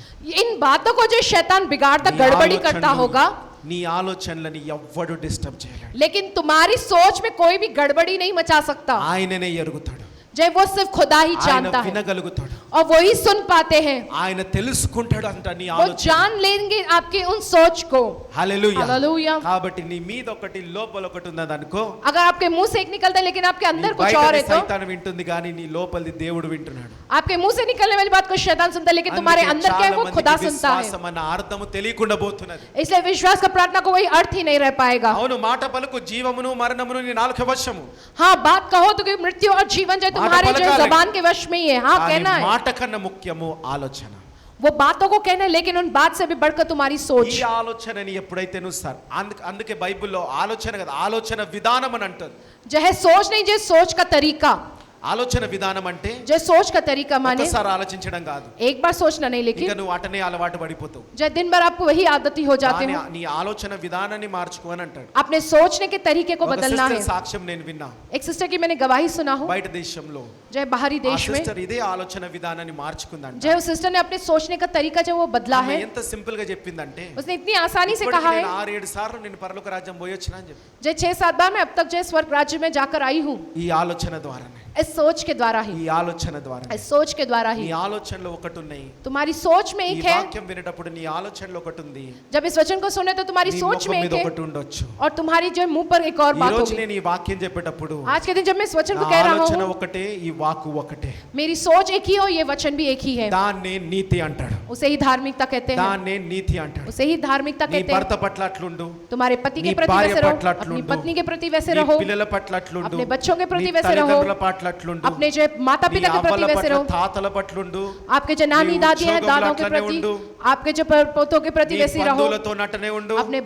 इन बातों को जो शैतान बिगाड़ता నీ गड़बड़ी करता ఆలోచనలు- होगा, నీ ఆలోచనలని ఎవ్వడు డిస్టర్బ్ చేయలేడు. लेकिन तुम्हारी सोच में कोई भी गड़बड़ी नहीं मचा सकता. ఆయననే ఎరుగుతాడు, जय वो सिर्फ खुदा ही ఆయన जानता है వినగలుగుతాడు, और वो ही सुन पाते हैं. ఆయన తెలుసుకుంటాడు అంట నీ वो ఆలోచన. जान लेंगे आपकी उन सोच को. హల్లెలూయా. हालेलुया. కాబట్టి నీ మీద ఒకటి లోపల ఒకటి ఉన్నది అనుకో, अगर आपके मुंह से एक निकलता है लेकिन आपके अंदर कुछ और है तो సైతాను వింటుంది కానీ నీ లోపలిది దేవుడు వింటున్నాడు. आपके मुंह से निकलने वाली बात को शैतान सुनता है, लेकिन तुम्हारे అందుకే अंदर क्या है చాలా वो మందికి खुदा सुनता है. విశ్వాసం అన్న అర్థము తెలియకుండా పోతున్నది. इसलिए विश्वास का प्रार्थना को वही अर्थ ही नहीं रह पाएगा. అవును, మాట పలుకు జీవమును మరణమును నీ నాలుక వశము. हाँ बात कहो तो कि मृत्यु और जीवन जो तुम्हारे जो पलकाले। जबान के वश में ही है. हाँ కానీ कहना है మాట కన్నా ముఖ్యము ఆలోచన. वो बातों को कहना है, लेकिन उन बात से भी बढ़कर तुम्हारी ఈ सोच. ఆలోచనని ఎప్పుడైతే నువ్వు సార్ అందుకే బైబిల్లో ఆలోచన కదా ఆలోచన విధానం అని అంటది. जो है सोच नहीं, जो सोच का तरीका. ఆలోచన విధానం అంటే जो सोच का तरीका माने ఒకసారి ఆలోచించడం కాదు, एक बार सोचना नहीं, ఇక लेकिन నువ్వు అటనే అలవాటు పడిపోతావు. जो दिन भर आपको वही आदती हो जाते కానీ हो, నీ ఆలోచన విధానాన్ని మార్చుకో అని అంటాడు. अपने सोचने के तरीके को ఒక बदलना సిస్టర్ है। సాక్ష్యం నేను విన్నా, एक सिस्टर की मैंने गवाही सुना हूँ, బయట దేశంలో जो बाहरी ఆ देश में, సిస్టర్ ఇదే ఆలోచన విధానాన్ని మార్చుకుందంట. जो उस सिस्टर ने अपने सोचने का तरीका जो वो बदला ఆమె है, ఎంత సింపుల్ గా చెప్పిందంటే, उसने इतनी आसानी से ఇప్పటికి कहा है, నేను 6-7 సార్లు నేను పరలోక రాజ్యం పోయొచ్చిన అని చెప్పి. जो 6-7 बार मैं अब तक जो स्वर्ग राज्य में जाकर आई हूँ, ఈ ఆలోచన ద్వారానే, इस सोच के द्वारा ही, ఈ ఆలోచన ద్వారా, इस सोच के द्वारा నీ ही। ఆలోచనలో ఒకటి ఉన్నాయి. तुम्हारी सोच में ఈ एक है, వాక్యం వినేటప్పుడు నీ ఆలోచనలో ఒకటి ఉంది, जब इस वचन को सुने तो तुम्हारी నీ सोच ముఖం में మీద एक है, ఒకటి ఉండొచ్చు. और तुम्हारी जो मुंह पर एक और ఈ बात రోజు होगी। నేను ఈ వాక్యం చెప్పేటప్పుడు आज के दिन जब मैं इस वचन నా को कह रहा ఆలోచన हूँ, ఒకటే, ఈ వాక్కు ఒకటే. मेरी सोच एक ही हो, ये वचन भी एक ही है। దాన్నే నీతి అంటాడు, उसे ही धार्मिकता कहते हैं, దాన్నే నీతి అంటాడు. उसे ही धार्मिकता నీ कहते हैं। భర్త పట్ల అట్లుండు, तुम्हारे पति के నీ प्रति భార్య वैसे रहो, పట్ల अपनी అట్లుండు, पत्नी के प्रति वैसे నీ रहो, పిల్లల పట్ల అట్లుండు, अपने बच्चों के प्रति నీ वैसे रहो, తల్లిదండ్రుల పట్ల అట్లుండు, अपने जो माता నీ पिता के प्रति అవ్వల वैसे పట్ల रहो, తాతల పట్లుండు, आपके जो नानी నీ दादी है ఉద్యోగంలో दादों के అట్లనే प्रति, ఉండు, आपके जो पोतों के प्रति నీ वैसे ही रहो, బంధువులతో నటనే ఉండు, अपने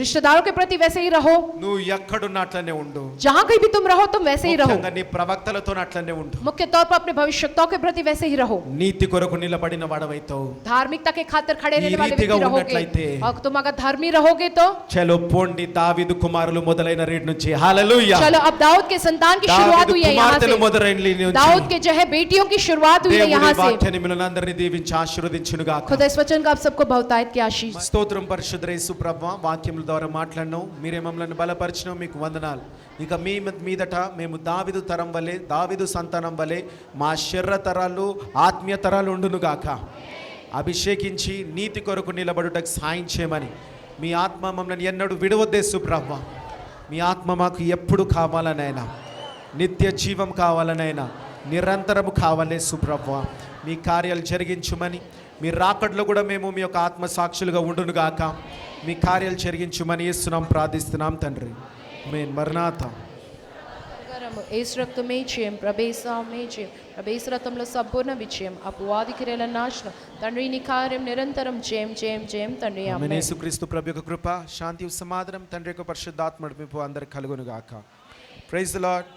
रिश्तेदारों के प्रति वैसे ही रहो, నువ్వు ఎక్కడున్న అట్లనే ఉండు, जहाँ कहीं भी तुम रहो तुम वैसे ही रहो, ముఖ్యంగా నీ ప్రవక్తలతో అట్లనే ఉండు. मुख्य तौर पर अपने भविष्यताओं के प्रति वैसे ही रहो, నీతి కొరకు నిలబడిన వాడవైతావు. धार्मिकता के खातिर खड़े ఈ रहने वाले రీతిగా व्यक्ति ఉన్నట్లయితే, रहोगे, और तुम अगर धर्मी रहोगे तो చలో పోండి, దావీదు కుమారులు మొదలైన రేటు నుంచి. హల్లెలూయా. चलो अब दाऊद के संतान की शुरुआत దావీదు हुई है यहाँ కుమార్తెలు से, మొదలైన నుంచి दाऊद के जो है बेटियों की शुरुआत हुई है దేవుడి यहाँ से। వాక్యాన్ని మిమ్మల్ని అందరినీ దీవించి ఆశీర్వదించును గాక. खुदा इस वचन का आप सबको बहुतायत की आशीष। స్తోత్రం పరిశుద్ధ యేసు ప్రభువా, వాక్యముల ద్వారా మాట్లాడినావు, మీరే మమ్మల్ని బలపరిచినావు, మీకు వందనాలు. ఇక మీ మీదట మేము దావీదు తరం వలె, దావీదు సంతానం వలె మా శరీర తరాలు ఆత్మీయ తరాలు ఉండును గాక. అభిషేకించి నీతి కొరకు నిలబడుటకు సాయం చేయమని, మీ ఆత్మ మమ్మల్ని ఎన్నడూ విడవద్దేసు ప్రభువా. మీ ఆత్మ మాకు ఎప్పుడు కావాలనైనా, నిత్య జీవం కావాలనైనా, నిరంతరము కావాలేసు ప్రభువా. మీ కార్యాలు జరిగించుమని, మీ రాకడలో కూడా మేము మీ యొక్క ఆత్మ సాక్షులుగా ఉండును గాక. మీ కార్యాలు జరిగించుమని యేసునామమున ప్రార్థిస్తున్నాం తండ్రి. ఆమేన్. మరణాత. ఏసు రక్తమే జయం, ప్రభేసమే జయం, ప్రభేస రక్తంలో సంపూర్ణ విజయం, అపవాది క్రియల నాశనం. తండ్రి నీ కార్యం నిరంతరం జయం జయం జయం తండ్రి. ఆమేన్. యేసుక్రీస్తు ప్రభు యొక్క కృప, శాంతి, సమాధానం, తండ్రి యొక్క పరిశుద్ధాత్మ నడిపింపు అందరికి కలుగును గాక. Praise the lord.